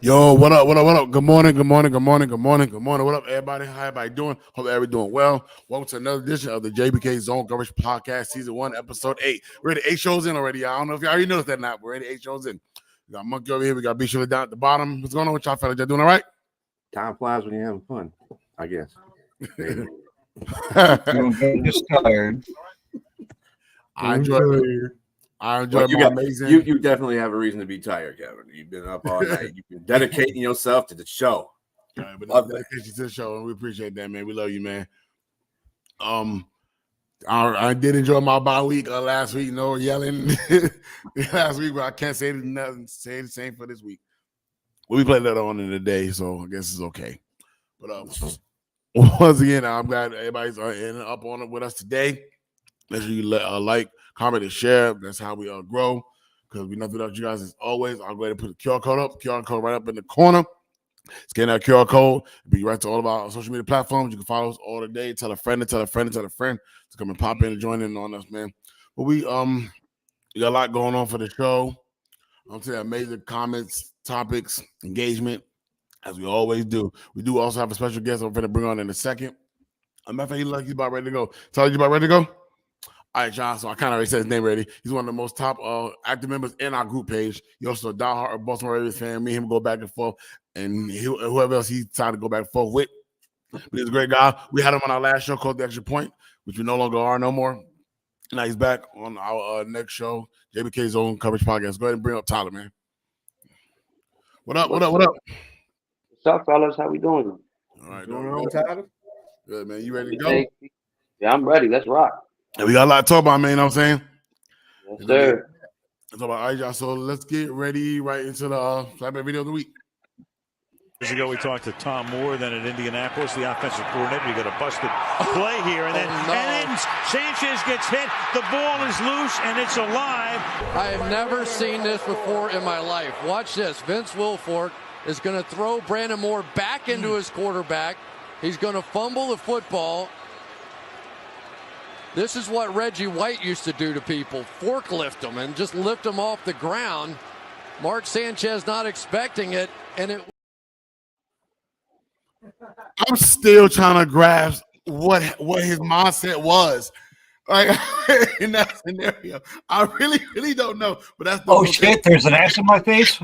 Yo, what up, what up, what up? Good morning, good morning, good morning, good morning, good morning. What up, everybody? How everybody doing? Hope everybody doing well. Welcome to another edition of the Jbk Zone Coverage Podcast, Season 1, Episode 8. We're at 8 shows in already. I don't know if y'all already noticed that or not. We're at 8 shows in. We got Monkey over here. We got B-Shiller down at the bottom. What's going on with y'all fellas? Y'all doing all right? Time flies when you're having fun, I guess. Just tired. I enjoy Well, my amazing. You definitely have a reason to be tired, Kevin. You've been up all night. You've been dedicating yourself to the show. Yeah, but love dedication to the show, and we appreciate that, man. We love you, man. I did enjoy my bye week last week. No yelling last week, but I can't say nothing. Say the same for this week. Well, we played later on in the day, so I guess it's okay. But once again, I'm glad everybody's up on it with us today. Make sure you like, comment, and share. That's how we grow. Because we know without you guys, as always, I'll go ahead and put the QR code up. QR code right up in the corner. Scan that QR code. Be right to all of our social media platforms. You can follow us all the day. Tell a friend, to come and pop in and join in on us, man. But we got a lot going on for the show. I'm saying amazing comments, topics, engagement, as we always do. We do also have a special guest I'm going to bring on in a second. Matter of fact, he's about ready to go. Tyler, you about ready to go? All right, John. So I kind of already said his name already. He's one of the most top active members in our group page. He also a diehard Baltimore Ravens fan. Me and him go back and forth, and whoever else he decided to go back and forth with. But he's a great guy. We had him on our last show called The Extra Point, which we no longer are no more. Now he's back on our next show, Jbk Zone Coverage Podcast. Go ahead and bring up Tyler, man. What up? What up? What's up, fellas? How we doing? All right, Doing all Tyler? Good, man. You ready to go? Yeah, I'm ready. Let's rock. And we got a lot to talk about, man. You know what I'm saying? Yes, sir. All right, y'all. So let's get ready right into the flatbed video of the week. Years ago, we talked to Tom Moore, then at Indianapolis, the offensive coordinator. You got a busted play here, and then Sanchez gets hit. The ball is loose, and it's alive. I have never seen this before in my life. Watch this. Vince Wilfork is going to throw Brandon Moore back into his quarterback. He's going to fumble the football. This is what Reggie White used to do to people, forklift them and just lift them off the ground. Mark Sanchez not expecting it, and it. I'm still trying to grasp what his mindset was, like in that scenario. I really don't know. But that's the shit! There's an ass in my face.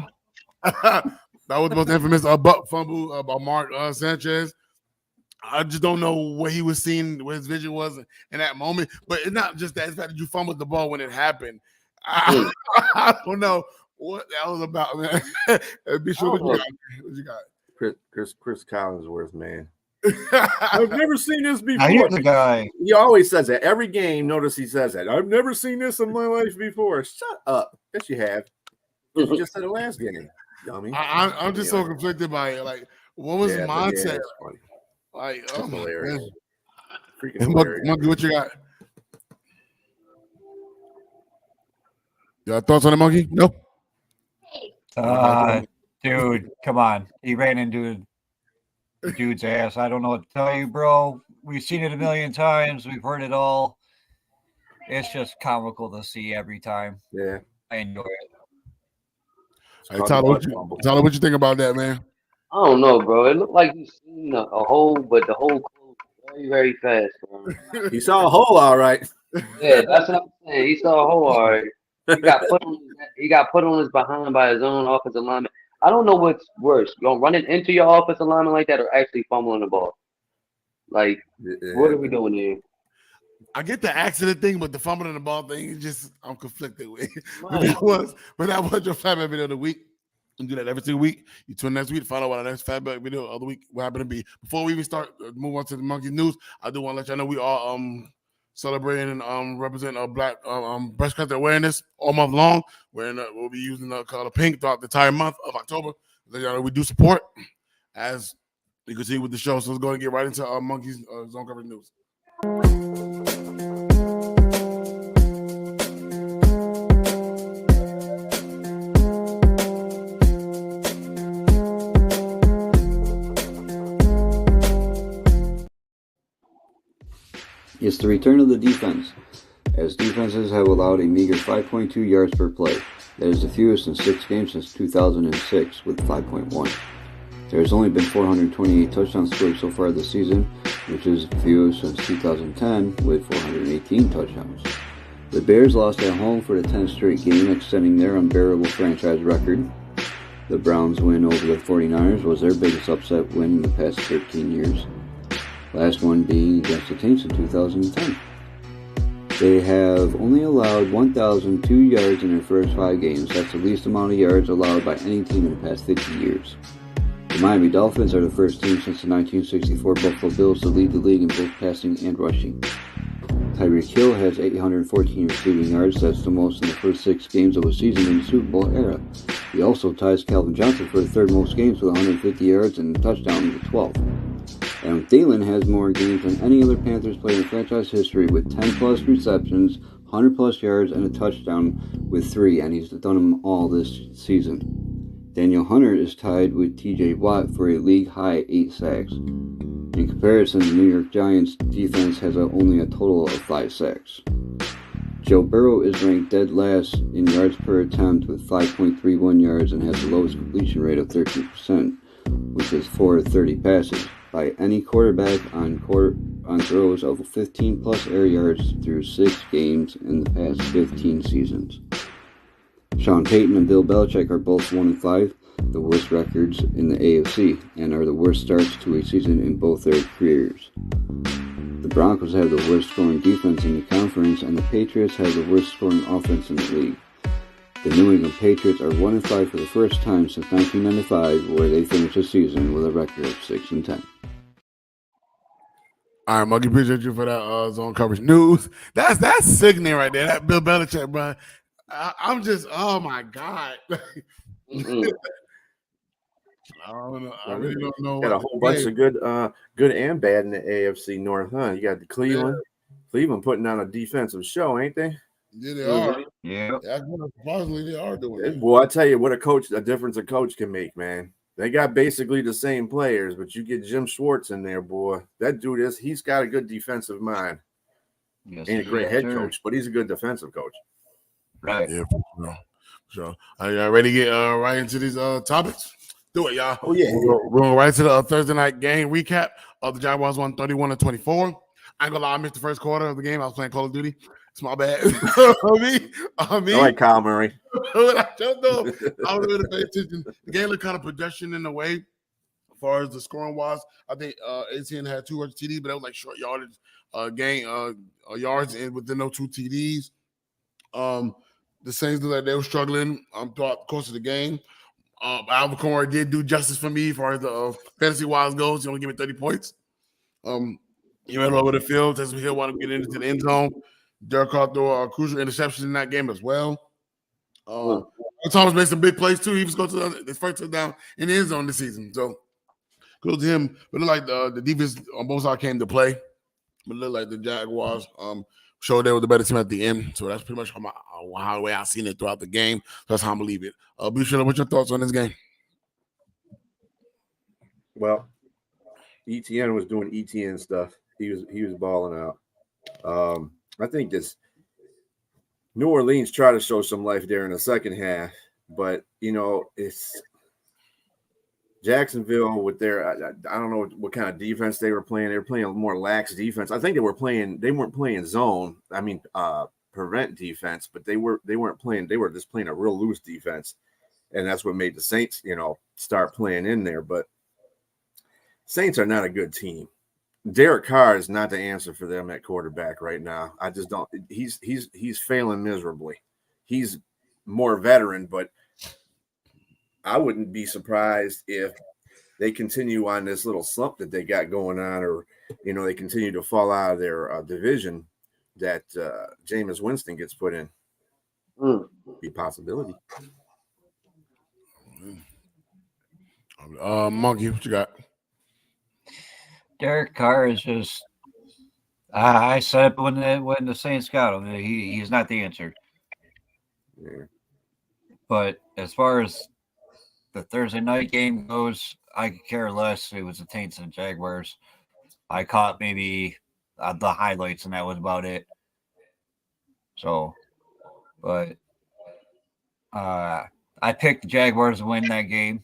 That was the most infamous buck fumble by Mark Sanchez. I just don't know what he was seeing, what his vision was in that moment. But it's not just that; it's the fact that you fumbled the ball when it happened. I don't know what that was about, man. Be sure what you got. Chris Collinsworth, man. I've never seen this before. I hear the guy. He always says that. Every game, notice he says that. I've never seen this in my life before. Shut up. Yes, you have. You just said it last game, dummy. I'm just so conflicted by it. Like, what was his mindset? Like, oh my hilarious. God. Freaking hilarious. Monkey, what you got? You got thoughts on it, Monkey? No? Dude, come on. He ran into the dude's ass. I don't know what to tell you, bro. We've seen it a million times. We've heard it all. It's just comical to see every time. Yeah. I enjoy it. Hey, Tyler, what you think about that, man? I don't know, bro. It looked like he's seen a hole, but the hole closed very, very fast, bro. He saw a hole, all right. Yeah, that's what I'm saying. He saw a hole, all right. He got put on his behind by his own offensive lineman. I don't know what's worse, running into your offensive lineman like that, or actually fumbling the ball. Like, what are we doing here? I get the accident thing, but the fumbling the ball thing is just I'm conflicted with. But that was your flatbed video of the week. We do that every single week. You tune next week to find out what our next flatbed video of the week will happen to be. Before we even start move on to the Monkey News, I do want to let y'all know we are celebrating and represent Black breast cancer awareness all month long. We'll be using the color pink throughout the entire month of October. Let y'all know we do support as you can see with the show. So let's go and get right into our Monkey's Zone Coverage News. It's the return of the defense, as defenses have allowed a meager 5.2 yards per play. That is the fewest in 6 games since 2006 with 5.1. There has only been 428 touchdowns scored so far this season, which is the fewest since 2010 with 418 touchdowns. The Bears lost at home for the 10th straight game, extending their unbearable franchise record. The Browns' win over the 49ers was their biggest upset win in the past 13 years. Last one being against the Saints in 2010. They have only allowed 1,002 yards in their first 5 games. That's the least amount of yards allowed by any team in the past 50 years. The Miami Dolphins are the first team since the 1964 Buffalo Bills to lead the league in both passing and rushing. Tyreek Hill has 814 receiving yards. That's the most in the first 6 games of a season in the Super Bowl era. He also ties Calvin Johnson for the 3rd most games with 150 yards and a touchdown with 12. Adam Thielen has more games than any other Panthers player in franchise history with 10-plus receptions, 100-plus yards, and a touchdown with 3, and he's done them all this season. Daniel Hunter is tied with TJ Watt for a league-high 8 sacks. In comparison, the New York Giants' defense has only a total of 5 sacks. Joe Burrow is ranked dead last in yards per attempt with 5.31 yards and has the lowest completion rate of 13%, which is 4 of 30 passes, by any quarterback on throws of 15-plus air yards through 6 games in the past 15 seasons. Sean Payton and Bill Belichick are both 1-5, the worst records in the AFC, and are the worst starts to a season in both their careers. The Broncos have the worst scoring defense in the conference, and the Patriots have the worst scoring offense in the league. The New England Patriots are 1-5 for the first time since 1995, where they finished the season with a record of 6-10. All right, Monkey, appreciate you for that zone coverage news. That's sickening right there. That Bill Belichick, bro. I'm just, oh my God. I don't know. I really don't know. Got a whole bunch of good and bad in the AFC North, huh? You got the Cleveland. Yeah. Cleveland putting on a defensive show, ain't they? Yeah, they are. Yeah. Supposedly they are doing it. Boy, I tell you what, a difference a coach can make, man. They got basically the same players, but you get Jim Schwartz in there, boy. That dude he's got a good defensive mind. Yes, ain't a great head coach, but he's a good defensive coach. Right. Yeah, for sure. Are y'all ready to get right into these topics? Do it, y'all. Oh, yeah. We're going right to the Thursday night game recap of the Jaguars won 31-24. I ain't gonna lie, I missed the first quarter of the game. I was playing Call of Duty. It's my bad. I like Kyle Murray. I don't know. I was able to pay attention. The game looked kind of pedestrian in a way as far as the scoring was. I think ATN had 200 TDs, but that was like short yardage yards and within those 2 TDs. The Saints looked like they were struggling throughout the course of the game. Alvin Kamara did do justice for me as far as the fantasy-wise goes. He only gave me 30 points. He ran over the field. Taysom Hill wanted to get into the end zone. Derek Carr threw a crucial interception in that game as well. Thomas made some big plays, too. He was going to his first touchdown in the end zone this season. So, good to him. But it looked like the defense on both sides came to play. But it looked like the Jaguars showed they were the better team at the end. So, that's pretty much how the way I've seen it throughout the game. That's how I believe it. Boucher, what's your thoughts on this game? Well, ETN was doing ETN stuff. He was balling out. I think this New Orleans tried to show some life there in the second half, but it's Jacksonville with their I don't know what kind of defense they were playing. They were playing a more lax defense. I think they weren't playing zone. I mean prevent defense, but they weren't playing. They were just playing a real loose defense, and that's what made the Saints start playing in there. But Saints are not a good team. Derek Carr is not the answer for them at quarterback right now. I just don't. He's failing miserably. He's more veteran, but I wouldn't be surprised if they continue on this little slump that they got going on, or they continue to fall out of their division. That Jameis Winston gets put in. Be a possibility. Monkey, what you got? Derek Carr is just. I said it when the Saints got him. He's not the answer. Yeah. But as far as the Thursday night game goes, I could care less. It was the Saints and Jaguars. I caught maybe the highlights, and that was about it. So, but I picked the Jaguars to win that game.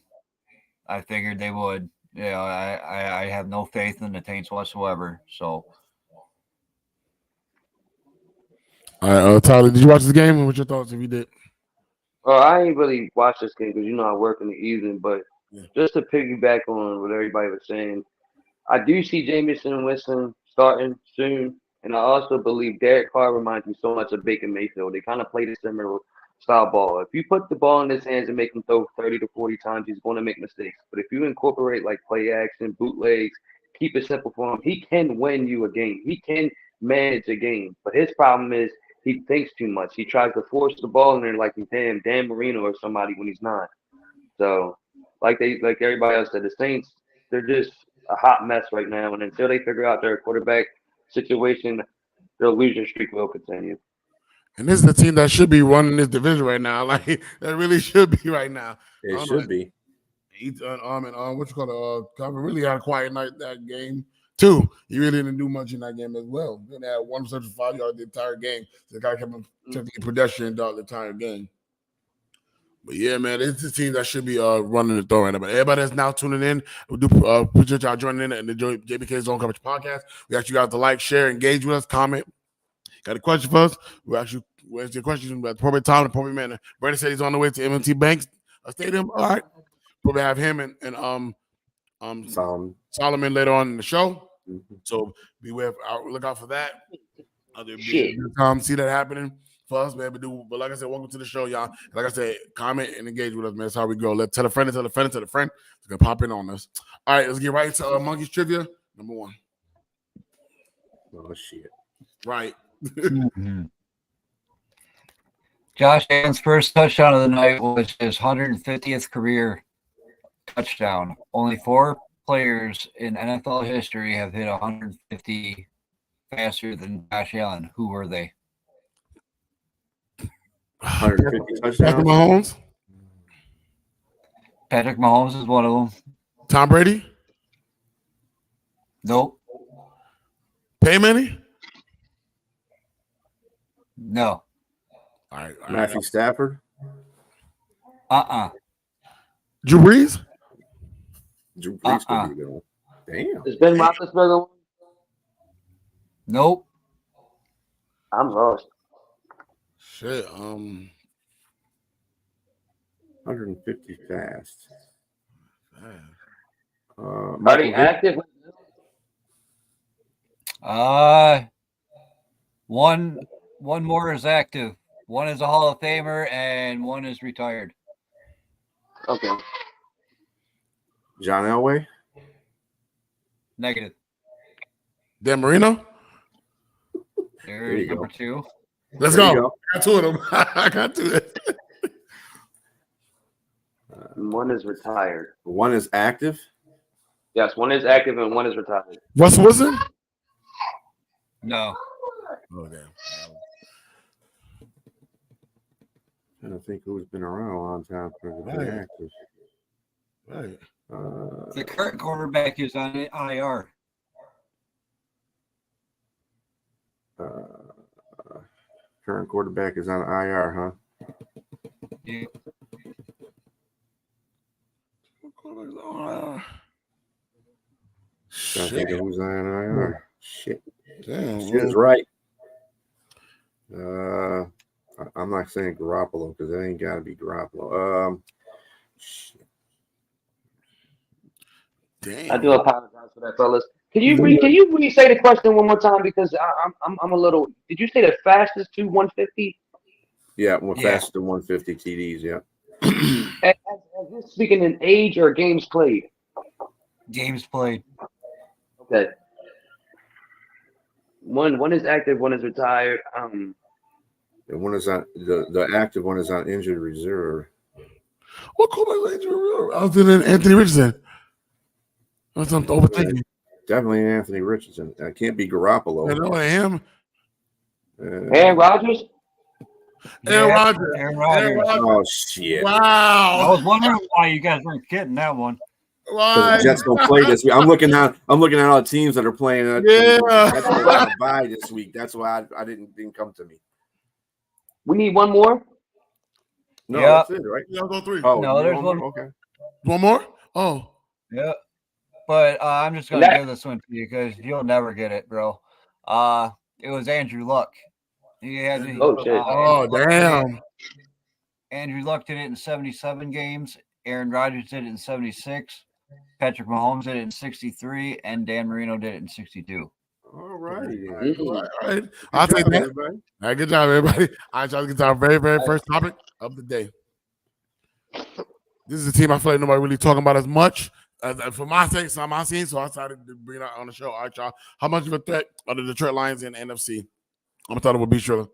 I figured they would. I have no faith in the Saints whatsoever. So, All right, Tyler, did you watch this game? What's your thoughts if you did? Well, I ain't really watched this game because I work in the evening. But just to piggyback on what everybody was saying, I do see Jameson Winston starting soon, and I also believe Derek Carr reminds me so much of Baker Mayfield. They kind of play the similar style ball. If you put the ball in his hands and make him throw 30 to 40 times, he's going to make mistakes. But if you incorporate like play action, bootlegs, keep it simple for him, he can win you a game. He can manage a game. But his problem is he thinks too much. He tries to force the ball in there like he's Dan Marino or somebody when he's not. So, like everybody else said, the Saints, they're just a hot mess right now. And until they figure out their quarterback situation, their losing streak will continue. And this is the team that should be running this division right now. Like that really should be right now. It should be. What you call it? Cover really had a quiet night that game too. He really didn't do much in that game as well. Then they had 1 reception, 5 yards the entire game. So the guy kept him pedestrian the entire game. But yeah, man, it's the team that should be running the throw right now. But everybody that's now tuning in, we do appreciate y'all joining in the Jbk Zone Coverage podcast. We ask you guys to like, share, engage with us, comment. Got a question for us? We actually answer your questions at the appropriate time, the appropriate manner. Brandon said he's on the way to M&T Bank Stadium. All right, probably have him and Solomon later on in the show. Mm-hmm. So beware, look out for that. See that happening for us, man. But like I said, welcome to the show, y'all. Like I said, comment and engage with us, man. That's how we go. Let's tell a friend, tell a friend, tell a friend. It's gonna pop in on us. All right, let's get right into Monkeys trivia. Number 1. Oh shit! Right. Josh Allen's first touchdown of the night was his 150th career touchdown. Only 4 players in NFL history have hit 150 faster than Josh Allen. Who were they? 150 touchdowns. Patrick Mahomes. Patrick Mahomes is one of them. Tom Brady. Nope. Pay Manny. No. All right. Matthew Stafford. Drew Brees. Drew Brees could be a good one. Damn. Is Ben Roethlisberger one? Nope. I'm lost. Shit. 150 fast. Are they active? One more is active. One is a Hall of Famer and one is retired. Okay. John Elway. Negative. Dan Marino. There's you number go. 2. Let's There you go. go. I got 2 of them. I got 2. One is retired. One is active. Yes, one is active and one is retired. Russell Wilson. No. Oh damn. I don't think who's been around a long time for the Right. active. Right. The current quarterback is on IR. Current quarterback is on IR, huh? Yeah. Trying to think of who's on IR. Shit. Damn. Shit's right. I'm not saying Garoppolo because that ain't got to be Garoppolo. Shit. Damn. I do apologize for that, fellas. Can you re-say the question one more time because I'm a little. Did you say the fastest to 150? Yeah, faster than 150 TDs. Yeah. As this speaking in age or games played? Games played. Okay. One is active, one is retired. And one is on the active one is on injured reserve. What quarterback injury? Other than Anthony Richardson. That's something overthinking. Definitely Anthony Richardson. That can't be Garoppolo. I know I am. Aaron Rodgers? Aaron Rodgers. Aaron Rodgers. Oh shit! I Wow. was wondering why you guys weren't getting that one. Why? The Jets don't play this week. I'm looking at all the teams that are playing. Yeah. That's why I buy this week. That's why I didn't come to me. We need one more. No, Yeah. that's it, right? Y'all go 3. Oh, No, there's one one. more? Okay. One more? Oh. Yeah. But I'm just going to give this one to you because you'll never get it, bro. It was Andrew Luck. He had Oh, shit. Damn. Andrew Luck did it in 77 games. Aaron Rodgers did it in 76. Patrick Mahomes did it in 63. And Dan Marino did it in 62. All righty. All right. I'll take that. Everybody. All right, good job, everybody. All right, y'all get to our very, very first topic of the day. This is a team I feel like nobody really talking about as much. For my sake, so I decided to bring it out on the show. All right, y'all. How much of a threat are the Detroit Lions in the NFC? I'm gonna start it with be sure to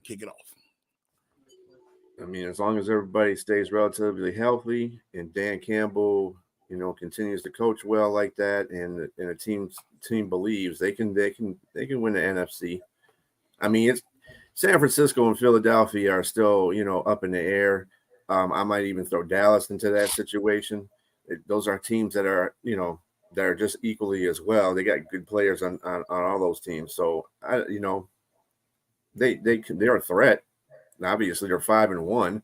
kick it off. I mean, as long as everybody stays relatively healthy and Dan Campbell, continues to coach well like that, and a team believes they can win the NFC. I mean, it's San Francisco and Philadelphia are still up in the air. I might even throw Dallas into that situation. Those are teams that are that are just equally as well. They got good players on all those teams, so they're a threat. Obviously, they're 5-1.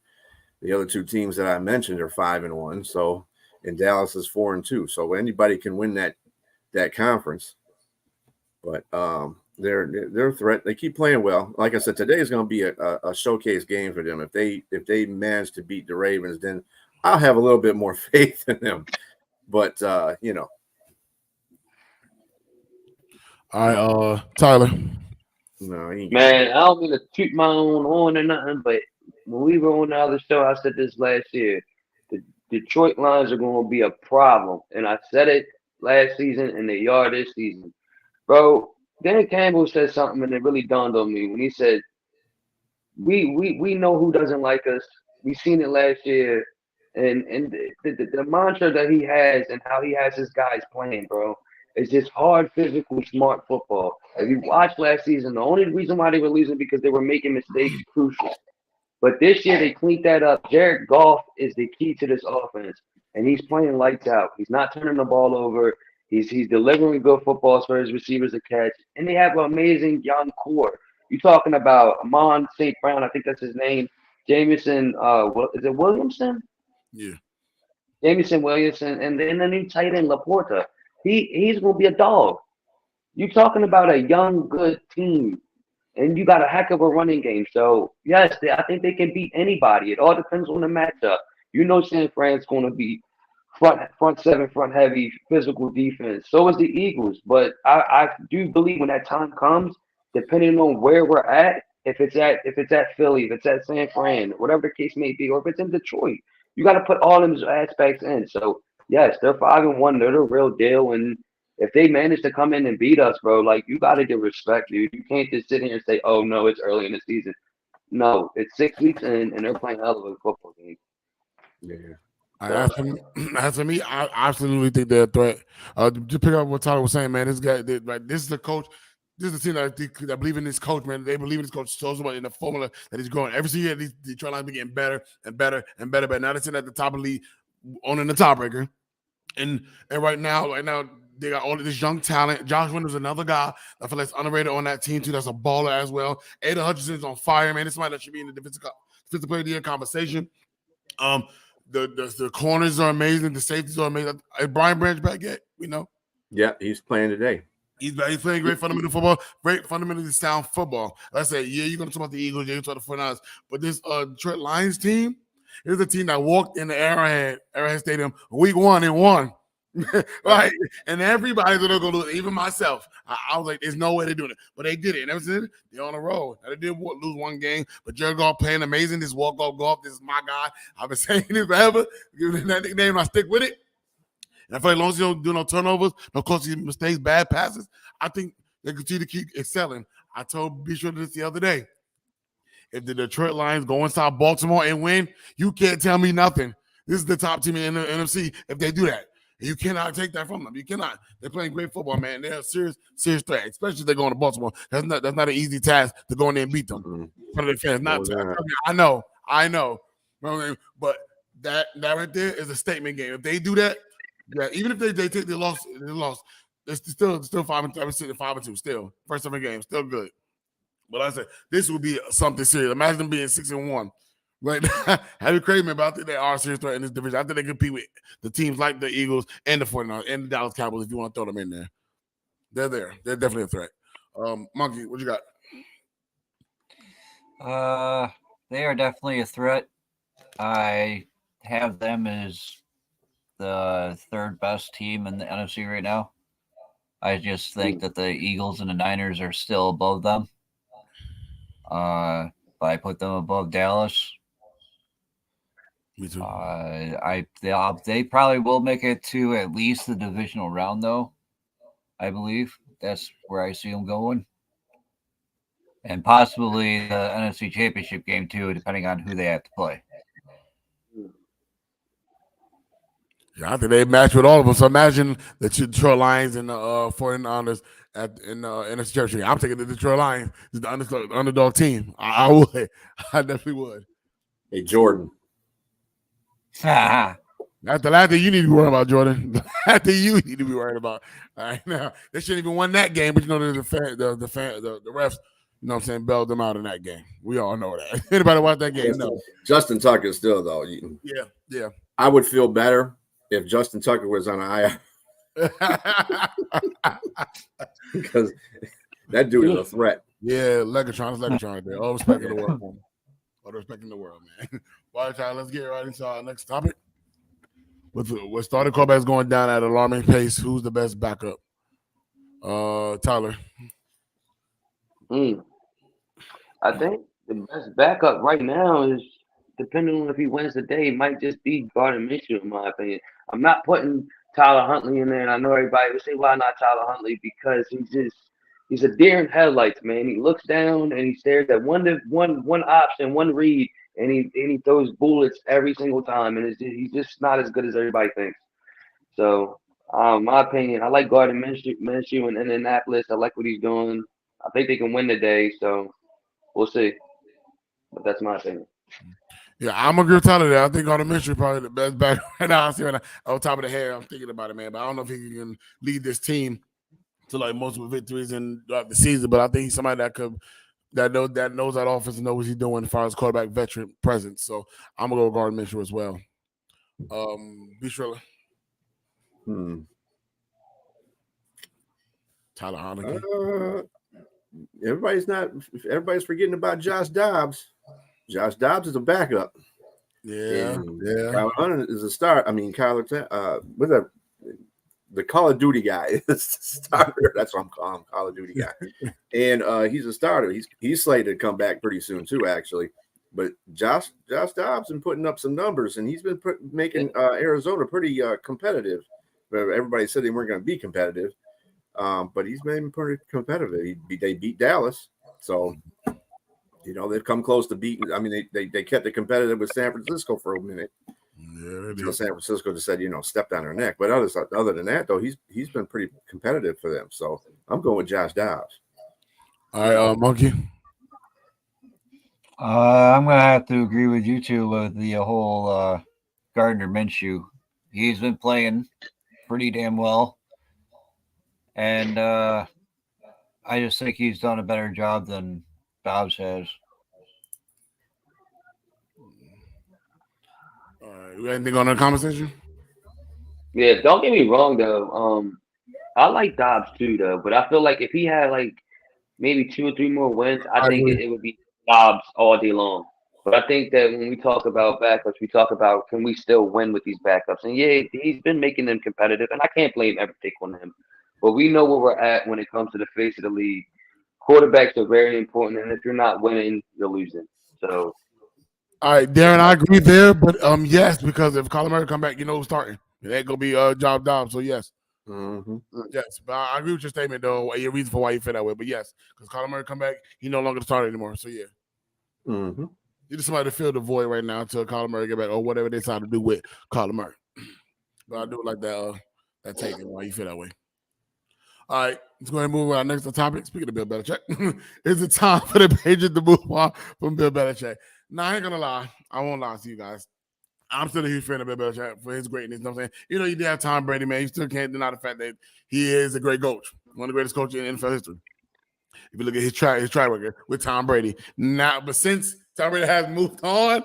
The other two teams that I mentioned are 5-1. So, and Dallas is 4-2. So anybody can win that conference. But they're a threat. They keep playing well. Like I said, today is going to be a showcase game for them. If they manage to beat the Ravens, then I'll have a little bit more faith in them. But All right, Tyler. No, Man, I don't mean to toot my own horn or nothing, but when we were on the other show, I said this last year. The Detroit Lions are going to be a problem, and I said it last season, and they are this season, bro. Dan Campbell said something, and it really dawned on me when he said, "We know who doesn't like us. We seen it last year, and the mantra that he has and how he has his guys playing, bro." It's just hard, physical, smart football. If you watched last season, the only reason why they were losing because they were making mistakes crucial. But this year they cleaned that up. Jared Goff is the key to this offense, and he's playing lights out. He's not turning the ball over. He's delivering good footballs for his receivers to catch, and they have an amazing young core. You're talking about Amon St. Brown, I think that's his name. Jamison, is it Williamson? Yeah. Jamison Williamson, and then the new tight end Laporta. He's going to be a dog. You're talking about a young, good team, and you got a heck of a running game. So, yes, I think they can beat anybody. It all depends on the matchup. San Fran's going to be front seven, front heavy, physical defense. So is the Eagles. But I do believe when that time comes, depending on where we're at, if it's at Philly, if it's at San Fran, whatever the case may be, or if it's in Detroit, you got to put all those aspects in. So, yes, they're 5-1. They're the real deal. And if they manage to come in and beat us, bro, like, you got to give respect, dude. You can't just sit here and say, oh, no, it's early in the season. No, it's 6 weeks in, and they're playing a hell of a football game. yeah. As for me, I absolutely think they're a threat. To pick up what Tyler was saying, man, this guy, this is the coach. This is the team that believe in this coach, man. They believe in this coach so much in the formula that he's growing. Every single year, these Detroit Lions be getting better and better and better. But now they're sitting at the top of the league, owning the tiebreaker. And right now, they got all of this young talent. Josh Windor's another guy I feel like is underrated on that team too. That's a baller as well. Aiden Hutchinson's on fire, man. This might actually be in the defensive player of the year conversation. The corners are amazing. The safeties are amazing. Is Brian Branch back yet? Yeah, he's playing today. He's playing great fundamental football, great fundamentally sound football. I say, yeah, you're going to talk about the Eagles, you're going to talk about the 49ers, but this Detroit Lions team is a team that walked in the Arrowhead Stadium week 1 and won. Right, and everybody's gonna go lose, even myself. I was like, "There's no way they're doing it," but they did it. And ever since they're on the road. Now, they did lose one game, but Jared Goff playing amazing. This walk-off golf, this is my guy. I've been saying this forever. Giving him that nickname, I stick with it. And I feel like as long as you don't do no turnovers, no costly mistakes, bad passes, I think they continue to keep excelling. I told B. Sure this the other day. If the Detroit Lions go inside Baltimore and win, you can't tell me nothing. This is the top team in the NFC if they do that. You cannot take that from them. You cannot. They're playing great football, man. They're a serious threat, especially if they're going to Baltimore. That's not an easy task to go in there and beat them. For the fans, I know. But that right there is a statement game. If they do that, yeah, even if they take the loss, it's still 5-2 still. First 7 games, still good. But like I said, this would be something serious. Imagine them being 6-1. Right? That'd be crazy, man. But I think they are a serious threat in this division. I think they compete with the teams like the Eagles and the 49ers and the Dallas Cowboys if you want to throw them in there. They're there. They're definitely a threat. Monkey, what you got? They are definitely a threat. I have them as the third best team in the NFC right now. I just think that the Eagles and the Niners are still above them. But I put them above Dallas. Me too. They probably will make it to at least the divisional round, though. I believe that's where I see them going, and possibly the NFC Championship game too, depending on who they have to play. Yeah, I think they match with all of them. So imagine the Detroit Lions and the 49ers in the NFC Championship. I'm taking the Detroit Lions, the underdog team. I would. I definitely would. Hey, Jordan. That's the last thing you need to be worried about, Jordan. The last thing you need to be worried about. All right, now they shouldn't even won that game, but you know the refs, you know what I'm saying, bailed them out in that game. We all know that. Anybody watch that game? No. Justin Tucker still though. Yeah. I would feel better if Justin Tucker was on IR because that dude is a threat. Yeah, Legatron right there. All respect in the world. All the respect in the world, man. All right, child, let's get right into our next topic. With starting quarterbacks going down at an alarming pace, who's the best backup? Tyler. I think the best backup right now is, depending on if he wins the day, might just be Gardner Minshew, in my opinion. I'm not putting Tyler Huntley in there, and I know everybody would say, why not Tyler Huntley? Because he's a deer in headlights, man. He looks down and he stares at one option, one read, and he throws bullets every single time, and he's just not as good as everybody thinks. So, my opinion, I like Gardner Minshew in Indianapolis. I like what he's doing. I think they can win today, so we'll see. But that's my opinion. Yeah, I'm agree with Tyler there. I think Gardner Minshew probably the best back right now. I see right now, on top of the head. I'm thinking about it, man. But I don't know if he can lead this team to like multiple victories in the season. But I think he's somebody that knows that offense and knows what he's doing as far as quarterback veteran presence. So I'm gonna go with Gardner Minshew as well. B. Shriller. Tyler Heineke. Everybody's forgetting about Josh Dobbs. Josh Dobbs is a backup. Yeah. Kyle Hunter is a start. I mean, the Call of Duty guy is the starter. That's what I'm calling him, Call of Duty guy. And he's a starter. He's slated to come back pretty soon too, actually. But Josh Dobbs been putting up some numbers, and he's been making Arizona pretty competitive. Everybody said they weren't going to be competitive, but he's been pretty competitive. They beat Dallas, so they've come close to beating. I mean, they kept it competitive with San Francisco for a minute. Yeah, San Francisco just said, stepped on their neck. But other than that, though, he's been pretty competitive for them. So I'm going with Josh Dobbs. All right, Monkey. I'm gonna have to agree with you two with the whole Gardner Minshew. He's been playing pretty damn well, and I just think he's done a better job than Dobbs has. All right, you got anything on the conversation? Yeah, don't get me wrong though. I like Dobbs too though, but I feel like if he had like maybe 2 or 3 more wins, I think it would be Dobbs all day long. But I think that when we talk about backups, we talk about, can we still win with these backups? And yeah, he's been making them competitive, and I can't blame everything on him. But we know where we're at when it comes to the face of the league. Quarterbacks are very important, and if you're not winning, you're losing. So, all right, Darren, I agree there, but yes, because if Kyler Murray come back, who's starting. It ain't gonna be Josh Dobbs. So yes. Mm-hmm. Yes, but I agree with your statement though. Your reason for why you feel that way, but yes, because Kyler Murray come back, he no longer the starter anymore. So yeah, mm-hmm. You just somebody to fill the void right now until Kyler Murray get back or whatever they decide to do with Kyler Murray. But I do like that take and why you feel that way. All right, let's go ahead and move on to our next topic. Speaking of Bill Belichick, is it time for the Patriots to move on from Bill Belichick? Now I ain't gonna lie, I won't lie to you guys. I'm still a huge fan of Bill Belichick for his greatness. You know what I'm saying? You did have Tom Brady, man. You still can't deny the fact that he is a great coach, one of the greatest coaches in NFL history. If you look at his track record with Tom Brady. Now, but since Tom Brady has moved on.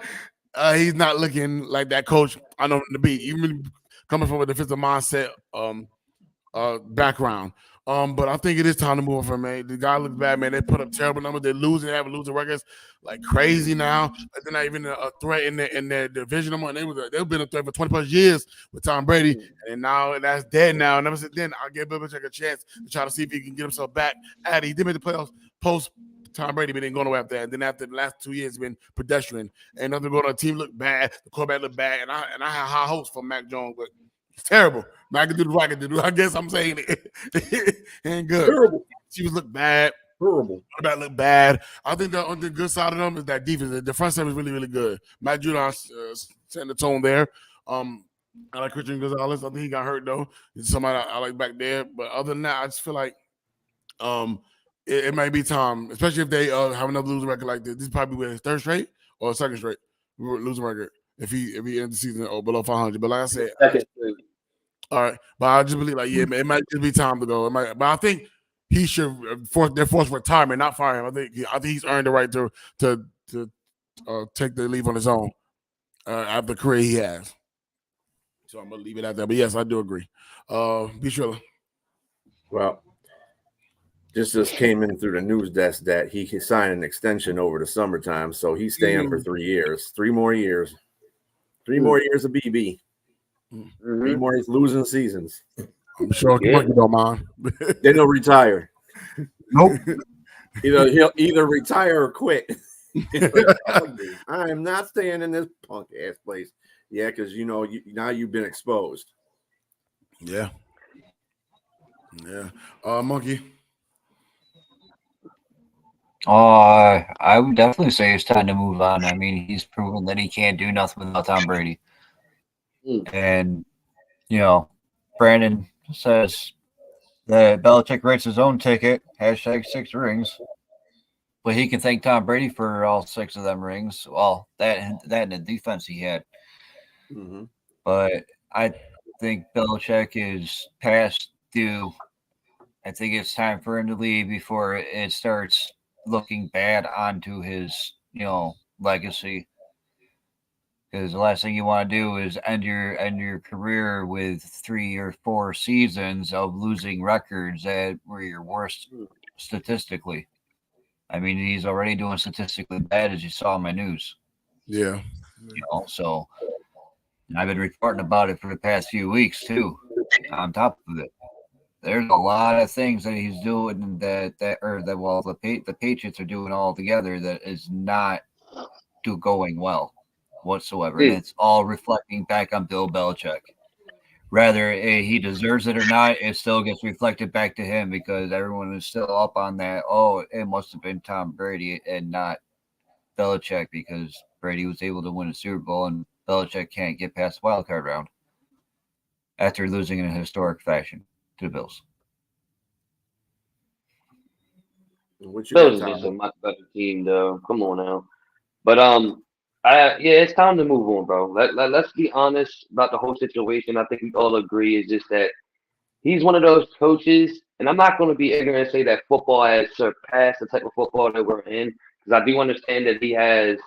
He's not looking like that coach. I know to be even coming from a defensive mindset background. But I think it is time to move on from him, man. The guy looks bad, man. They put up terrible numbers. They're losing, having losing records like crazy now. They're not even a threat in their division anymore. They've been a threat for 20 plus years with Tom Brady, and now that's dead now. And ever since then, I'll give Belichick a chance to try to see if he can get himself back at it. He did make the playoffs post Tom Brady, but didn't go nowhere after that. And then after the last 2 years, it's been pedestrian. And nothing going on. The team looked bad. The quarterback looked bad. And I had high hopes for Mac Jones, but it's terrible. I can do the right, do. I guess I'm saying it ain't good. Terrible. She was look bad. Horrible. Quarterback look bad. I think on the good side of them is that defense. The front seven is really, really good. Matt Judon setting the tone there. I like Christian Gonzalez. I think he got hurt though. It's somebody I like back there. But other than that, I just feel like it might be time, especially if they have another losing record like this. This is probably his third straight or second straight losing record if he ends the season below 500. But like I said, all right. But I just believe it might just be time to go. But I think he should they're forced retirement, not fire him. I think he's earned the right to take the leave on his own after the career he has. So I'm gonna leave it at that. But yes, I do agree. Be sure. Well, just came in through the news desk that he can sign an extension over the summertime, so he's staying for 3 years. 3 more years. 3 more years of BB. 3 more losing seasons. I'm sure you don't mind. Then he'll retire. Nope. He'll either retire or quit. I am not staying in this punk ass place. Yeah, because now you've been exposed. Yeah. Monkey. I would definitely say it's time to move on. I mean, he's proven that he can't do nothing without Tom Brady. And, Brandon says that Belichick writes his own ticket, #6 rings. But he can thank Tom Brady for all 6 of them rings. Well, that and the defense he had. Mm-hmm. But I think Belichick is past due. I think it's time for him to leave before it starts looking bad onto his, legacy. Because the last thing you want to do is end your career with 3 or 4 seasons of losing records that were your worst statistically. I mean, he's already doing statistically bad, as you saw in my news. Yeah. So I've been reporting about it for the past few weeks too. On top of it, there's a lot of things that he's doing the Patriots are doing all together that is not going well whatsoever. And it's all reflecting back on Bill Belichick. Whether he deserves it or not, it still gets reflected back to him because everyone is still up on that. Oh, it must have been Tom Brady and not Belichick because Brady was able to win a Super Bowl and Belichick can't get past the wild card round after losing in a historic fashion to the Bills. Bills is just a much better team, though. Come on now. But it's time to move on, bro. Let's be honest about the whole situation. I think we all agree is just that he's one of those coaches, and I'm not going to be ignorant and say that football has surpassed the type of football that we're in, because I do understand that he has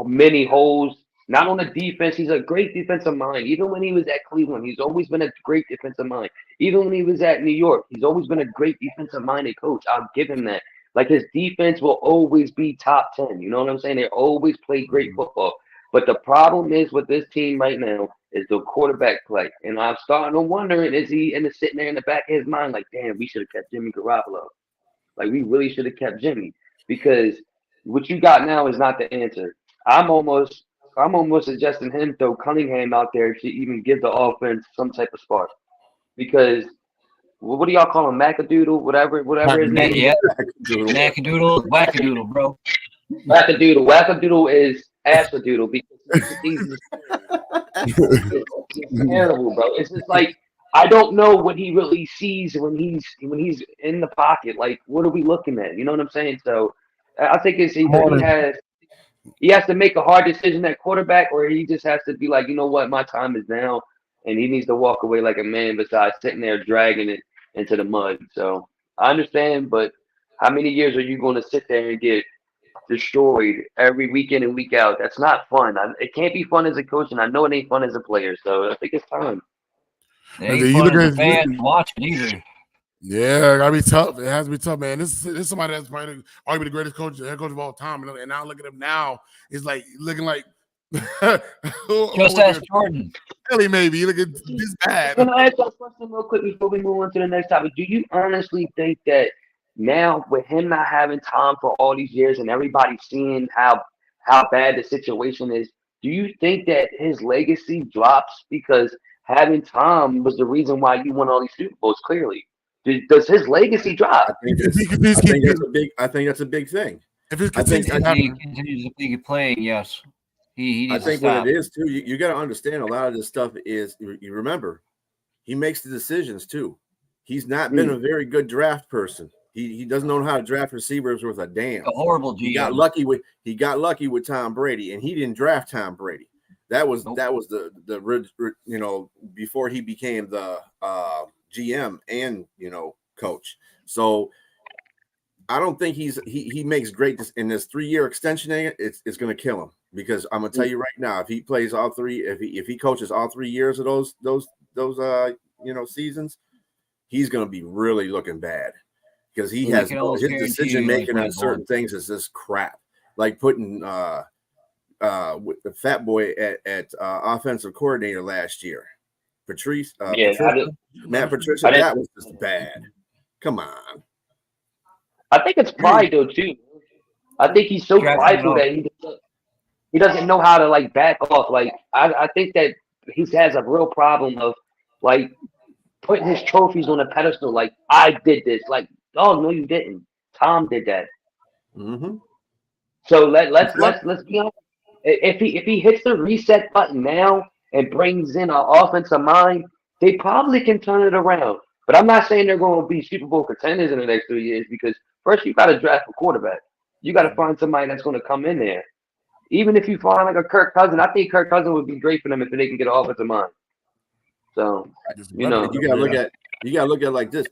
many holes. Not on the defense, he's a great defensive mind. Even when he was at Cleveland, he's always been a great defensive mind. Even when he was at New York, he's always been a great defensive-minded coach. I'll give him that. Like, his defense will always be top 10. You know what I'm saying? They always play great football. But the problem is with this team right now is the quarterback play. And I'm starting to wonder, is he sitting there in the back of his mind like, damn, we should have kept Jimmy Garoppolo. Like, we really should have kept Jimmy. Because what you got now is not the answer. I'm almost suggesting him throw Cunningham out there to even give the offense some type of spark. Because what do y'all call him? Macadoodle, whatever his name is. Yeah. Macadoodle, wackadoodle, bro. Wackadoodle is assadoodle because he's terrible, bro. It's just like I don't know what he really sees when he's in the pocket. Like, what are we looking at? You know what I'm saying? So I think it's either he has to make a hard decision at quarterback, or he just has to be like, you know what, my time is now, and he needs to walk away like a man besides sitting there dragging it into the mud. So I understand, but how many years are you going to sit there and get destroyed every week in and week out. That's not fun. It can't be fun as a coach, and I know it ain't fun as a player. So I think it's time. It ain't fun as a fan watching either. Yeah, it gotta be tough. It has to be tough, man. This is somebody that's probably arguably the greatest head coach of all time. And now look at him now. It's like looking like just ask Jordan. Really, maybe look at this bad. Can I ask you a question real quick before we move on to the next topic? Do you honestly think that now with him not having time for all these years and everybody seeing how bad the situation is, do you think that his legacy drops because having time was the reason why you won all these Super Bowls? Clearly, does his legacy drop? I think that's a big thing. If he continues to be playing, yes. I think what it is too, you got to understand a lot of this stuff is you remember he makes the decisions too. He's not been a very good draft person. He doesn't know how to draft receivers worth a damn. A horrible GM. He got lucky with Tom Brady, and he didn't draft Tom Brady. That was the before he became the GM and coach. So I don't think he makes great in this 3-year extension. It's going to kill him, because I'm going to tell you right now, if he plays all three, if he coaches all 3 years of those seasons, he's going to be really looking bad, because he has his decision making on certain things is just crap, like putting with the fat boy at offensive coordinator last year, Matt Patricia. That was just bad. Come on. I think it's pride though too. I think he's so prideful that he doesn't know how to like back off. Like I think that he has a real problem of like putting his trophies on a pedestal. Like, I did this. Like, oh no, you didn't. Tom did that. Mm-hmm. So let's be honest. If he hits the reset button now and brings in an offensive mind, they probably can turn it around. But I'm not saying they're going to be Super Bowl contenders in the next 3 years, because first you got to draft a quarterback. You got to find somebody that's going to come in there. Even if you find like a Kirk Cousins, I think Kirk Cousins would be great for them if they can get an offensive mind. So you gotta look at it like this.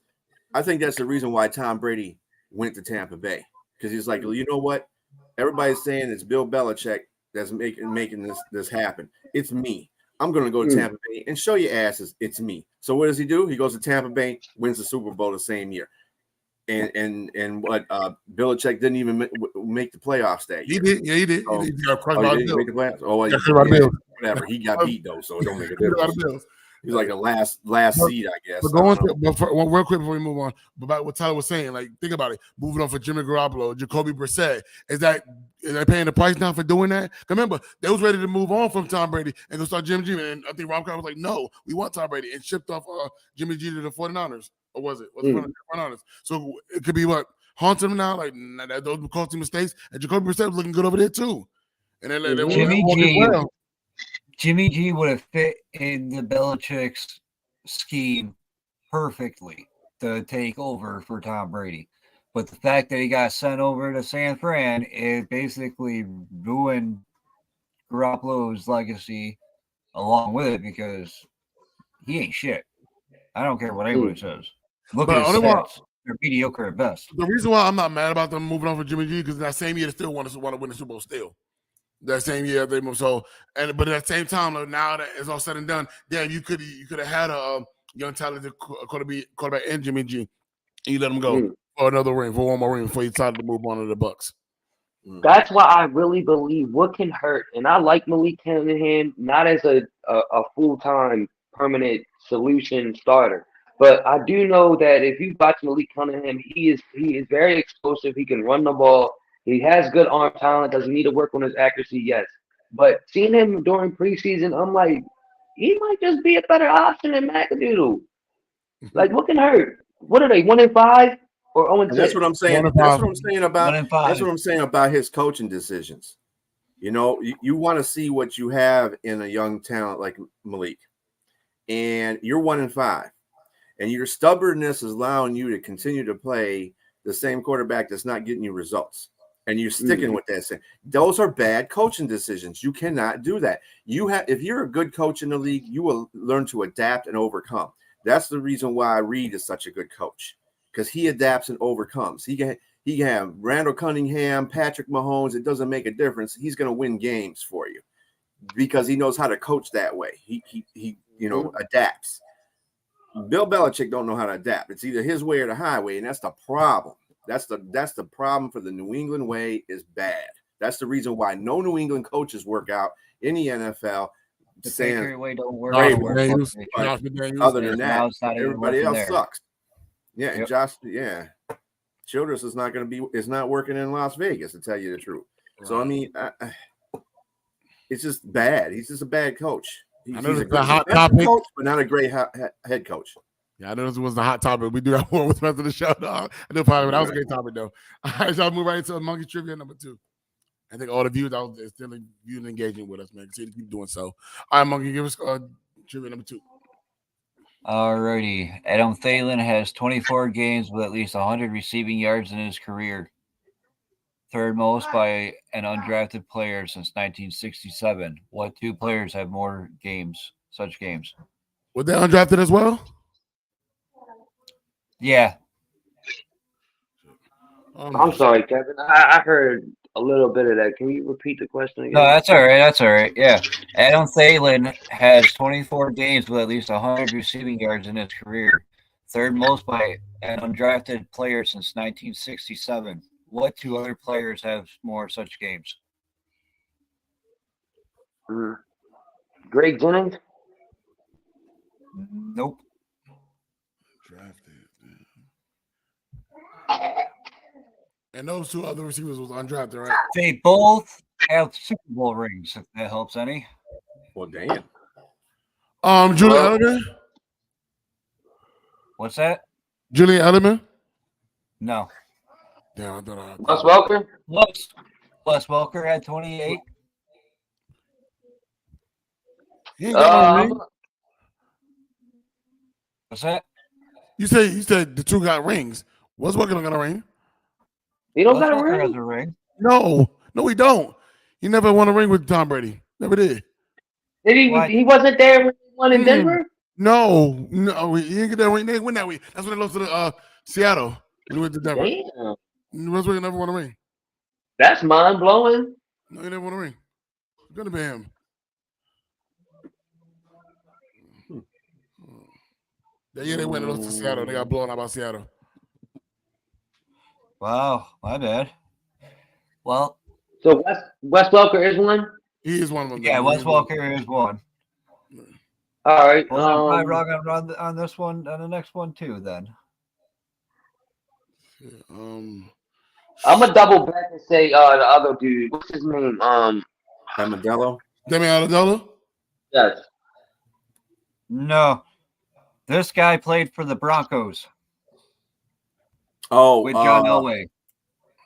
I think that's the reason why Tom Brady went to Tampa Bay, because he's like, well, you know what? Everybody's saying it's Bill Belichick that's making this happen. It's me. I'm going to go to Tampa Bay and show you asses it's me. So what does he do? He goes to Tampa Bay, wins the Super Bowl the same year. And what Belichick didn't even make the playoffs that year. He did. Yeah, he did. Oh, he got crushed he by didn't make the playoffs. Oh, well, whatever. He got beat though, so it don't make a difference. He's like the last seed, I guess. But real quick before we move on, about what Tyler was saying, like, think about it. Moving on for Jimmy Garoppolo, Jacoby Brissett, is they paying the price now for doing that? Remember, they was ready to move on from Tom Brady and go start Jimmy G. And I think Rob Kraft was like, no, we want Tom Brady, and shipped off Jimmy G to the 49ers. Or was it? Was it 49ers? So it could be what haunts him now. Like, those were costing mistakes, and Jacoby Brissett was looking good over there too. And then Jimmy G would have fit in the Belichick's scheme perfectly to take over for Tom Brady. But the fact that he got sent over to San Fran, it basically ruined Garoppolo's legacy along with it, because he ain't shit. I don't care what anybody says. Look at his stats. They're mediocre at best. The reason why I'm not mad about them moving on for Jimmy G, because that same year they still want to win the Super Bowl still. That same year they moved. So, but at the same time, now that it's all said and done, damn, you could have had a young talented quarterback and Jimmy G, and you let him go for one more ring before you decided to move on to the Bucs. That's why I really believe what can hurt, and I like Malik Cunningham not as a full-time permanent solution starter, but I do know that if you watch Malik Cunningham, he is very explosive. He can run the ball. He has good arm talent. Does he need to work on his accuracy? Yes. But seeing him during preseason, I'm like, he might just be a better option than McAdoodle. Like, what can hurt? What are they, 1-5 or 0-6? That's what I'm saying. That's what I'm saying about. That's what I'm saying about his coaching decisions. You want to see what you have in a young talent like Malik, and you're 1-5, and your stubbornness is allowing you to continue to play the same quarterback that's not getting you results. And you're sticking with that. Those are bad coaching decisions. You cannot do that. If you're a good coach in the league, you will learn to adapt and overcome. That's the reason why Reed is such a good coach, because he adapts and overcomes. He He can have Randall Cunningham, Patrick Mahomes. It doesn't make a difference. He's going to win games for you because he knows how to coach that way. He adapts. Bill Belichick don't know how to adapt. It's either his way or the highway, and that's the problem. That's the problem for the New England way is bad. That's the reason why no New England coaches work out in the NFL. The Baker way don't work. Other than that, everybody else sucks. Yeah, and Josh. Yeah, Childress is not working in Las Vegas, to tell you the truth. Right. So I mean, it's just bad. He's just a bad coach. He's a hot topic, coach, but not a great head coach. Yeah, I know this was the hot topic. We do have one with the rest of the show, dog. I know probably that was a great topic, though. All right, so I'll move right into Monkey Trivia number 2. I think all the viewers out there still viewing and engaging with us, man. Continue to keep doing so. All right, Monkey, give us trivia number 2. All righty. Adam Thielen has 24 games with at least 100 receiving yards in his career. Third most by an undrafted player since 1967. What 2 players have more such games? Were they undrafted as well? Yeah. I'm sorry, Kevin. I heard a little bit of that. Can you repeat the question again? No, that's all right. Yeah. Adam Thielen has 24 games with at least 100 receiving yards in his career. Third most by an undrafted player since 1967. What 2 other players have more such games? Greg Jennings? Nope. Drafted. And those 2 other receivers was undrafted, right? They both have Super Bowl rings, if that helps any. Well, damn. Julian Edelman? What's that? Julian Edelman? No. Yeah, I thought Wes Welker? Wes Welker had 28. He ain't got no ring. What's that? You said the 2 got rings. Wes Welker got a ring? He don't Wes got a Welker ring? has a ring. No, he don't. He never won a ring with Tom Brady. Never did. Did he? What? He wasn't there when he won in Denver? No, he didn't get that ring. They didn't win that week. That's when they lost to Seattle. When he went to Denver. Damn. Wes Welker never won a ring. That's mind blowing. No, he never won a ring. It's gonna be him. Yeah, they went and lost to Seattle. They got blown out by Seattle. Wow, my bad. Well, so Wes Welker is one? He is one of them. Yeah, Wes Welker is one. All right. Well, I'm probably wrong on this one, on the next one too, then. I'm gonna double back and say the other dude. What's his name? Amendola. Demi Amendola? Yes. No. This guy played for the Broncos. Oh, with John Elway.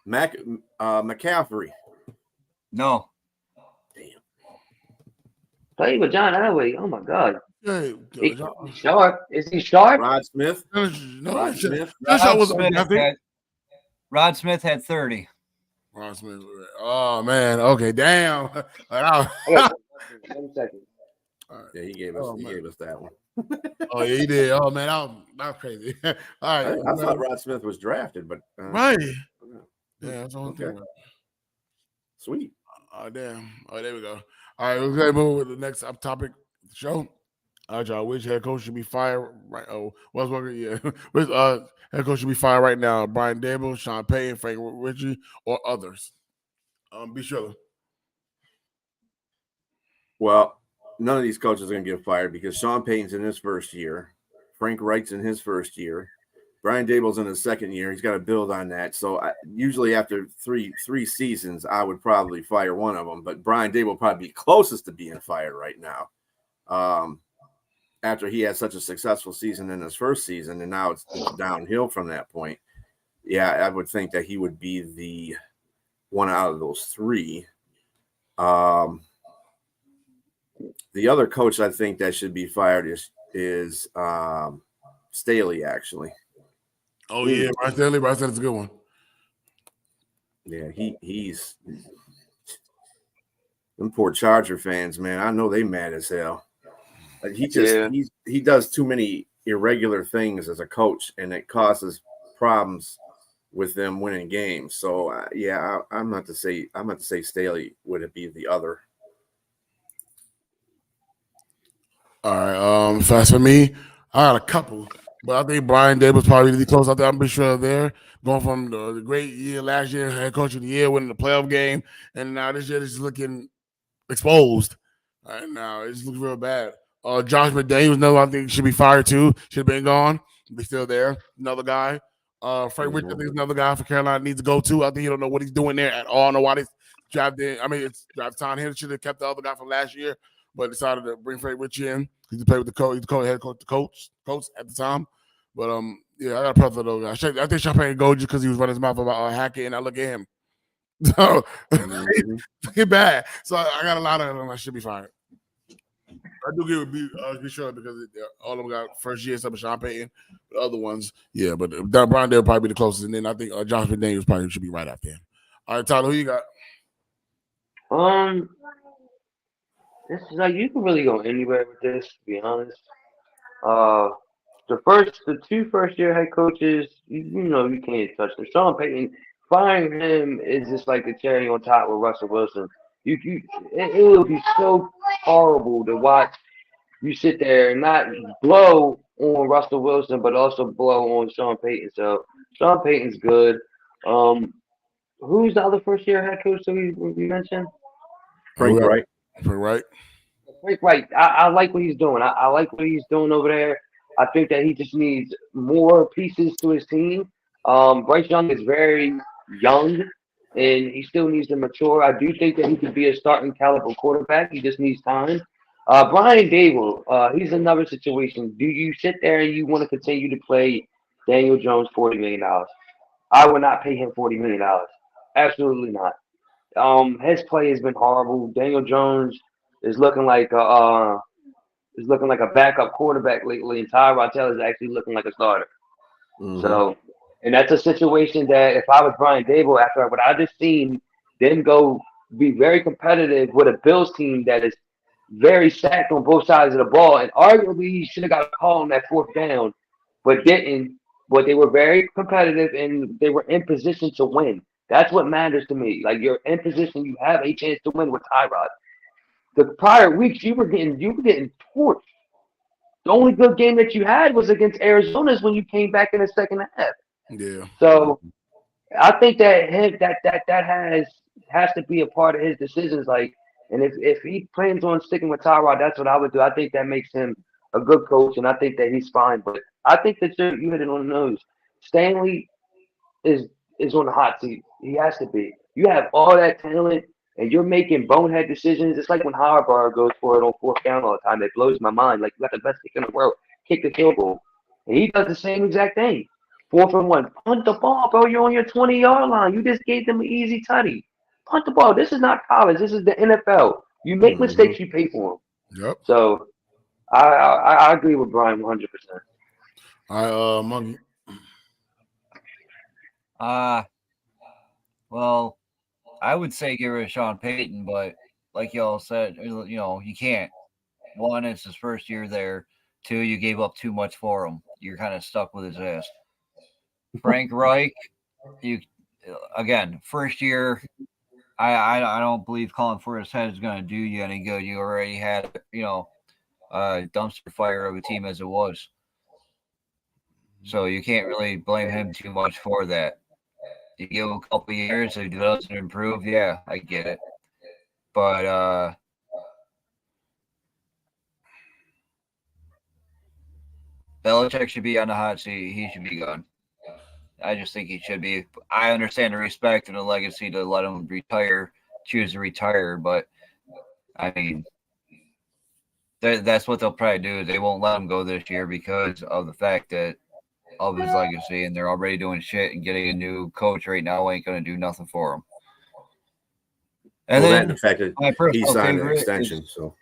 McCaffrey. No. Damn. Played with John Elway. Oh my God. Yeah, He's sharp. Is he sharp? Rod Smith. No, Rod Smith. Rod Smith had 30. Rod Smith. Oh man. Okay. Damn. 1 second. Right. Yeah, he gave us that one. Oh yeah, he did. Oh man, that was crazy. All right. I thought Rod Smith was drafted, but right. Yeah, that's the whole thing. Sweet. Oh damn. Oh, there we go. All right, we're gonna move with the next topic of the show. All right, y'all. Which head coach should be fired? Right. Oh, Wes Welker. Yeah. Which head coach should be fired right now? Brian Daboll, Sean Payton, Frank Ritchie, or others? Be sure. Well, none of these coaches are going to get fired because Sean Payton's in his first year. Frank Reich's in his first year. Brian Daboll's in his second year. He's got to build on that. So usually after three seasons, I would probably fire one of them. But Brian Daboll will probably be closest to being fired right now. After he had such a successful season in his first season, and now it's downhill from that point. Yeah, I would think that he would be the one out of those 3. The other coach I think that should be fired is Staley, actually. Oh yeah, Brian Staley. Brian Staley's a good one. Yeah, he's them poor Charger fans, man. I know they mad as hell. Like he does too many irregular things as a coach, and it causes problems with them winning games. So I'm not to say Staley would it be the other. All right. Fast for me, I got a couple, but I think Brian Dable's probably the close out there. I'm pretty sure they're going from the great year last year, head coach of the year, winning the playoff game, and now this year is looking exposed. All right, now it just looks real bad. Josh McDaniels, another I think should be fired too. Should have been gone. Be still there. Another guy. Frank Richard, I think is another guy for Carolina needs to go to. I think he don't know what he's doing there at all. I don't know why they drafted. I mean, it's draft time. He should have kept the other guy from last year, but decided to bring Frank Richard in. He played with the coach. He's the head coach at the time. But yeah, I got a problem with those guys. I think Champagne go just because he was running his mouth about hacking, and I look at him. So get bad. So I got a lot of them. I should be fired. I do give it be sure because all of them got first year except for Sean Payton. The other ones, yeah, but Brian Dale probably be the closest, and then I think Josh McDaniels probably should be right after him. All right, Tyler, who you got? This is like you can really go anywhere with this, to be honest. The two first year head coaches, you know, you can't touch them. Sean Payton, firing him is just like the cherry on top with Russell Wilson. It would be so horrible to watch you sit there and not blow on Russell Wilson, but also blow on Sean Payton. So Sean Payton's good. Who's the other first year head coach that we mentioned? Frank Wright. Frank Wright. I like what he's doing. I like what he's doing over there. I think that he just needs more pieces to his team. Bryce Young is very young, and he still needs to mature. I do think that he could be a starting caliber quarterback. He just needs time. Brian Dable, he's another situation. Do you sit there and you want to continue to play Daniel Jones $40 million? I would not pay him $40 million. Absolutely not. His play has been horrible. Daniel Jones is looking like a backup quarterback lately, and Tyrod Taylor is actually looking like a starter. Mm-hmm. So, and that's a situation that if I was Brian Dable, after what I just seen, then go be very competitive with a Bills team that is very stacked on both sides of the ball, and arguably he should have got a call on that fourth down, but didn't. But they were very competitive and they were in position to win. That's what matters to me. Like you're in position, you have a chance to win with Tyrod. The prior weeks you were getting torched. The only good game that you had was against Arizona when you came back in the second half. Yeah. So I think that has to be a part of his decisions. Like, and if he plans on sticking with Tyrod, that's what I would do. I think that makes him a good coach, and I think that he's fine. But I think that you hit it on the nose. Stanley is on the hot seat. He has to be. You have all that talent, and you're making bonehead decisions. It's like when Harbaugh goes for it on fourth down all the time. It blows my mind. Like, you got the best kick in the world. Kick the field goal. And he does the same exact thing. 4th and 1. Punt the ball, bro. You're on your 20-yard line. You just gave them an easy tutty. Punt the ball. This is not college. This is the NFL. You make mistakes, you pay for them. Yep. So I agree with Brian 100%. All right, Monkey. Well, I would say get rid of Sean Payton, but like y'all said, you know, you can't. One, it's his first year there. 2, you gave up too much for him. You're kind of stuck with his ass. Frank Reich, first year. I don't believe calling for his head is going to do you any good. You already had, a dumpster fire of a team as it was. So you can't really blame him too much for that. You give him a couple of years, if he doesn't improve, yeah, I get it. But Belichick should be on the hot seat. He should be gone. I just think he should be. I understand the respect and the legacy to let him choose to retire, but I mean, that's what they'll probably do. They won't let him go this year because of the fact that of his legacy, and they're already doing shit, and getting a new coach right now ain't going to do nothing for him. And then the fact that he signed an extension. So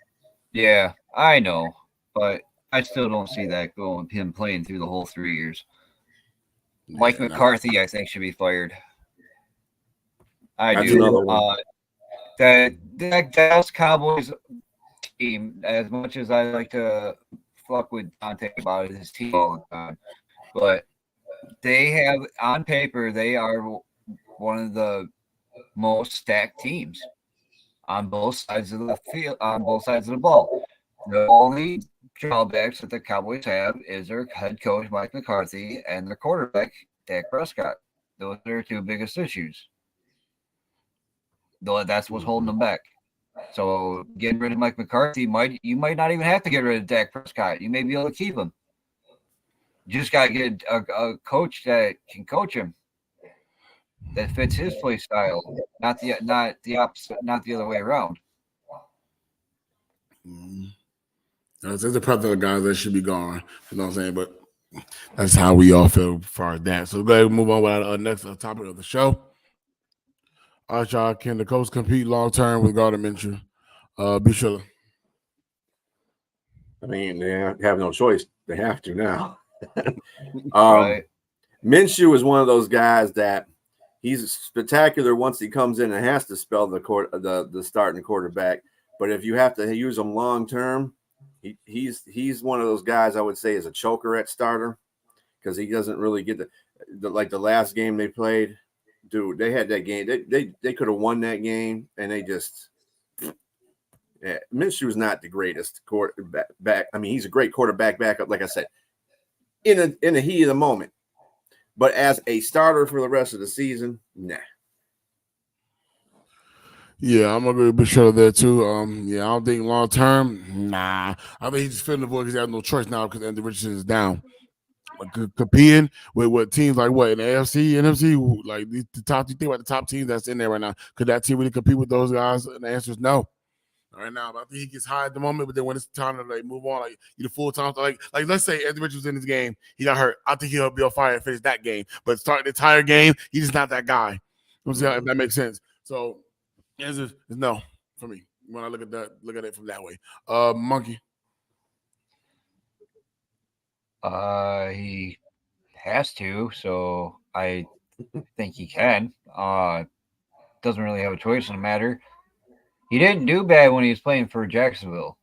yeah, I know, but I still don't see that going. Him playing through the whole 3 years. Mike McCarthy, I think, should be fired. I do. That Dallas Cowboys team, as much as I like to fuck with Dante about his team all the time, but They have, on paper, they are one of the most stacked teams on both sides of the field, on both sides of the ball. The only drawbacks that the Cowboys have is their head coach Mike McCarthy and their quarterback Dak Prescott. Those are their two biggest issues. Though that's what's holding them back. So getting rid of Mike McCarthy you might not even have to get rid of Dak Prescott. You may be able to keep him. You just gotta get a coach that can coach him, that fits his play style, not the opposite, not the other way around. There's a plethora of guys that should be gone. You know what I'm saying? But that's how we all feel as far as that. So go ahead and move on with our next topic of the show. All right, y'all. Can the Colts compete long term with Gardner Minshew? Be sure. I mean, they have no choice. They have to now. Right. Minshew is one of those guys that he's spectacular once he comes in and has to spell the starting quarterback. But if you have to use him long term, he's one of those guys I would say is a choker at starter because he doesn't really get like the last game they played. Dude, they had that game. They could have won that game, and they just. Yeah, Minshew's not the greatest quarterback. I mean, he's a great quarterback backup, like I said, in the heat of the moment. But as a starter for the rest of the season, nah. Yeah, I'm gonna be sure of that too. Yeah, I don't think long term, nah. I think he's just filling the void because he has no choice now because Andy Richardson is down. But competing with teams like what in the AFC, NFC, like the top. You think about the top teams that's in there right now. Could that team really compete with those guys? And the answer is no. Right now, but I think he gets high at the moment. But then when it's time to like move on, like you the full time, like let's say Anthony Richards was in this game, he got hurt. I think he'll be on fire and finish that game. But starting the entire game, he's just not that guy. If that makes sense. So the answer is no for me when I look at it from that way. Monkey. He has to, so I think he can. Doesn't really have a choice in the matter. He didn't do bad when he was playing for Jacksonville,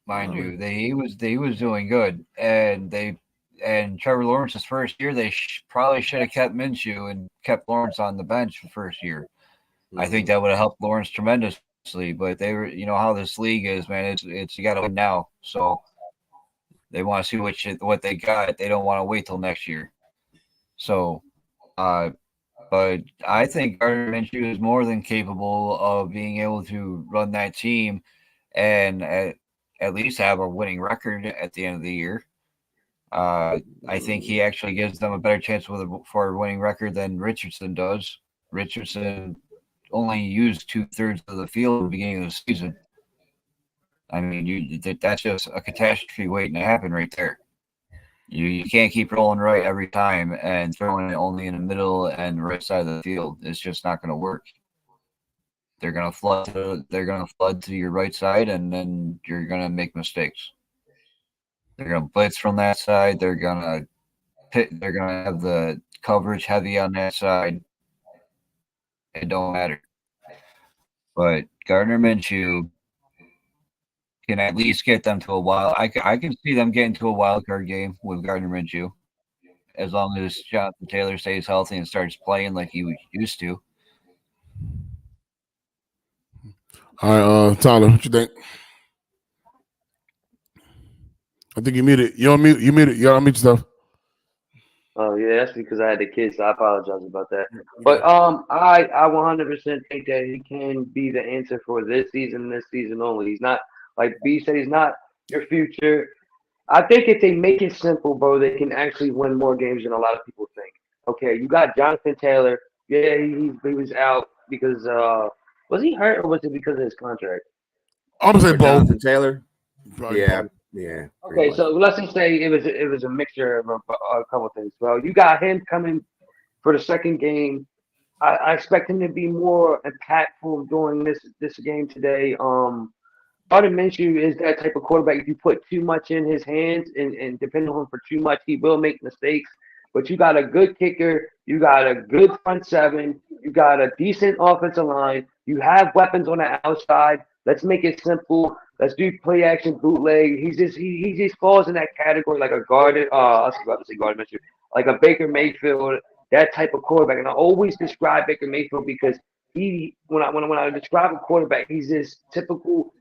mind you. He was doing good, and Trevor Lawrence's first year, they probably should have kept Minshew and kept Lawrence on the bench the first year. Mm-hmm. I think that would have helped Lawrence tremendously. But they were, you know how this league is, man. It's you got to win now, so they want to see what they got. They don't want to wait till next year. So, but I think Gardner Minshew is more than capable of being able to run that team and at least have a winning record at the end of the year. I think he actually gives them a better chance for a winning record than Richardson does. Richardson only used 2/3 of the field at the beginning of the season. I mean, that's just a catastrophe waiting to happen right there. You can't keep rolling right every time and throwing it only in the middle and right side of the field. It's just not going to work. They're going to flood to your right side, and then you're going to make mistakes. They're going to blitz from that side. They're going to have the coverage heavy on that side. It don't matter. But Gardner Minshew can at least get them to a wild. I can see them getting to a wild card game with Gardner Minshew, as long as Jonathan Taylor stays healthy and starts playing like he used to. All right, Tyler, what you think? I think you muted. You don't mute. You muted. You don't mute yourself. Oh yeah, that's because I had the kids, so I apologize about that. But I 100% think that he can be the answer for this season only. He's not, like B said, he's not your future. I think if they make it simple, bro, they can actually win more games than a lot of people think. Okay, you got Jonathan Taylor. Yeah, he was out because was he hurt or was it because of his contract? I'm gonna say both. Jonathan Taylor. Probably yeah. both. Yeah. Okay, so let's just say it was a mixture of a couple of things. Well, you got him coming for the second game. I expect him to be more impactful during this game today. Gardner Minshew is that type of quarterback. If you put too much in his hands and depend on him for too much, he will make mistakes. But you got a good kicker. You got a good front seven. You got a decent offensive line. You have weapons on the outside. Let's make it simple. Let's do play action bootleg. He just falls in that category like a Gardner. I was about to say Gardner Minshew. like a Baker Mayfield, that type of quarterback. And I always describe Baker Mayfield because when I describe a quarterback, he's this typical.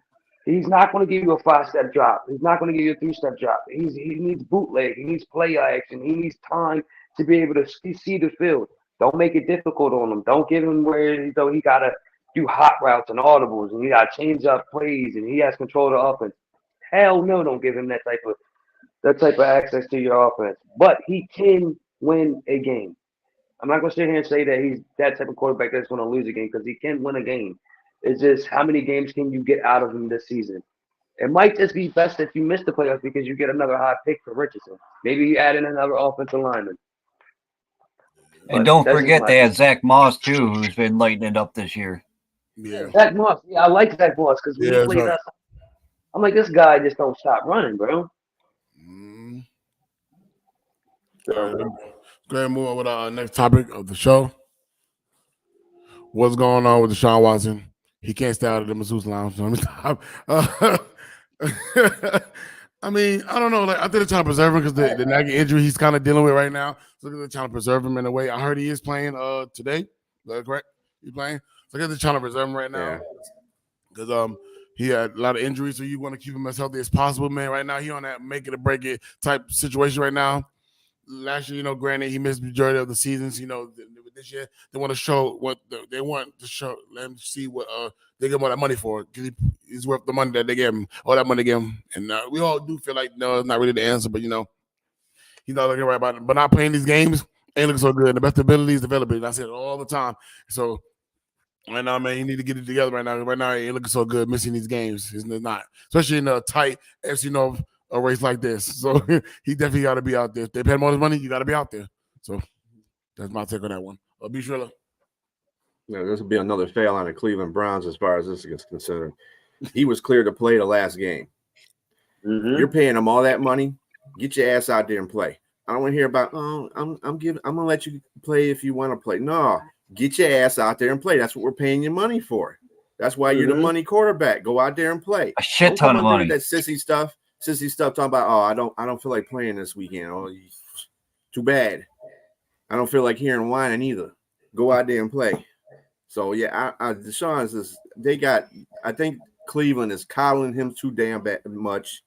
He's not going to give you a 5-step drop. He's not going to give you a 3-step drop. He needs bootleg. He needs play action. He needs time to be able to see the field. Don't make it difficult on him. Don't give him where he got to do hot routes and audibles and he got to change up plays and he has control of the offense. Hell no, don't give him that type of access to your offense. But he can win a game. I'm not going to sit here and say that he's that type of quarterback that's going to lose a game because he can win a game. It's just how many games can you get out of him this season? It might just be best if you miss the playoffs because you get another high pick for Richardson. Maybe you add in another offensive lineman. And don't forget they had Zach Moss too, who's been lighting it up this year. Yeah, Zach Moss. Yeah, I like Zach Moss because when he played us, I'm like, this guy just don't stop running, bro. So, go ahead and move on with our next topic of the show. What's going on with Deshaun Watson? He can't stay out of the masseuse lounge. Let me stop. I mean, I don't know. Like, I think they're trying to preserve him because the nagging injury he's kind of dealing with right now. So they're trying to preserve him in a way. I heard he is playing today. Is that correct? He's playing. So I guess they're trying to preserve him right now because he had a lot of injuries. So you want to keep him as healthy as possible, man. Right now, he on that make it or break it type situation right now. Last year, granted, he missed the majority of the seasons. This year they want to show what they want to show. Let him see what they give him all that money for. He's worth the money that they gave him. All that money they gave him, and we all do feel like no, it's not really the answer. But he's not looking right about it. But not playing these games ain't looking so good. The best ability is developing. I say it all the time. So right now, man, you need to get it together right now. Right now, it ain't looking so good missing these games. It's not, especially in a tight FC North a race like this. So he definitely got to be out there. If they pay him all this money, you got to be out there. So that's my take on that one. Be Shriller. Yeah, this will be another fail on the Cleveland Browns as far as this is concerned. He was cleared to play the last game. Mm-hmm. You're paying him all that money. Get your ass out there and play. I don't want to hear about, I'm gonna let you play if you want to play. No, get your ass out there and play. That's what we're paying you money for. That's why you're the money quarterback. Go out there and play. A shit ton of money. That sissy stuff talking about, I don't feel like playing this weekend. Oh, too bad. I don't feel like hearing whining either. Go out there and play. So yeah, Deshaun's I think Cleveland is coddling him too damn much.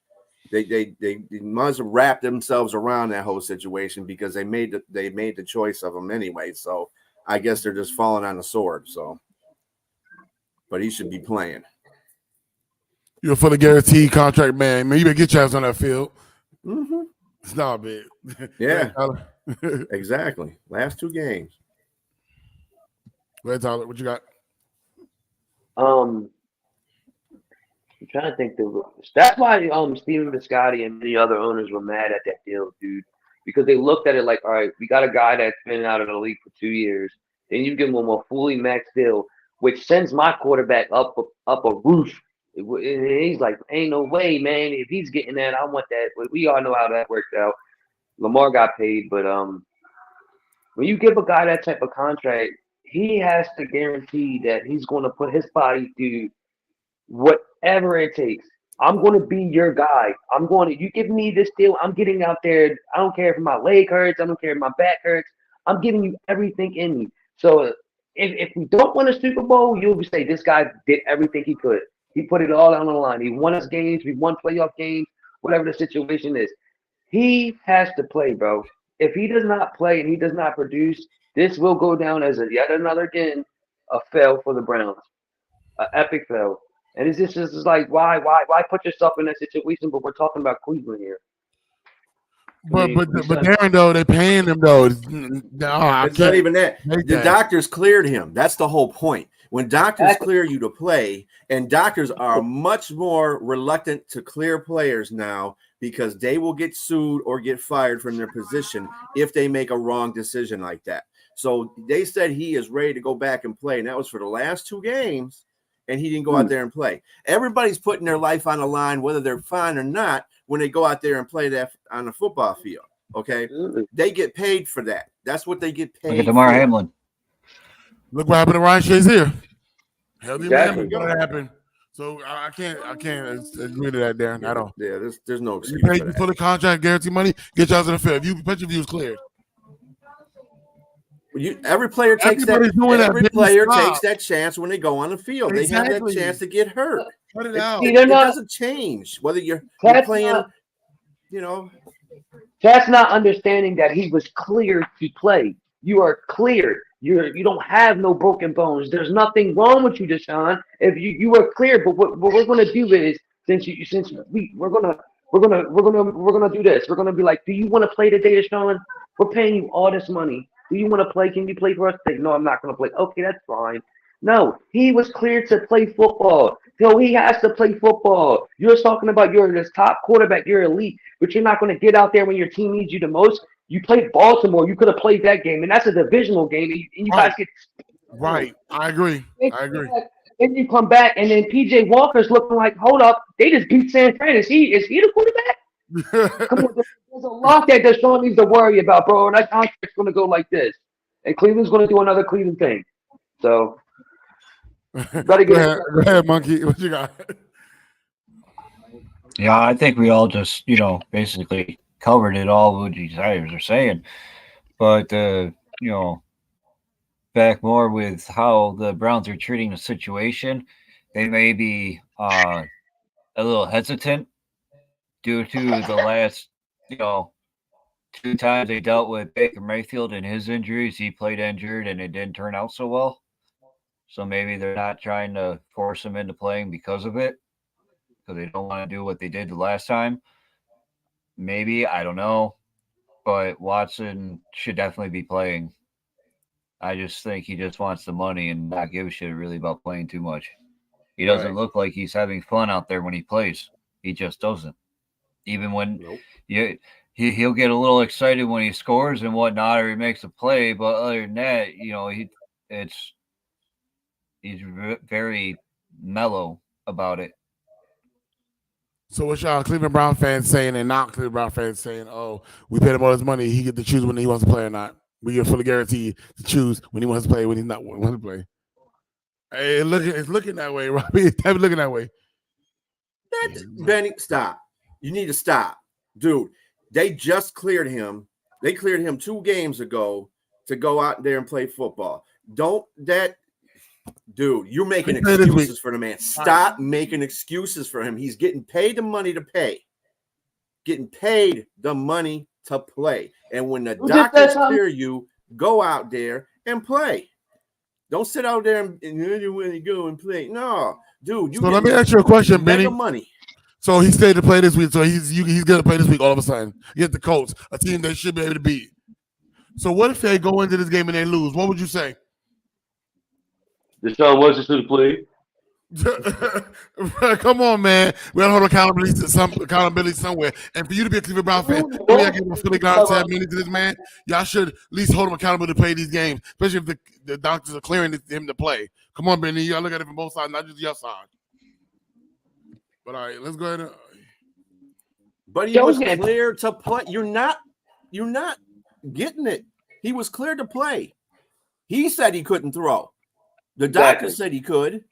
They must have wrapped themselves around that whole situation because they made the choice of him anyway. So I guess they're just falling on the sword. So, but he should be playing. You're a fully guaranteed contract man. Man, you better get your ass on that field. Mm-hmm. It's not big. Yeah, exactly. Last 2 games. Go ahead, Tyler. What you got? I'm trying to think. That's why Steven Biscotti and many other owners were mad at that deal, dude, because they looked at it like, all right, we got a guy that's been out of the league for 2 years. Then you give him a fully maxed deal, which sends my quarterback up a roof. And he's like, ain't no way, man. If he's getting that, I want that. But we all know how that worked out. Lamar got paid, but when you give a guy that type of contract, he has to guarantee that he's going to put his body through whatever it takes. I'm going to be your guy. You give me this deal, I'm getting out there. I don't care if my leg hurts. I don't care if my back hurts. I'm giving you everything in me. So if we don't win a Super Bowl, you'll say this guy did everything he could. He put it all on the line. He won us games. We won playoff games, whatever the situation is. He has to play, bro. If he does not play and he does not produce, this will go down as yet another a fail for the Browns, an epic fail. And it's just like, why put yourself in that situation? But we're talking about Cleveland here. But Darren, though, they're paying him though. It's not even that. The doctors cleared him. That's the whole point. When doctors clear you to play, and doctors are much more reluctant to clear players now because they will get sued or get fired from their position if they make a wrong decision like that. So they said he is ready to go back and play, and that was for the last 2 games, and he didn't go out there and play. Everybody's putting their life on the line, whether they're fine or not, when they go out there and play that on the football field. Okay, they get paid for that. That's what they get paid. Look at DeMar Hamlin. Look what happened to Ryan Shazier. Healthy Exactly. man, gonna happen. So I can't agree to that, Darren, at all. Yeah, there's no excuse. You pay for the contract, guarantee money, get y'all to the field. If you put your views cleared. Every player takes Everybody's doing that. Every Big player stop. takes that chance when they go on the field. They have Exactly. that chance to get hurt. Cut it out. It doesn't change whether you're playing. That's not understanding that he was cleared to play. You are cleared. You don't have no broken bones. There's nothing wrong with you, Deshaun. If you are cleared, but what we're gonna do is we're gonna do this. We're gonna be like, do you want to play today, Deshaun? We're paying you all this money. Do you want to play? Can you play for us today? No, I'm not gonna play. Okay, that's fine. No, he was cleared to play football. So he has to play football. You're talking about you're this top quarterback, you're elite, but you're not going to get out there when your team needs you the most. You played Baltimore. You could have played that game, and that's a divisional game. And you guys get right. I agree. Then you come back, and then P.J. Walker's looking like, hold up, they just beat San Fran. Is he the quarterback? Come on, there's a lot that Deshaun needs to worry about, bro. And that contract's going to go like this, and Cleveland's going to do another Cleveland thing. So. Go ahead, Monkey. What you got? Yeah, I think we all just, basically covered it all what you guys are saying. But, back more with how the Browns are treating the situation, they may be a little hesitant due to the last, 2 times they dealt with Baker Mayfield and his injuries. He played injured and it didn't turn out so well. So maybe they're not trying to force him into playing because of it, because they don't want to do what they did the last time. Maybe, I don't know. But Watson should definitely be playing. I just think he just wants the money and not give a shit really about playing too much. He doesn't look like he's having fun out there when he plays. He just doesn't. Even when he'll get a little excited when he scores and whatnot, or he makes a play. But other than that, he's very mellow about it. So what y'all Cleveland Brown fans saying and not Cleveland Brown fans saying, oh, we paid him all his money, he get to choose when he wants to play or not. We get fully guaranteed to choose when he wants to play, when he's not want to play. Hey, it's looking that way, Robbie. It's looking that way. Benny, stop. You need to stop. Dude, they just cleared him. They cleared him 2 games ago to go out there and play football. Dude, you're making excuses for the man. Stop making excuses for him. He's getting paid the money to pay. Getting paid the money to play. And when the doctors clear you, go out there and play. Don't sit out there and really go and play. No, dude. So let me ask you a question, Benny. Money. So he stayed to play this week. So he's going to play this week all of a sudden. Get the Colts, a team they should be able to beat. So what if they go into this game and they lose? What would you say? Deshaun Watson should have played. Come on, man. We gotta hold accountability somewhere. And for you to be a Cleveland Brown fan, we gotta give a Philly guy 10 minutes to this man. Y'all should at least hold him accountable to play these games, especially if the doctors are clearing him to play. Come on, Benny. You gotta look at it from both sides, not just your side. But all right, let's go ahead. But he was cleared to play. You're not getting it. He was cleared to play. He said he couldn't throw. The doctor said he could.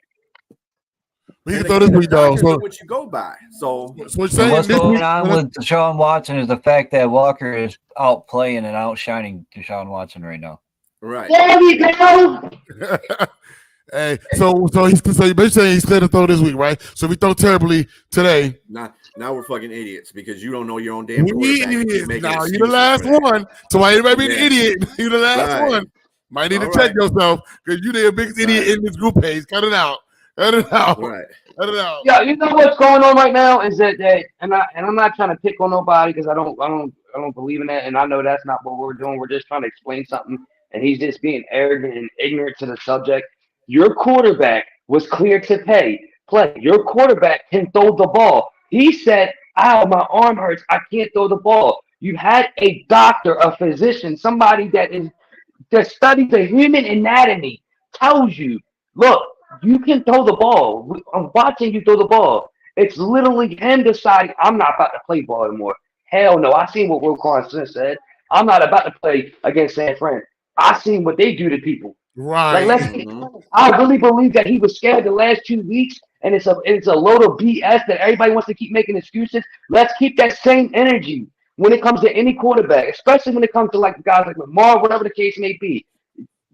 He can throw this week, though. So what you go by. So what's going on with Deshaun Watson is the fact that Walker is out playing and outshining Deshaun Watson right now. Right. There we go. Hey, so you're basically saying he's clear to throw this week, right? So if we throw terribly today. Now we're fucking idiots because you don't know your own damn quarterback. Now you're the last one. So why everybody be an idiot? You're the last one. Might need to check yourself because you're the biggest idiot in this group page. Cut it out. Cut it out. Right. Cut it out. Yeah, you know what's going on right now is that and I'm not trying to pick on nobody because I don't believe in that, and I know that's not what we're doing. We're just trying to explain something, and he's just being arrogant and ignorant to the subject. Your quarterback was cleared to play. Your quarterback can throw the ball. He said, "Ow, my arm hurts. I can't throw the ball." You had a doctor, a physician, somebody that studies the human anatomy, tells you, look, you can throw the ball. I'm watching you throw the ball. It's literally him deciding, I'm not about to play ball anymore. Hell no. I seen what Roquan Smith said. I'm not about to play against San Fran. I seen what they do to people. Right. I really believe that he was scared the last 2 weeks, and it's a load of BS that everybody wants to keep making excuses. Let's keep that same energy when it comes to any quarterback, especially when it comes to like guys like Lamar, whatever the case may be.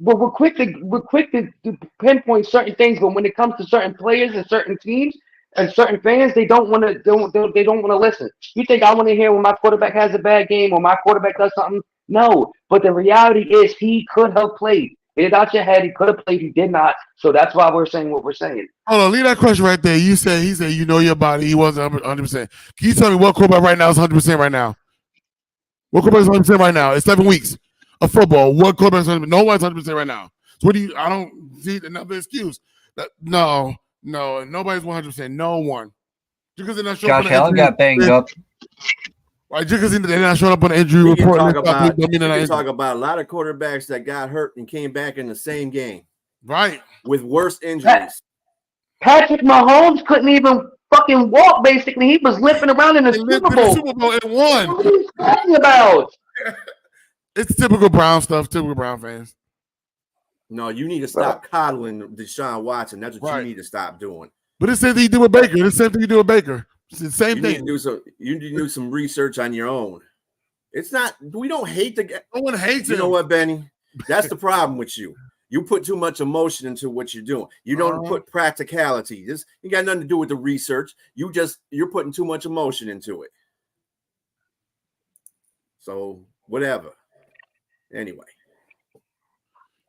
we're quick to pinpoint certain things, but when it comes to certain players and certain teams and certain fans, they don't want to listen. You think I want to hear when my quarterback has a bad game or my quarterback does something? No, but the reality is he could have played. Get it out your head. He could have played. He did not. So that's why we're saying what we're saying. Hold on, leave that question right there. He said you know your body. He wasn't 100%. Can you tell me what quarterback right now is 100% right now? What quarterback is 100% right now? It's 7 weeks of football. What quarterback is 100%? No one's 100% right now. So what do you? I don't see another excuse. No, nobody's 100%. No one. Just because they're not showing up. Josh Allen got banged up. Right, just because they're not showing up on the injury We can report. talk about a lot of quarterbacks that got hurt and came back in the same game. Right. With worse injuries. Patrick Mahomes couldn't even fucking walk, basically. He was limping around in the Super Bowl. And won. What are you talking about? It's typical Brown stuff, typical Brown fans. No, you need to stop coddling Deshaun Watson. That's what you need to stop doing. But it's the same thing you do with Baker. It's the same thing you do with Baker. It's the same thing. You need to do some research on your own. It's not. We don't hate the guy. No one hates him. You know what, Benny? That's the problem with you. You put too much emotion into what you're doing. You don't put practicality. This you got nothing to do with the research. You're putting too much emotion into it. So whatever. Anyway.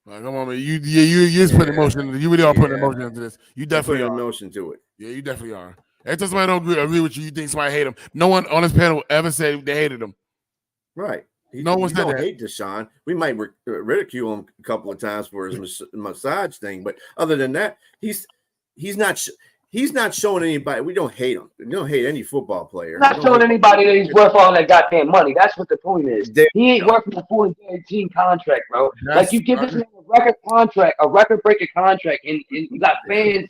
Come on, man. You just putting emotion. You really are putting emotion into this. You definitely putting emotion to it. Yeah, you definitely are. Every time somebody don't agree with you, you think somebody hate him. No one on this panel ever said they hated him. Right. No one said that. Hate Deshaun. We might ridicule him a couple of times for his massage thing, but other than that, he's not showing anybody. We don't hate him. We don't hate any football player. Not showing anybody that he's worth all that goddamn money. That's what the point is. He ain't working a full guaranteed contract, bro. Like you give this man a record contract, a record-breaking contract, and you got fans.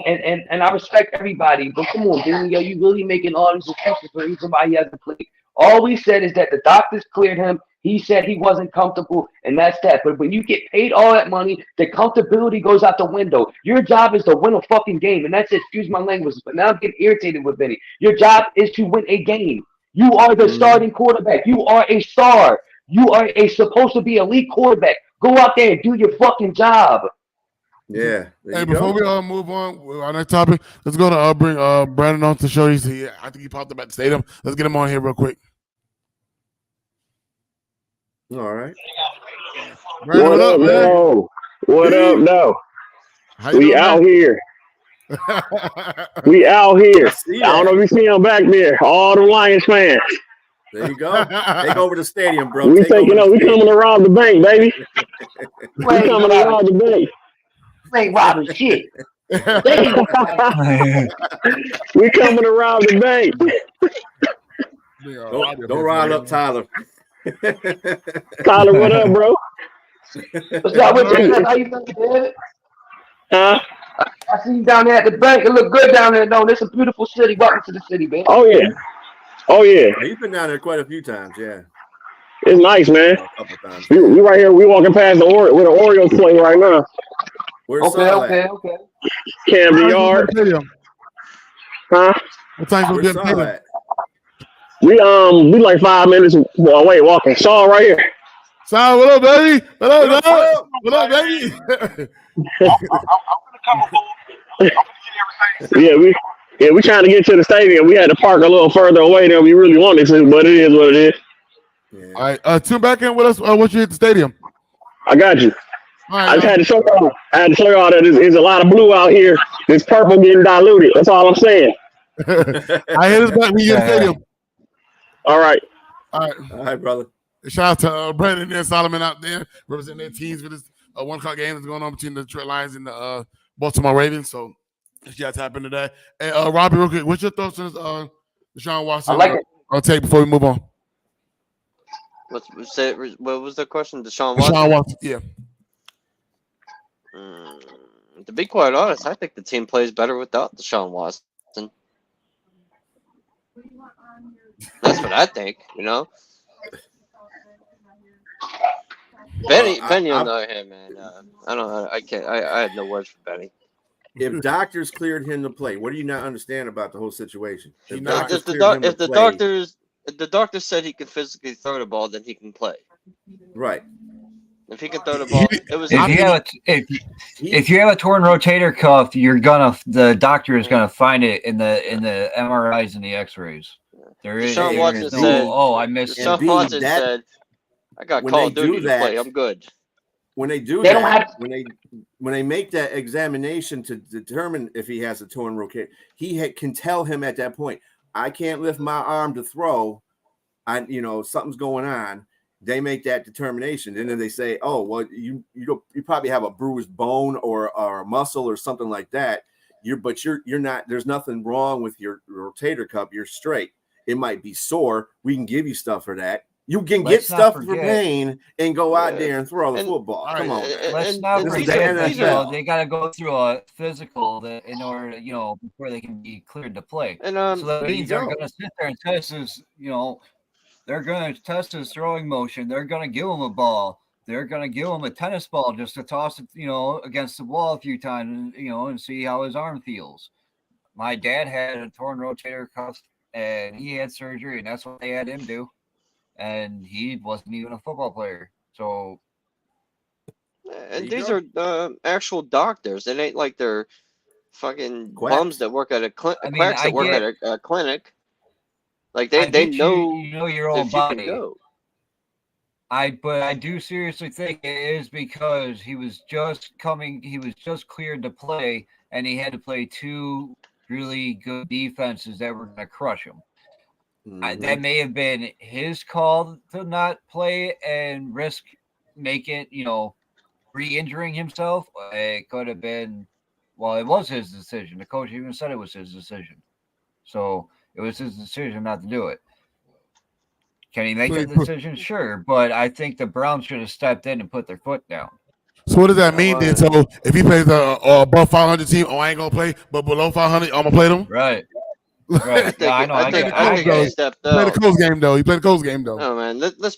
And I respect everybody, but come on, Billy, yo, you really making all these excuses for somebody who hasn't played. All we said is that the doctors cleared him. He said he wasn't comfortable, and that's that. But when you get paid all that money, the comfortability goes out the window. Your job is to win a fucking game, and that's it. Excuse my language, but now I'm getting irritated with Benny. Your job is to win a game. You are the starting quarterback. You are a star. You are supposed to be elite quarterback. Go out there and do your fucking job. Yeah. Hey, before we move on with our next topic, let's go to bring Brandon on to show you. I think he popped up at the stadium. Let's get him on here real quick. All right. Brandon, what up, man? What up, no? We out here. We out here. I don't know if you see him back there. All the Lions fans. There you go. Take over the stadium, bro. We taking over. We coming to rob the bank, baby. We coming to rob the bank. Ain't robbing shit. We coming to rob the bank. Don't rile up Tyler. Tyler, what up, bro? What's up with you? How you feeling, David? Huh? I see you down there at the bank. It look good down there, though. This is a beautiful city. Welcome to the city, man. Oh yeah. Oh yeah. You've been down there quite a few times, yeah. It's nice, man. A couple times. We right here. We walking past where the Orioles play right now. Okay. Camden Yard. Huh? What time's we at? We like 5 minutes away walking. Shaw right here. Shaw, what up, baby? What up, dog? What up, baby? We trying to get to the stadium. We had to park a little further away than we really wanted to, but it is what it is. Yeah. All right, tune back in with us once you hit the stadium. I got you. Right, I just had to show y'all. That there's a lot of blue out here. This purple getting diluted. That's all I'm saying. I hit us back when you hit the stadium. All right, brother. Shout out to Brandon and Solomon out there representing their teams for this 1 o'clock game that's going on between the Detroit Lions and the Baltimore Ravens. So that's what's happened today. Hey, Robbie, real quick, what's your thoughts on Deshaun Watson? I like it. I'll take before we move on. What was the question? Deshaun Watson? Deshaun Watson, yeah. To be quite honest, I think the team plays better without Deshaun Watson. That's what I think, you know. Benny, on the other hand, man, I have no words for Benny. If doctors cleared him to play, what do you not understand about the whole situation? If the doctors said he could physically throw the ball, then he can play. Right. If he can throw the ball, it was. If you have a torn rotator cuff, the doctor is gonna find it in the MRIs and the X-rays. There is. Deshaun Watson said, I missed. Deshaun Watson said, "I got Call of Duty to play. I'm good." When they do that, when they make that examination to determine if he has a torn rotator, he can tell him at that point, I can't lift my arm to throw. Something's going on. They make that determination, and then they say, "Oh, well, you probably have a bruised bone or a muscle or something like that. You're not. There's nothing wrong with your rotator cuff. You're straight. It might be sore. We can give you stuff for that. You can get stuff for pain and go out there and throw the football. Come on. Let's not forget they got to go through a physical in order, before they can be cleared to play. And so that means they're going to sit there and test his, they're going to test his throwing motion. They're going to give him a ball. They're going to give him a tennis ball just to toss it, against the wall a few times, and see how his arm feels. My dad had a torn rotator cuff, and he had surgery, and that's what they had him do. And he wasn't even a football player. So, and these are actual doctors. It ain't like they're fucking bums that work at a clinic. That work at a clinic. Like they know your own body. But I do seriously think it is because he was just cleared to play, and he had to play 2 really good defenses that were going to crush him. That may have been his call to not play and risk re-injuring himself. It could have been, it was his decision. The coach even said it was his decision. So it was his decision not to do it. Can he make the decision? Sure. But I think the Browns should have stepped in and put their foot down. So what does that mean then? So if he plays above 500 team, I ain't going to play, but below 500, I'm going to play them? Right. Right. I think he stepped up. He played the Colts game though. Oh man, let's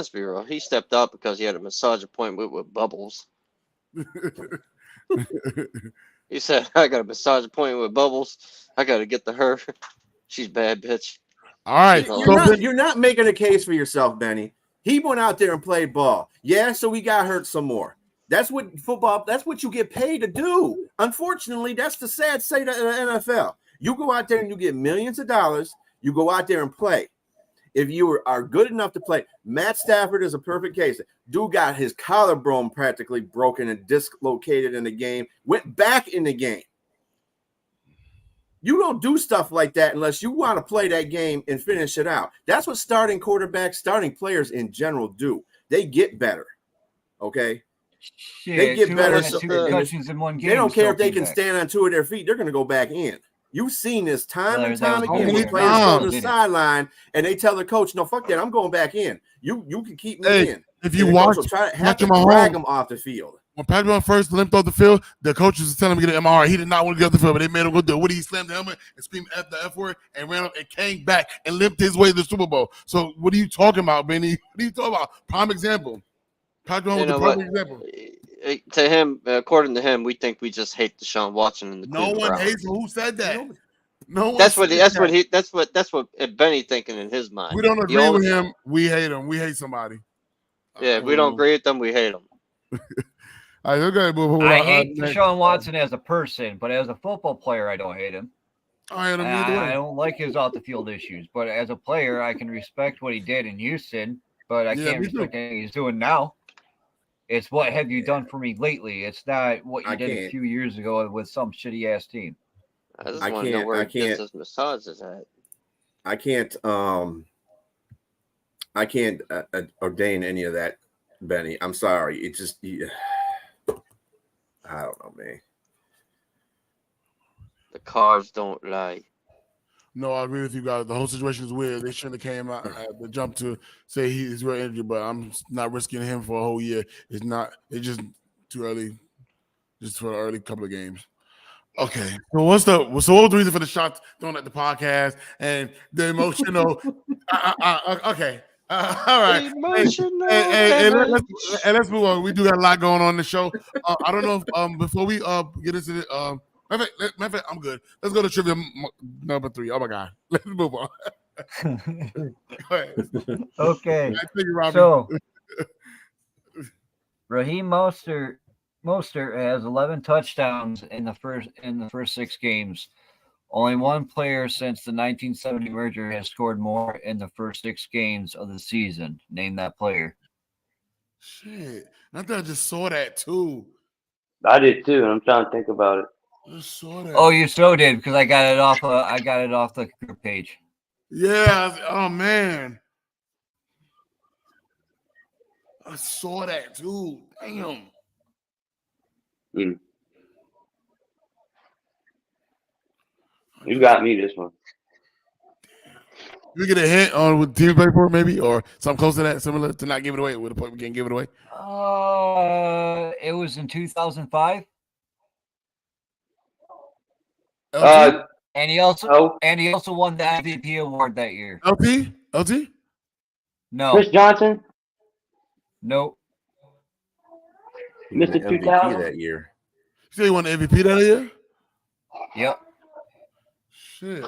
be real. He stepped up because he had a massage appointment with Bubbles. He said, "I got a massage appointment with Bubbles. I got to get to her. She's bad, bitch." All right, you're not making a case for yourself, Benny. He went out there and played ball. Yeah, so he got hurt some more. That's what you get paid to do. Unfortunately, that's the sad state of the NFL. You go out there and you get millions of dollars. You go out there and play. If you are good enough to play, Matt Stafford is a perfect case. Dude got his collarbone practically broken and dislocated in the game, went back in the game. You don't do stuff like that unless you want to play that game and finish it out. That's what starting quarterbacks, starting players in general do. They get better. Okay? They get better. They don't care if they can stand on 2 of their feet. They're going to go back in. You've seen this time and time again. When players go to the sideline and they tell the coach, "No, fuck that. I'm going back in. You can keep me in." If you watch, have to drag him off the field. When Patrick Mahomes first limped off the field, the coaches was telling him to get an MRI. He did not want to get off the field, but they made him go do it. What did he slam the helmet and scream F the F word and ran up and came back and limped his way to the Super Bowl? So what are you talking about, Benny? What are you talking about? Prime example. Patrick Mahomes was the prime example. To him, according to him, we think we just hate Deshaun Watson and the Cleveland Browns. Hates him. Who said that? No one. That's what Benny thinking in his mind. We don't agree with him. We hate him. We hate somebody. Yeah, we don't agree with them. We hate them. I hate Deshaun Watson as a person, but as a football player, I don't hate him. I don't like his off the field issues, but as a player, I can respect what he did in Houston, but I can't respect anything he's doing now. It's what have you done for me lately? It's not what you did a few years ago with some shitty ass team. I just want to know where he gets his massages at. I can't ordain any of that, Benny. I'm sorry. It just I don't know, man. The cards don't lie. No, I agree with you guys. The whole situation is weird. They shouldn't have came out the jump to say he's real injured, but I'm not risking him for a whole year. It's just too early, just for the early couple of games. Okay, so what was the reason for the shot thrown at the podcast and the emotional? Okay, all right. And let's move on. We do got a lot going on in the show. I don't know if before we get into the matter of fact, I'm good. Let's go to trivia number 3. Oh my God, let's move on. Okay. Thank you, Robbie. So Raheem Mostert has 11 touchdowns in the first 6 games. Only one player since the 1970 merger has scored more in the first 6 games of the season. Name that player. Shit. I thought I just saw that too. I did too, and I'm trying to think about it. I saw that. Oh, you so did, because I got it off the group page. Yeah. Oh man. I saw that too. Damn. You got me this one. We get a hint on what team play for, maybe, or something close to that, similar to not give it away. With a point, we can't give it away. It was in 2005. And he also won the MVP award that year. LT? No. Chris Johnson? Nope. Mr. Mr. 2000 that year. You say he won the MVP that year? Yep. Shit.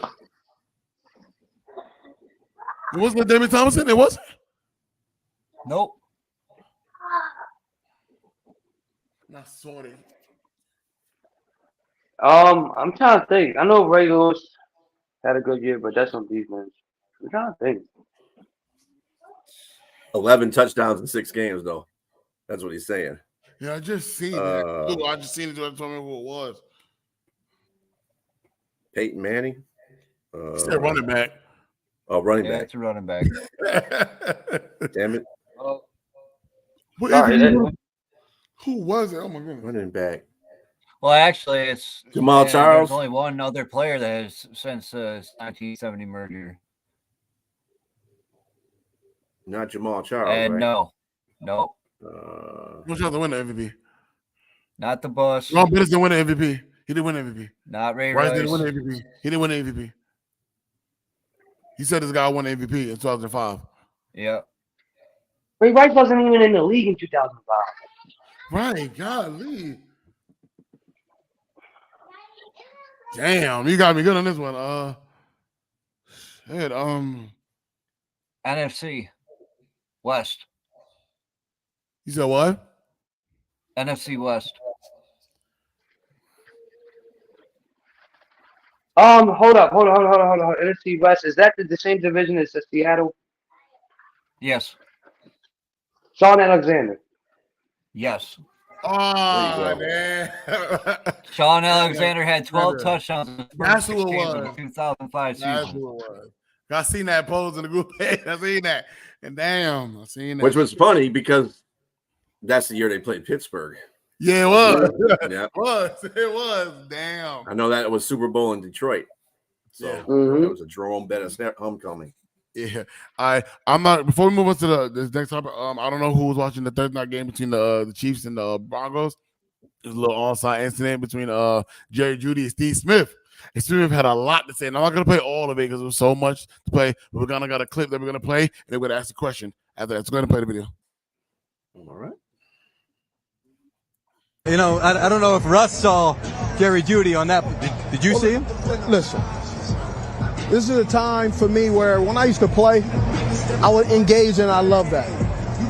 It wasn't it David Thomason? It wasn't? Nope. I saw it. I'm trying to think. I know Ray Lewis had a good year, but that's on defense. I'm trying to think. 11 touchdowns in 6 games, though. That's what he's saying. Yeah, I just seen that. Dude, I just seen it. Told me who it was. Peyton Manning. He said running back. Oh, running Yeah, back. it's a running back. Damn it. Who was it? Oh my goodness. Running back. Well, actually, it's Jamal Charles. There's only one other player that has since 1970 merger. Not Jamal Charles. And right? no. Who's trying to win the MVP? Not the bus. Ron Pettis didn't win the MVP. He didn't win the MVP. Not Ray Rice Rice. didn't win the MVP. He didn't win the MVP. He said this guy won the MVP in 2005. Yeah. Ray Rice wasn't even in the league in 2005. Right, golly. Damn, you got me good on this one. Shit, NFC West. You said what? NFC West. Hold up. NFC West. Is that the same division as the Seattle? Yes. Sean Alexander. Yes. Oh, man. Sean Alexander had 12 touchdowns in the That's first 6 who it games was. of the 2005 That's season. who it was. I seen that pose in the group. I seen that. And damn, I seen that. Which was funny because that's the year they played Pittsburgh. Yeah, it was. Yeah. It was. Damn. I know that was Super Bowl in Detroit. So Yeah. That was a Jerome Bettis homecoming. Yeah, I'm not. Before we move on to this next topic, I don't know who was watching the Thursday night game between the Chiefs and the Broncos. There's a little onside incident between Jerry Jeudy and Steve Smith. And Steve Smith had a lot to say, and I'm not gonna play all of it because there was so much to play. But we're gonna got a clip that we're gonna play, and then we're gonna ask the question after that. So we're gonna play the video. All right. You know, I don't know if Russ saw Jerry Jeudy on that. Did you see him? Listen. This is a time for me where when I used to play, I would engage and I love that.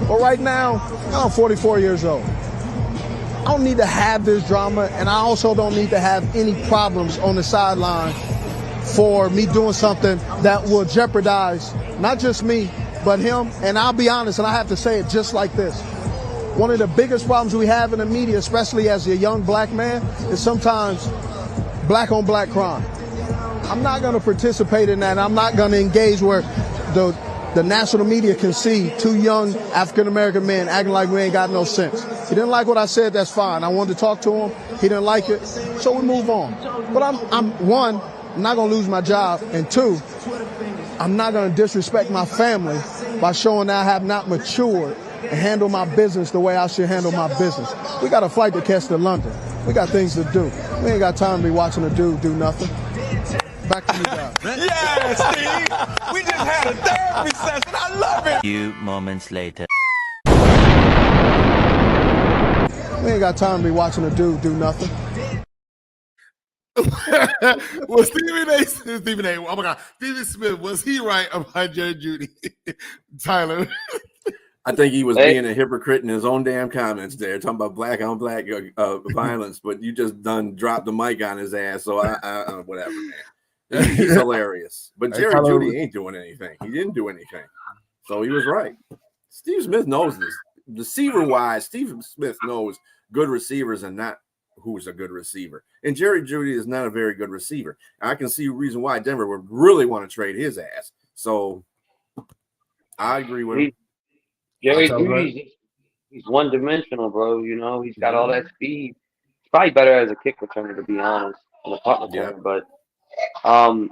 But right now, I'm 44 years old. I don't need to have this drama, and I also don't need to have any problems on the sideline for me doing something that will jeopardize not just me, but him. And I'll be honest, and I have to say it just like this. One of the biggest problems we have in the media, especially as a young black man, is sometimes black on black crime. I'm not going to participate in that. I'm not going to engage where the national media can see 2 young African-American men acting like we ain't got no sense. He didn't like what I said, that's fine. I wanted to talk to him. He didn't like it, so we move on. But I'm one, I'm not going to lose my job, and 2, I'm not going to disrespect my family by showing that I have not matured and handle my business the way I should handle my business. We got a flight to catch to London. We got things to do. We ain't got time to be watching a dude do nothing. Back to you guys. Yeah, Steve. We just had a therapy session. I love it. A few moments later. We ain't got time to be watching a dude do nothing. Well, Stephen A. Oh my God, Stephen Smith, was he right about Jerry Jeudy? Tyler. I think he was being a hypocrite in his own damn comments there, talking about black on black violence, but you just dropped the mic on his ass. So I whatever, man. He's hilarious. But Jerry Jeudy ain't doing anything. He didn't do anything. So he was right. Steve Smith knows this. Receiver-wise, Steve Smith knows good receivers and not who's a good receiver. And Jerry Jeudy is not a very good receiver. I can see a reason why Denver would really want to trade his ass. So I agree with him. Jerry Jeudy, he's one-dimensional, bro. You know, he's got all that speed. He's probably better as a kick returner, to be honest, on the punt return. But the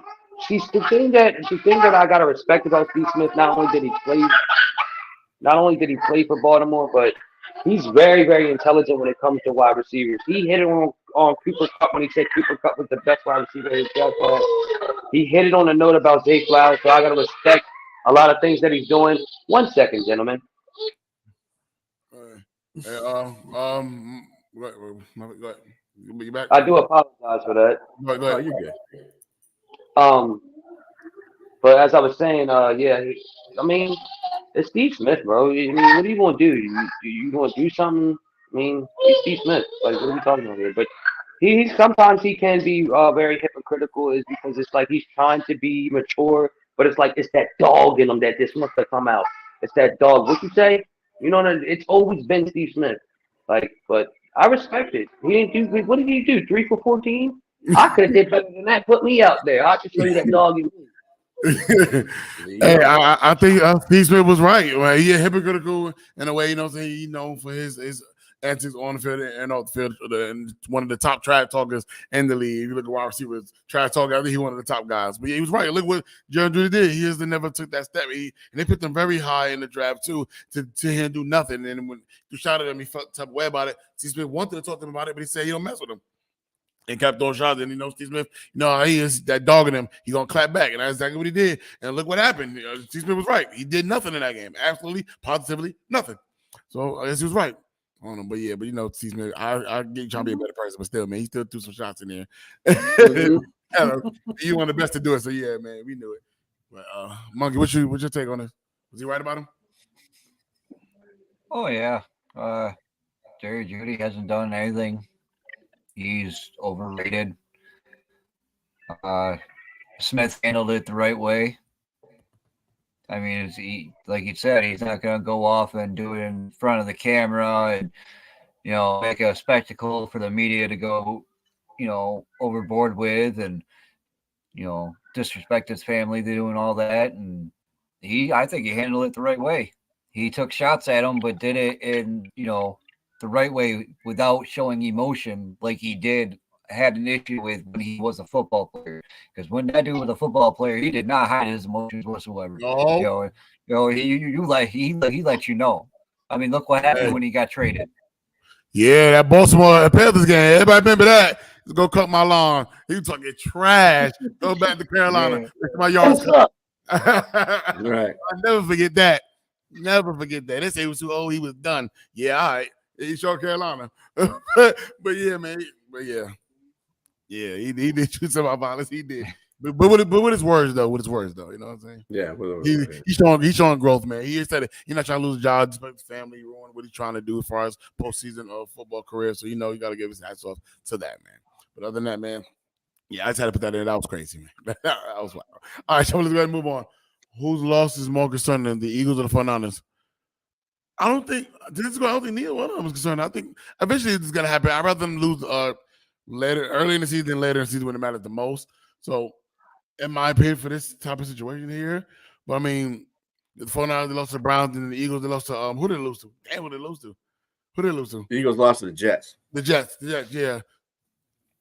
thing that I gotta respect about Steve Smith, not only did he play for Baltimore, but he's very, very intelligent when it comes to wide receivers. He hit it on Cooper Kupp when he said Cooper Kupp was the best wide receiver in his draft class. He hit it on a note about Zay Flowers, so I gotta respect a lot of things that he's doing. 1 second, gentlemen. You back? I do apologize for that. Go ahead. You're good. But as I was saying, it's Steve Smith, bro. I mean, what are you gonna do? You gonna do something? I mean, he's Steve Smith. Like, what are we talking about here? But sometimes he can be very hypocritical, is because it's like he's trying to be mature, but it's like it's that dog in him that just wants to come out. It's that dog. What you say? You know, it's always been Steve Smith. Like, but I respect it. He didn't do. What did he do? 3 for 14? I could have did better than that. Put me out there. I could show you that dog in me. Hey, I think Steve Smith was right. Right? He is hypocritical in a way, you know what I'm saying? He's known for his antics on the field and off the field. And one of the top trash talkers in the league. If you look at wide receivers, trash talker, I think he's one of the top guys. But yeah, he was right. Look what Jerry Jeudy did. He just never took that step. And they picked him very high in the draft, too, to him do nothing. And when you shouted at him, he felt the type of way about it. Steve Smith wanted to talk to him about it, but he said he don't mess with him. And kept throwing shots, and Steve Smith, he is that dog in him. He's gonna clap back, and that's exactly what he did. And look what happened. Steve Smith was right. He did nothing in that game. Absolutely, positively, nothing. So I guess he was right. I don't know, but Steve Smith, I get you trying to be a better person, but still, man, he still threw some shots in there. Mm-hmm. He's one of the best to do it. So yeah, man, we knew it. But Monkey, what's your take on this? Was he right about him? Oh yeah, Jerry Jeudy hasn't done anything. He's overrated. Smith handled it the right way. I mean, like you said, he's not going to go off and do it in front of the camera and, make a spectacle for the media to go, overboard with and, disrespect his family doing all that. And I think he handled it the right way. He took shots at him, but did it in, the right way without showing emotion like he had an issue with when he was a football player. Because when that dude was a football player, he did not hide his emotions whatsoever. No. He let you know. I mean, look what happened when he got traded. Yeah, that Baltimore Panthers game. Everybody remember that? Let's go cut my lawn. He was talking trash. Go back to Carolina. Yeah. My yard's cut. Right. I'll never forget that. Never forget that. They say he was too old. He was done. Yeah, all right. He showed Carolina. but yeah, man. But yeah. Yeah, he did choose some violence. He did. But with his words though, you know what I'm saying? Yeah, he's showing growth, man. He said it. He's not trying to lose a job, despite his family, ruin what he's trying to do as far as postseason of football career. So you got to give his hats off to that, man. But other than that, man, yeah, I just had to put that in. That was crazy, man. That was wild. All right, so let's go ahead and move on. Whose loss is more concerning, the Eagles or the 49ers? I don't think neither one of them is concerned. I think eventually it's gonna happen. I'd rather them lose early in the season than later in the season when it matters the most. So, in my opinion, for this type of situation here, but I mean, the 49ers they lost to the Browns and the Eagles they lost to who did they lose to? Damn, who did they lose to? The Eagles lost to the Jets. The Jets, yeah.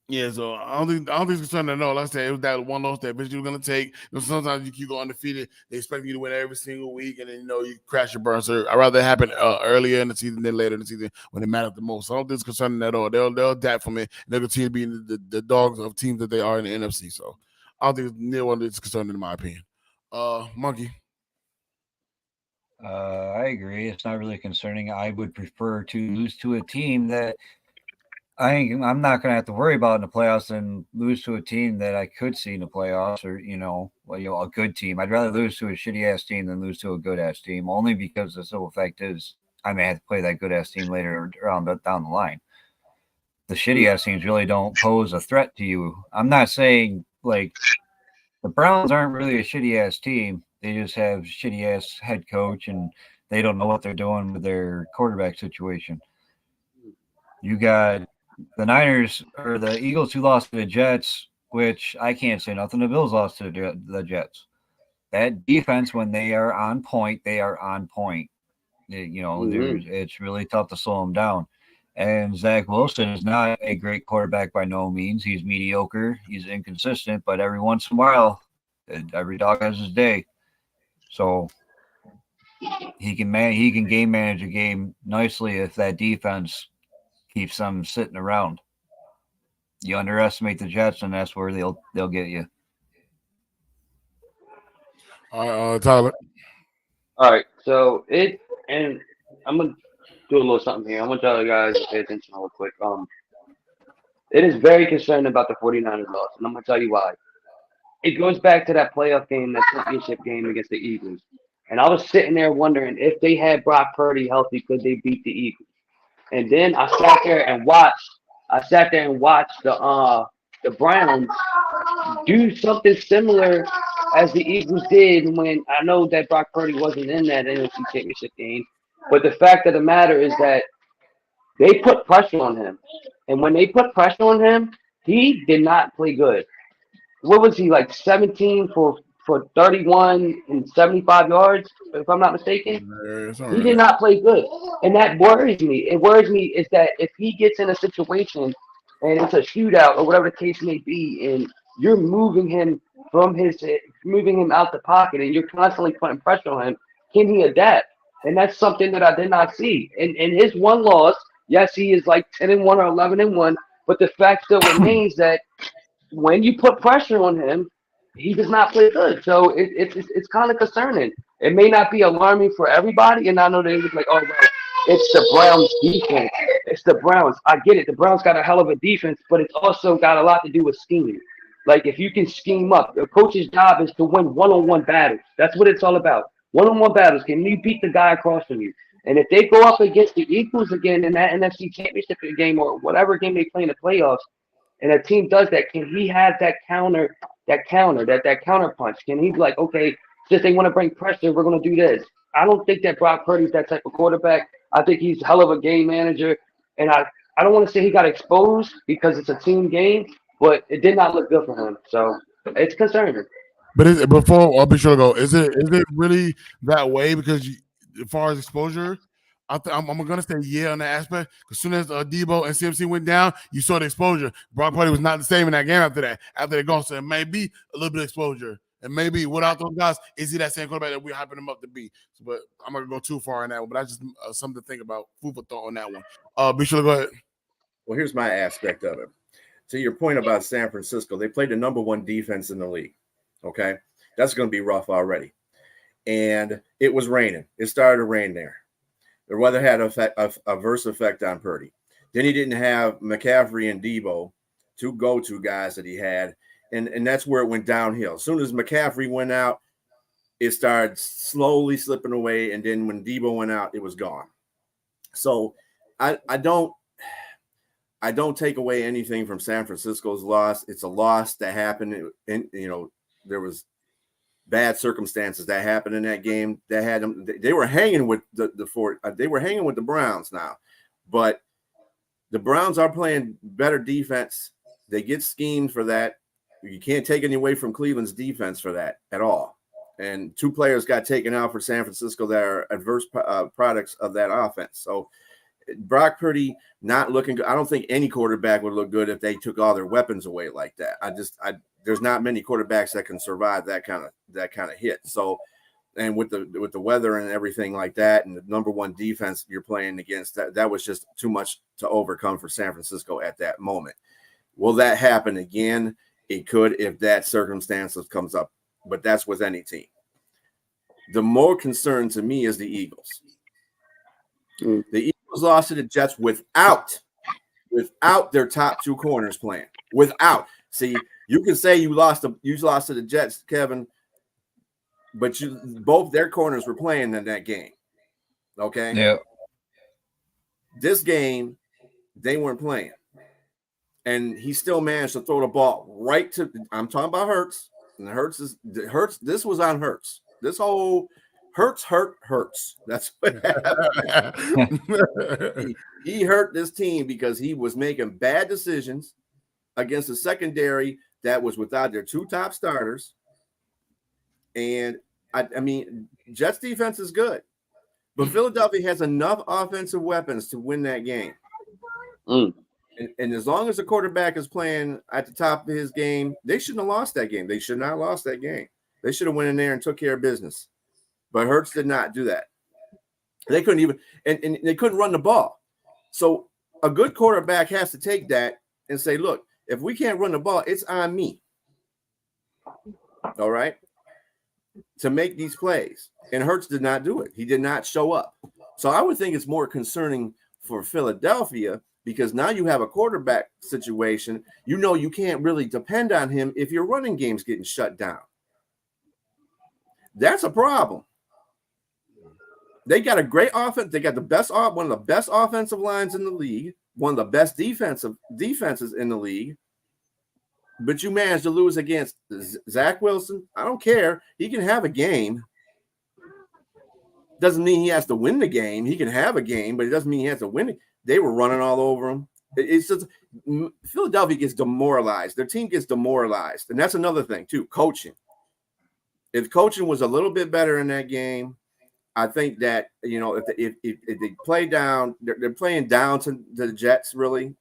Yeah, so I don't think it's concerned at all. Like I said, it was that one loss that eventually you're gonna take. Sometimes you go undefeated. They expect you to win every single week, and then you crash your burn. So I'd rather it happen earlier in the season than later in the season when it matters the most. So I don't think it's concerning at all. They'll adapt from it. And they'll continue being the dogs of teams that they are in the NFC. So I don't think neither one is concerning in my opinion. Monkey. I agree. It's not really concerning. I would prefer to lose to a team that I think I'm not going to have to worry about in the playoffs and lose to a team that I could see in the playoffs, or a good team. I'd rather lose to a shitty ass team than lose to a good ass team, only because the simple fact is I may have to play that good ass team later down the line. The shitty ass teams really don't pose a threat to you. I'm not saying like the Browns aren't really a shitty ass team. They just have shitty ass head coach and they don't know what they're doing with their quarterback situation. You got the Niners or the Eagles who lost to the Jets, which I can't say nothing. The Bills lost to the Jets. That defense, when they are on point, they are on point. It's really tough to slow them down. And Zach Wilson is not a great quarterback by no means. He's mediocre. He's inconsistent, but every once in a while, every dog has his day. So he can game manage a game nicely if that defense keeps them sitting around. You underestimate the Jets, and that's where they'll get you. Tyler. All right, so and I'm gonna do a little something here. I want y'all guys to pay attention real quick. It is very concerning about the 49ers loss, and I'm gonna tell you why. It goes back to that playoff game, that championship game against the Eagles. And I was sitting there wondering if they had Brock Purdy healthy, could they beat the Eagles? And then I sat there and watched the Browns do something similar as the Eagles did when I know that Brock Purdy wasn't in that NFC Championship game. But the fact of the matter is that they put pressure on him. And when they put pressure on him, he did not play good. What was he, like 17 for 31 and 75 yards, if I'm not mistaken? He did not play good. And that worries me. It worries me is that if he gets in a situation and it's a shootout or whatever the case may be, and you're moving him out the pocket and you're constantly putting pressure on him, can he adapt? And that's something that I did not see. And his one loss, yes, he is like 10-1 or 11-1, but the fact still remains that when you put pressure on him, he does not play good. So it's kind of concerning. It may not be alarming for everybody, and I know they look like, oh, well, it's the Browns defense. It's the Browns. I get it. The Browns got a hell of a defense, but it's also got a lot to do with scheming. Like, if you can scheme up, the coach's job is to win one-on-one battles. That's what it's all about. One-on-one battles. Can you beat the guy across from you? And if they go up against the Eagles again in that NFC Championship game or whatever game they play in the playoffs, and a team does that, can he have that counter punch? Can he be like, okay, since they want to bring pressure, we're going to do this? I don't think that Brock Purdy's that type of quarterback. I think he's a hell of a game manager. And I don't want to say he got exposed because it's a team game, but it did not look good for him. So it's concerning. But before I'll be sure to go, is it really that way? Because as far as exposure, I'm going to say yeah on that aspect. As soon as Debo and CMC went down, you saw the exposure. Brock Purdy was not the same in that game after that. After they gone, so it may be a little bit of exposure. And maybe without those guys, is he that same quarterback that we're hyping him up to be? So, but I'm not going to go too far on that one. But that's just something to think about. Food for thought on that one. Be sure to go ahead. Well, here's my aspect of it. To your point about San Francisco, they played the number one defense in the league. Okay? That's going to be rough already. And it was raining. It started to rain there. The weather had a adverse effect on Purdy. Then he didn't have McCaffrey and Debo, two go-to guys that he had, and that's where it went downhill. As soon as McCaffrey went out, it started slowly slipping away, and then when Debo went out, it was gone. So I don't take away anything from San Francisco's loss. It's a loss that happened, and there was bad circumstances that happened in that game that had them. They were hanging with they were hanging with the Browns now, but the Browns are playing better defense. They get schemed for that. You can't take any away from Cleveland's defense for that at all. And two players got taken out for San Francisco that are adverse products of that offense. So Brock Purdy not looking good. I don't think any quarterback would look good if they took all their weapons away like that. There's not many quarterbacks that can survive that kind of hit. So, and with the weather and everything like that, and the number one defense you're playing against, that was just too much to overcome for San Francisco at that moment. Will that happen again? It could if that circumstance comes up, but that's with any team. The more concern to me is the Eagles. The Eagles lost to the Jets without without their top two corners playing. Without. See, you can say you lost to the Jets, Kevin, but both their corners were playing in that game. Okay? Yeah. This game, they weren't playing. And he still managed to throw the ball right to – I'm talking about Hurts. And Hurts, this was on Hurts. This whole Hurts. That's what happened. he hurt this team because he was making bad decisions against a secondary that was without their two top starters. And, I mean, Jets defense is good. But Philadelphia has enough offensive weapons to win that game. And as long as the quarterback is playing at the top of his game, they shouldn't have lost that game. They should not have lost that game. They should have went in there and took care of business. But Hurts did not do that. They couldn't even and they couldn't run the ball. So a good quarterback has to take that and say, look, if we can't run the ball, it's on me. All right? To make these plays. And Hurts did not do it. He did not show up. So I would think it's more concerning for Philadelphia because now you have a quarterback situation. You know you can't really depend on him if your running game's getting shut down. That's a problem. They got a great offense. They got one of the best offensive lines in the league, one of the best defenses in the league. But you managed to lose against Zach Wilson. I don't care. He can have a game. Doesn't mean he has to win the game. He can have a game, but it doesn't mean he has to win it. They were running all over him. It's just Philadelphia gets demoralized. Their team gets demoralized. And that's another thing, too, coaching. If coaching was a little bit better in that game, I think that, you know, if they play down, they're playing down to the Jets, really.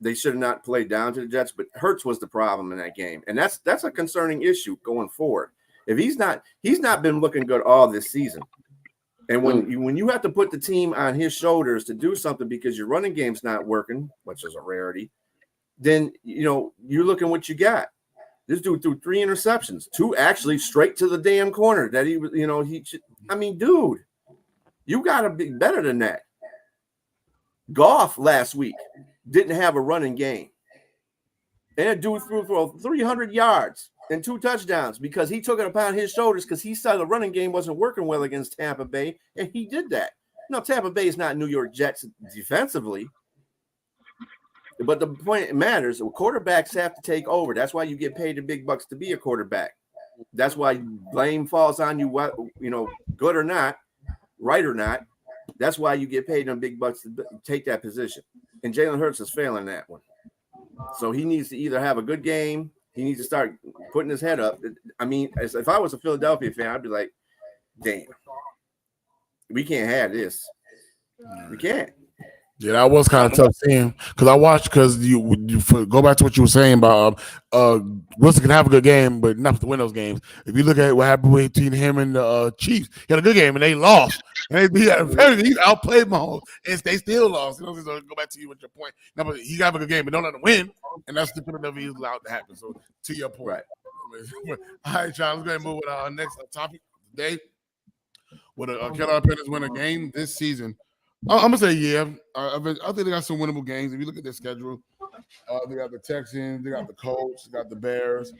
They should have not played down to the Jets, but Hurts was the problem in that game. And that's a concerning issue going forward. If he's not been looking good all this season. And when you have to put the team on his shoulders to do something because your running game's not working, which is a rarity, then, you know, you're looking what you got. This dude threw 3 interceptions, 2 actually straight to the damn corner that he was, you know, dude, you got to be better than that. Goff last week didn't have a running game. And a dude threw for 300 yards and 2 touchdowns because he took it upon his shoulders because he saw the running game wasn't working well against Tampa Bay, and he did that. No, Tampa Bay is not New York Jets defensively. But the point matters, quarterbacks have to take over. That's why you get paid the big bucks to be a quarterback. That's why blame falls on you, you know, good or not, right or not. That's why you get paid them big bucks to take that position. And Jalen Hurts is failing that one. So he needs to either have a good game, he needs to start putting his head up. I mean, if I was a Philadelphia fan, I'd be like, damn, we can't have this. We can't. Yeah, that was kind of tough seeing because I watched you go back to what you were saying about Wilson can have a good game, but not to win those games. If you look at what happened between him and the Chiefs, he had a good game and they lost. And he outplayed Mahomes and they still lost. You know, so go back to you with your point. No, but he got a good game, but don't let him win, and that's the Philadelphia is allowed to happen. So to your point, right. All right, John, let's go ahead and move with our next topic today. Would Carolina Panthers win a game this season? I'm gonna say yeah. I think they got some winnable games. If you look at their schedule, they got the Texans, they got the Colts, they got the Bears,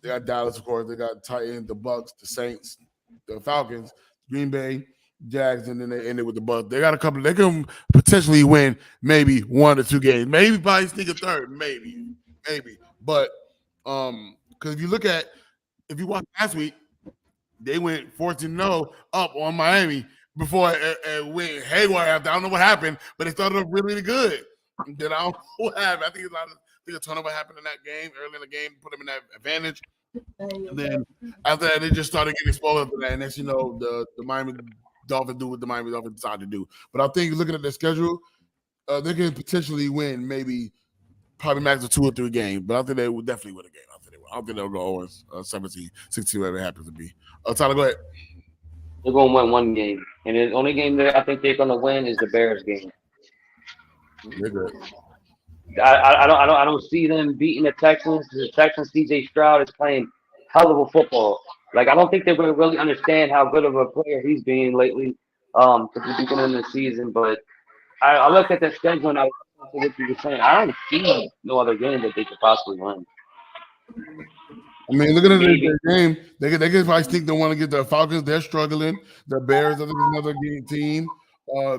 they got Dallas, of course, they got Titans, the Bucks, the Saints, the Falcons, Green Bay, Jags, and then they ended with the Bucks. They got a couple. They can potentially win maybe 1 or 2 games, maybe probably sneak a third, maybe. But because if you watch last week, they went 14-0 up on Miami. Before it went haywire, I don't know what happened, but they started off really, really good. And then I don't know what happened. I think a turnover happened in that game, early in the game, put them in that advantage. And then after that, they just started getting exposed to that. And as you know, the Miami Dolphins do what the Miami Dolphins decide to do. But I think looking at their schedule, they can potentially win probably max of 2 or 3 games. But I think they will definitely win a game. I don't think they'll go 17, 16, whatever it happens to be. Tyler, go ahead. They're going to win 1 game. And the only game that I think they're going to win is the Bears game. They're good. I don't see them beating the Texans. The Texans, C.J. Stroud is playing hell of a football. Like, I don't think they're going to really understand how good of a player he's being lately at the beginning of the season. But I looked at their schedule and I was what you were saying. I don't see no other game that they could possibly win. I mean, looking at their game, they could probably think they want to get the Falcons. They're struggling. The Bears, I think, is another team.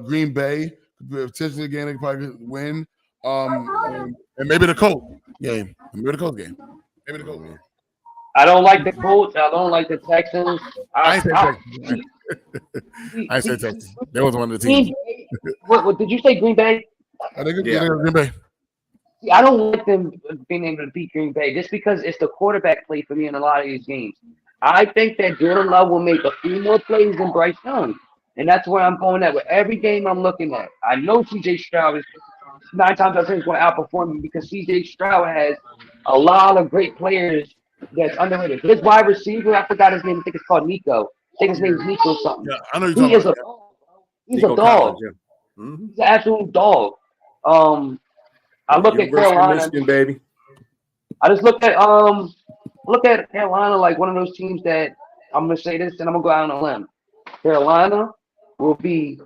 Green Bay could potentially again they could probably win. And maybe the Colts game. Maybe the Colts game. Maybe the Colts game. I don't like the Colts. I don't like the Texans. I said Texans. That was one of the teams. What did you say? Green Bay? I think Green Bay. See, I don't like them being able to beat Green Bay just because it's the quarterback play for me in a lot of these games. I think that Jordan Love will make a few more plays than Bryce Young, and that's where I'm going at with every game I'm looking at. I know C.J. Stroud is 9 times out of 10 is going to outperform me because C.J. Stroud has a lot of great players that's underrated. His wide receiver, I forgot his name. I think it's called Nico. I think his name is Nico something. Yeah, I know you're talking about. He's a dog. College, yeah. He's an absolute dog. I look at Carolina, Michigan, baby. I just look at Carolina like one of those teams that I'm gonna say this and I'm gonna go out on a limb. Carolina will be.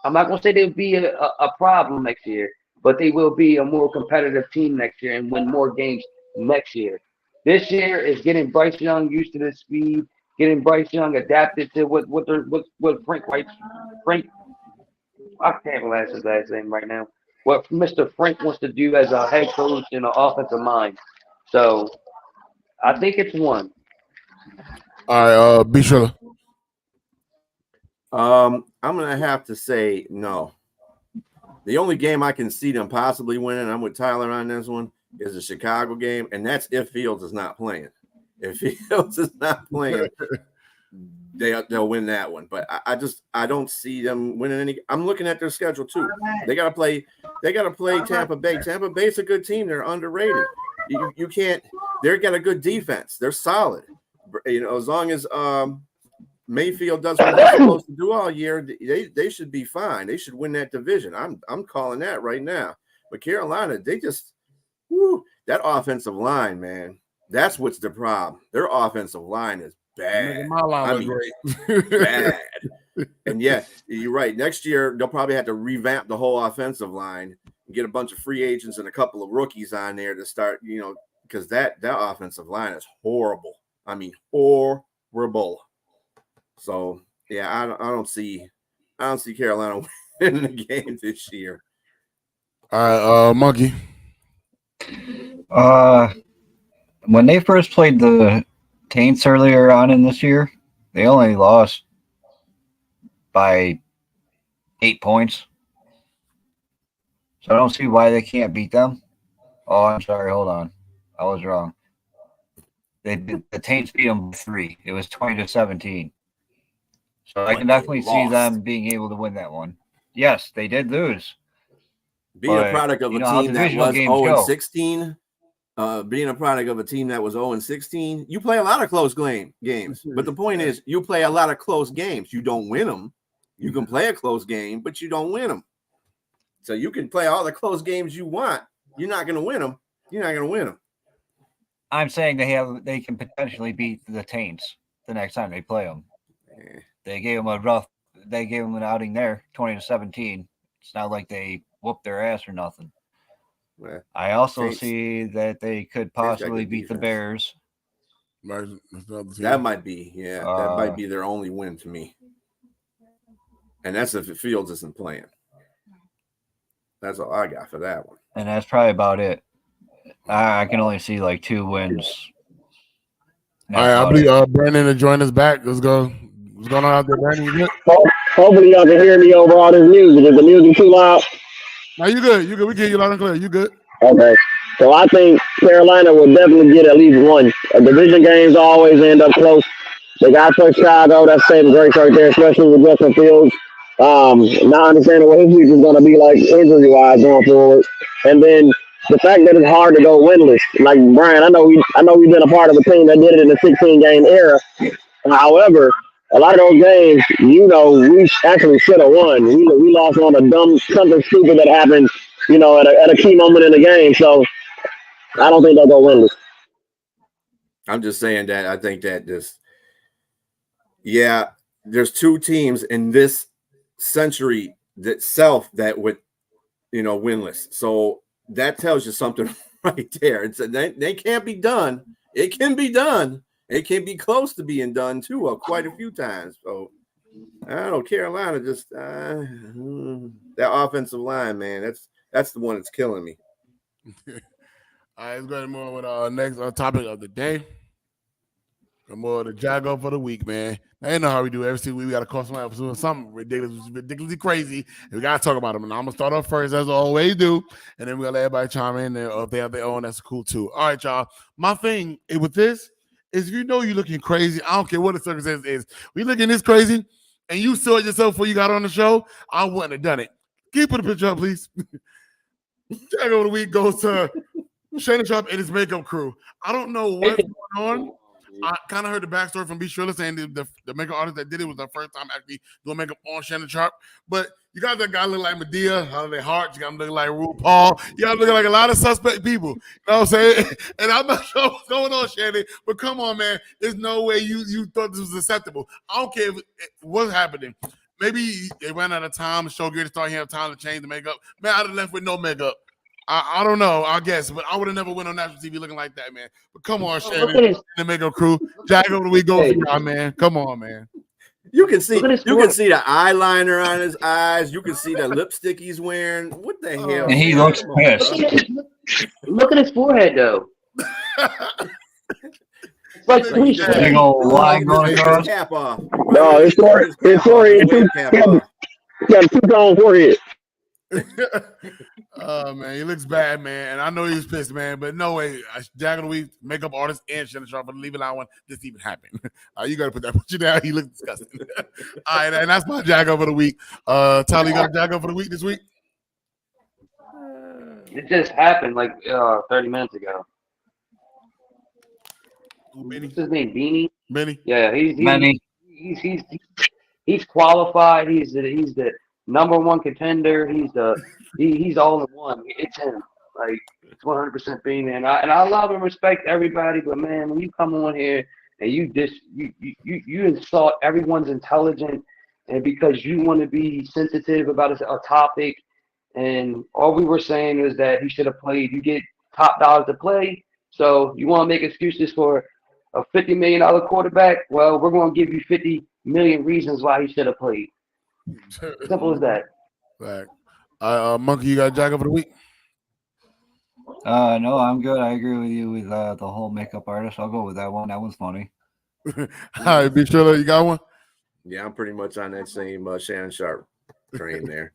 I'm not gonna say they'll be a problem next year, but they will be a more competitive team next year and win more games next year. This year is getting Bryce Young used to the speed, getting Bryce Young adapted to what Frank. I can't pronounce his last name right now. What Mr. Frank wants to do as a head coach and an offensive mind. So I think it's one. All right, be sure. I'm gonna have to say no. The only game I can see them possibly winning, I'm with Tyler on this one, is the Chicago game, and that's if Fields is not playing. If Fields is not playing, they'll win that one. But I don't see them winning any. I'm looking at their schedule too. They gotta play Tampa Bay. Tampa Bay's a good team. They're underrated. You can't. They've got a good defense. They're solid. You know, as long as Mayfield does what they're supposed to do all year, they should be fine. They should win that division. I'm calling that right now. But Carolina, they just that offensive line, man. That's what's the problem. Their offensive line is bad. Great. Bad. And yeah, you're right. Next year they'll probably have to revamp the whole offensive line and get a bunch of free agents and a couple of rookies on there to start. You know, because that offensive line is horrible. I mean, horrible. So yeah, I don't see Carolina winning the game this year. All right, Monkey. When they first played the Taints earlier on in this year, they only lost by 8 points. So I don't see why they can't beat them. Oh, I'm sorry. Hold on. I was wrong. The Taints beat them by 3. It was 20-17. So I can definitely see them being able to win that one. Yes, they did lose. Being a product of a team that was 0-16, being a product of a team that was 0-16, you play a lot of close games. But the point is, you play a lot of close games. You don't win them. You can play a close game, but you don't win them. So you can play all the close games you want. You're not going to win them. You're not going to win them. I'm saying they can potentially beat the Taints the next time they play them. They gave them an outing there, 20-17. It's not like they whooped their ass or nothing. Well, I also see that they could possibly beat the Bears. That might be, that might be their only win to me. And that's if Fields isn't playing. That's all I got for that one. And that's probably about it. I can only see like 2 wins. All right, I believe Brandon to join us back. Let's go. What's going on out there, Brandon? You good? Hopefully y'all can hear me over all this music. Is the music too loud? No, you good. You good. We get you loud and clear. You good. Okay. So I think Carolina will definitely get at least one. Division games always end up close. They got to Chicago. That's saving grace right there, especially with Justin Fields. Not understanding what his future is going to be like injury-wise going forward. And then the fact that it's hard to go winless. Like, Brian, I know we've been a part of a team that did it in the 16-game era. However, a lot of those games, we actually should have won. We lost on something stupid that happened, at a key moment in the game. So I don't think they'll go winless. I'm just saying that I think that there's 2 teams in this century itself that would, winless. So that tells you something right there. It's they can't be done. It can be done. It can be close to being done too, quite a few times. So I don't know. Carolina just that offensive line, man. That's the one that's killing me. All right, let's go ahead and move on with our next topic of the day. More of the Jago for the week, man. I ain't know how we do every single week. We got to call somebody for doing something ridiculously crazy. And we got to talk about them. And I'm going to start off first, as I always do. And then we're going to let everybody chime in there. Or if they have their own, that's cool too. All right, y'all. My thing with this is if you know you're looking crazy, I don't care what the circumstance is. We looking this crazy and you saw it yourself before you got on the show, I wouldn't have done it. Can you put a picture up, please? Jago of the week goes to Shannon Sharp and his makeup crew. I don't know what's going on. I kind of heard the backstory from B. Shriller saying the makeup artist that did it was the first time actually doing makeup on Shannon Sharp. But you got that guy look like Medea, Holiday Hart. You got him looking like RuPaul. You got him looking like a lot of suspect people. You know what I'm saying? And I'm not sure what's going on, Shannon. But come on, man. There's no way you thought this was acceptable. I don't care what's happening. Maybe they ran out of time. The show gear to start have time to change the makeup. Man, I'd have left with no makeup. I don't know, I guess, but I would have never went on national TV looking like that, man. But come on, Shannon, and the makeup crew. Jago, we go for y'all, man. Come on, man. You can see the eyeliner on his eyes. You can see the lipstick he's wearing. What the hell? And he looks pissed. Look at his forehead, though. It's like big old line going across. Cap off. No, it's forehead. Got a two-tone forehead. Oh man, he looks bad, man, and I know he was pissed, man. But no way, Jago of the week, makeup artist, and Shannon Sharp, but leave it out one. This even happened. You got to put that picture down. He looks disgusting. All right, and that's my Jago for the week. Tyler, you got Jago for the week this week? It just happened like 30 minutes ago. What's his name? Beanie. Benny. Yeah, he's qualified. He's the number one contender. He's all in one. It's him. Like it's 100% being there. And I love and respect everybody, but man, when you come on here and you insult everyone's intelligence, and because you want to be sensitive about a topic, and all we were saying is that he should have played. You get top dollars to play, so you want to make excuses for a $50 million quarterback. Well, we're going to give you 50 million reasons why he should have played. Simple as that. Right. Monkey, you got Jago for the week? No, I'm good. I agree with you with the whole makeup artist. I'll go with that one. That one's funny. All right, B. Shriller, you got one? Yeah, I'm pretty much on that same Shannon Sharp train there.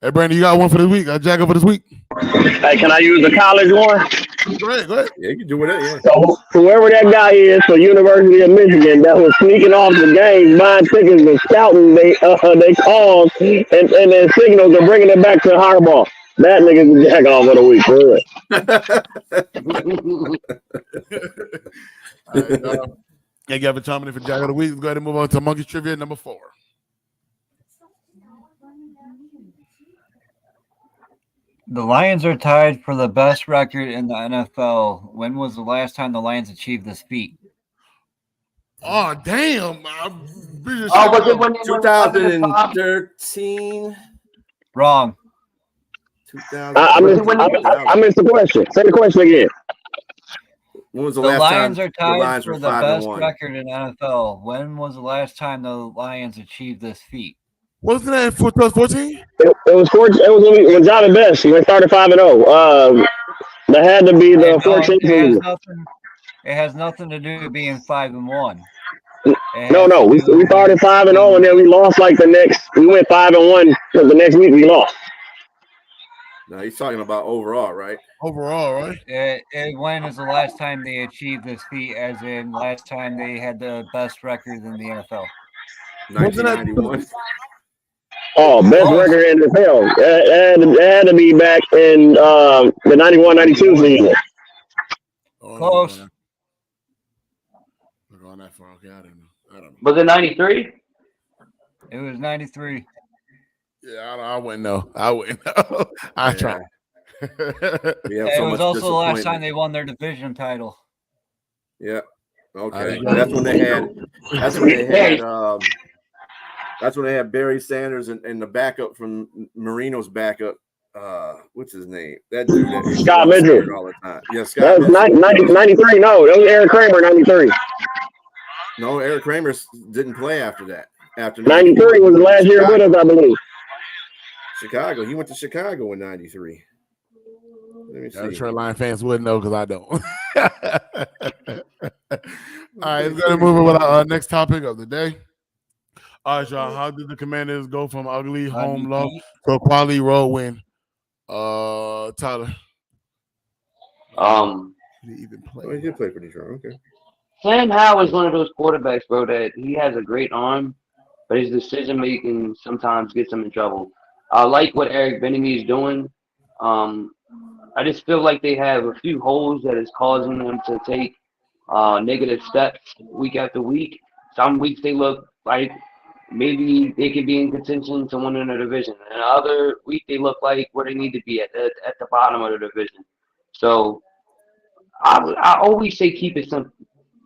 Hey, Brandon, you got one for this week? Got Jago for this week? Hey, can I use the college one? Go ahead. Yeah, you can do it. Yeah. So whoever that guy is for University of Michigan that was sneaking off the game, buying tickets and scouting they calls and then signals and bringing it back to Harbaugh. That nigga's the jack off of the week. For real. All right, thank you for chiming in for Jago of the week. Let's go ahead and move on to Monkey's Trivia number 4. The Lions are tied for the best record in the NFL. When was the last time the Lions achieved this feat? Oh, damn. Was it when 2013? Wrong. 2000. I missed the question. Say the question again. When was the last Lions time are tied for the best record in NFL. When was the last time the Lions achieved this feat? Wasn't that in 2014? It was 14. It was when Johnny Best. He started 5-0. That had to be the 14th season. It has nothing to do with being 5-1. No. We started 5-0 and then we lost like the next. We went 5-1 because the next week we lost. No, he's talking about overall, right? Overall, right? When is the last time they achieved this feat? As in, last time they had the best record in the NFL. 1991. Oh, best record in the NFL. It had to be back in the 91-92 season. Close. We're going that far. Okay, I don't know. Was it 93? It was 93. Yeah, I wouldn't know. I tried. It was also the last time they won their division title. Yeah. Okay. That's when they had. That's when they had Barry Sanders and the backup from Marino's backup what's his name? That dude that Scott Mitchell all the time. Yeah, Scott. That was 93. No, that was Eric Kramer, 93. No, Eric Kramer didn't play after that. After 93 was the last year with us, I believe. Chicago. He went to Chicago in 93. Let me see. Detroit Lions fans wouldn't know because I don't. All right, let's go to move on with our next topic of the day. All right, y'all. How did the Commanders go from ugly home loss to a quality road win? Tyler. Did he even play? Oh, he did play for Detroit. Okay. Sam Howell is one of those quarterbacks, bro, that he has a great arm, but his decision making sometimes gets him in trouble. I like what Eric Bieniemy is doing. I just feel like they have a few holes that is causing them to take negative steps week after week. Some weeks they look like maybe they could be in contention to win in the division, and other week they look like where they need to be at the bottom of the division. So I always say keep it simple.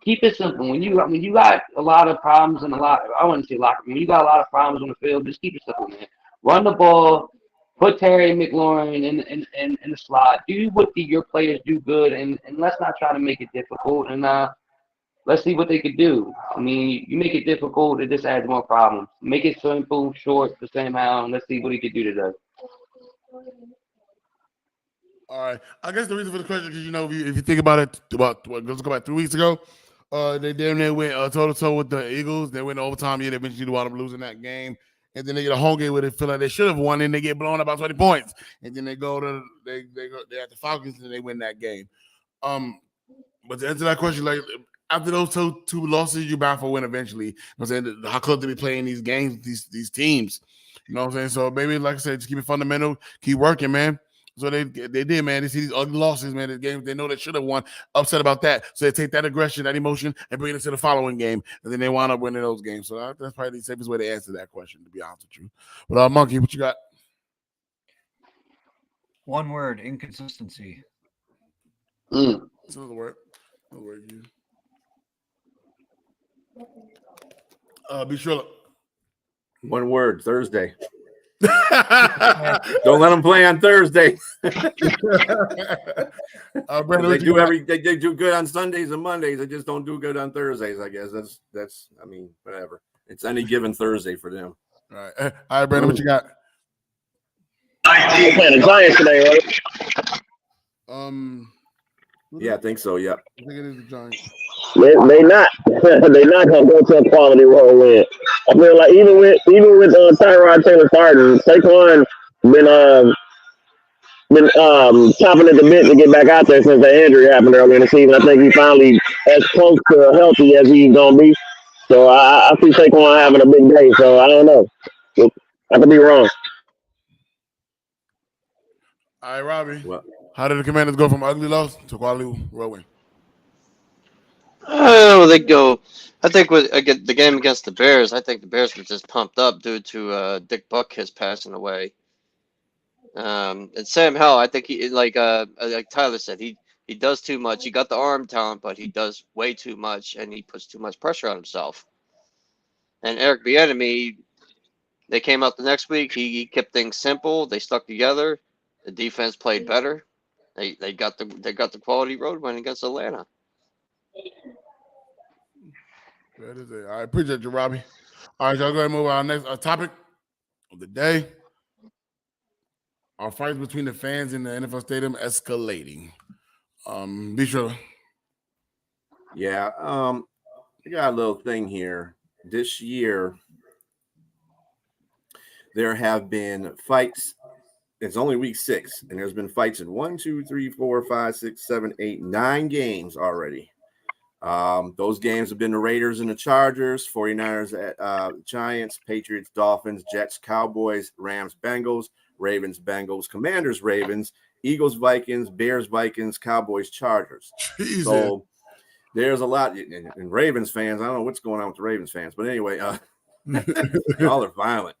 Keep it simple. When you got a lot of problems and I wouldn't say a lot. When you got a lot of problems on the field, just keep it simple, man. Run the ball. Put Terry McLaurin in the slot. Do what your players do good, and let's not try to make it difficult. And let's see what they could do. I mean, you make it difficult, it just adds more problems. Make it simple, short, the same how, and let's see what he could do today. All right. I guess the reason for the question is, if you think about it, let's go back 3 weeks ago, they damn near went toe-to-toe with the Eagles. They went overtime. Yeah, they eventually wound up losing that game. And then they get a home game where they feel like they should have won, and they get blown up by 20 points. And then they at the Falcons and they win that game. But to answer that question, like after those two losses, you're bound for a win eventually. I'm saying, how close to be playing these games, these teams. You know what I'm saying? So maybe, like I said, just keep it fundamental, keep working, man. So they did, man. They see these ugly losses, man. The games they know they should have won, upset about that. So they take that aggression, that emotion, and bring it to the following game, and then they wind up winning those games. So that's probably the safest way to answer that question, to be honest with you. But Monkey, what you got? One word: inconsistency. That's another word. Another word used. Be sure. One word: Thursday. Don't let them play on Thursday. Brandon, they do good on Sundays and Mondays. They just don't do good on Thursdays. I guess that's. I mean, whatever. It's any given Thursday for them. All right, Brandon, what you got? They're playing the Giants today, right? Yeah, I think so. Yeah. I think it is the Giants. They not gonna go to a quality road win. I feel like even with Tyrod Taylor starting, Saquon been chopping at the bit to get back out there since the injury happened earlier in the season. I think he finally as close to healthy as he's gonna be. So I see Saquon having a big day. So I don't know. I could be wrong. All right, Robbie. Well, how did the Commanders go from ugly loss to quality road win? They go. I think with the game against the Bears, I think the Bears were just pumped up due to Dick Buckus passing away. And Sam Howell, I think he like Tyler said, he does too much. He got the arm talent, but he does way too much, and he puts too much pressure on himself. And Eric Bieniemy, they came out the next week. He kept things simple. They stuck together. The defense played better. They got the quality road win against Atlanta. That is it. I appreciate you, Robbie. All right, y'all go ahead and move on. Our next topic of the day. Our fights between the fans in the NFL stadium escalating. Be sure. Yeah, I got a little thing here. This year, there have been fights. It's only week 6, and there's been fights in 1, 2, 3, 4, 5, 6, 7, 8, 9 games already. Those games have been the Raiders and the Chargers, 49ers at Giants, Patriots, Dolphins, Jets, Cowboys, Rams, Bengals, Ravens, Bengals, Commanders, Ravens, Eagles, Vikings, Bears, Vikings, Cowboys, Chargers. Jesus. So there's a lot. And Ravens fans, I don't know what's going on with the Ravens fans, but anyway, y'all are violent.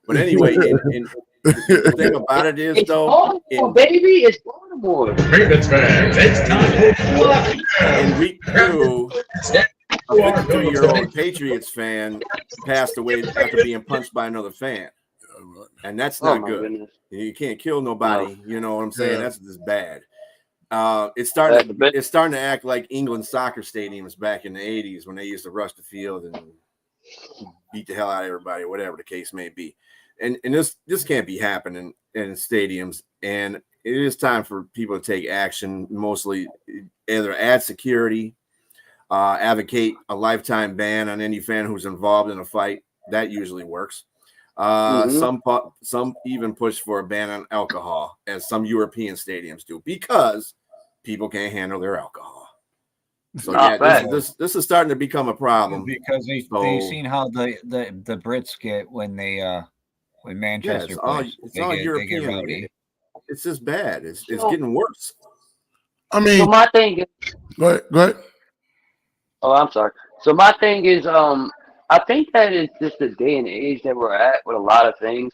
But anyway, the thing about it is, though, baby, it's Baltimore. Ravens fans, it's time. In week 2, a 52-year-old Patriots fan passed away after being punched by another fan. and that's Oh not my good. goodness. You can't kill nobody. You know what I'm saying? Yeah. That's just bad. It's Yeah. That's just bad. It's That's starting a bit. to act like England soccer stadiums back in the 80s when they used to rush the field and beat the hell out of everybody, whatever the case may be. And this can't be happening in stadiums. And it is time for people to take action, mostly either add security, advocate a lifetime ban on any fan who's involved in a fight. That usually works. Some even push for a ban on alcohol, as some European stadiums do, because people can't handle their alcohol. So this is starting to become a problem because they seen how the Brits get when Manchester plays. It's They all get European. rowdy. It's just bad. It's getting worse. I mean, So my thing is. go ahead. Oh, I'm sorry. So my thing is, I think that is just the day and age that we're at with a lot of things.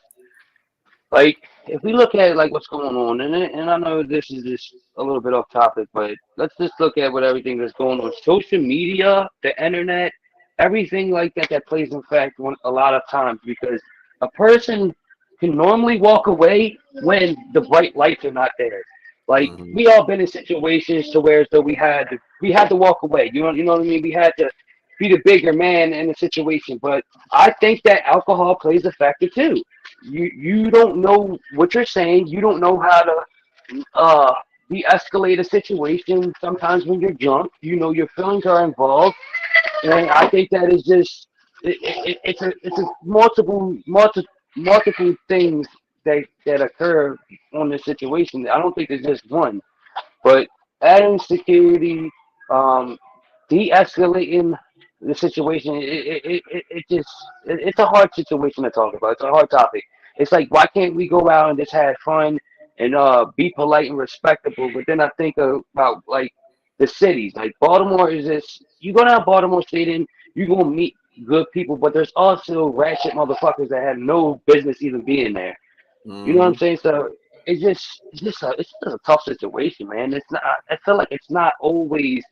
Like, if we look at like what's going on, and I know this is just a little bit off topic, but let's just look at what everything that's going on. Social media, the internet, everything like that plays in fact a lot of times, because a person can normally walk away when the bright lights are not there. Like we all been in situations to where so we had to walk away. You know what I mean? We had to be the bigger man in the situation. But I think that alcohol plays a factor too. You don't know what you're saying. You don't know how to de-escalate a situation. Sometimes when you're drunk, your feelings are involved, and I think that is just it's a multiple things that occur on this situation. I don't think there's just one, but adding security, de-escalating the situation. It's a hard situation to talk about. It's a hard topic. It's like, why can't we go out and just have fun and be polite and respectable? But then I think about like the cities, like Baltimore is this. You go down Baltimore Stadium, you're gonna meet good people, but there's also ratchet motherfuckers that have no business even being there. You know what I'm saying? So it's just a tough situation, man. It's not. I feel like it's not always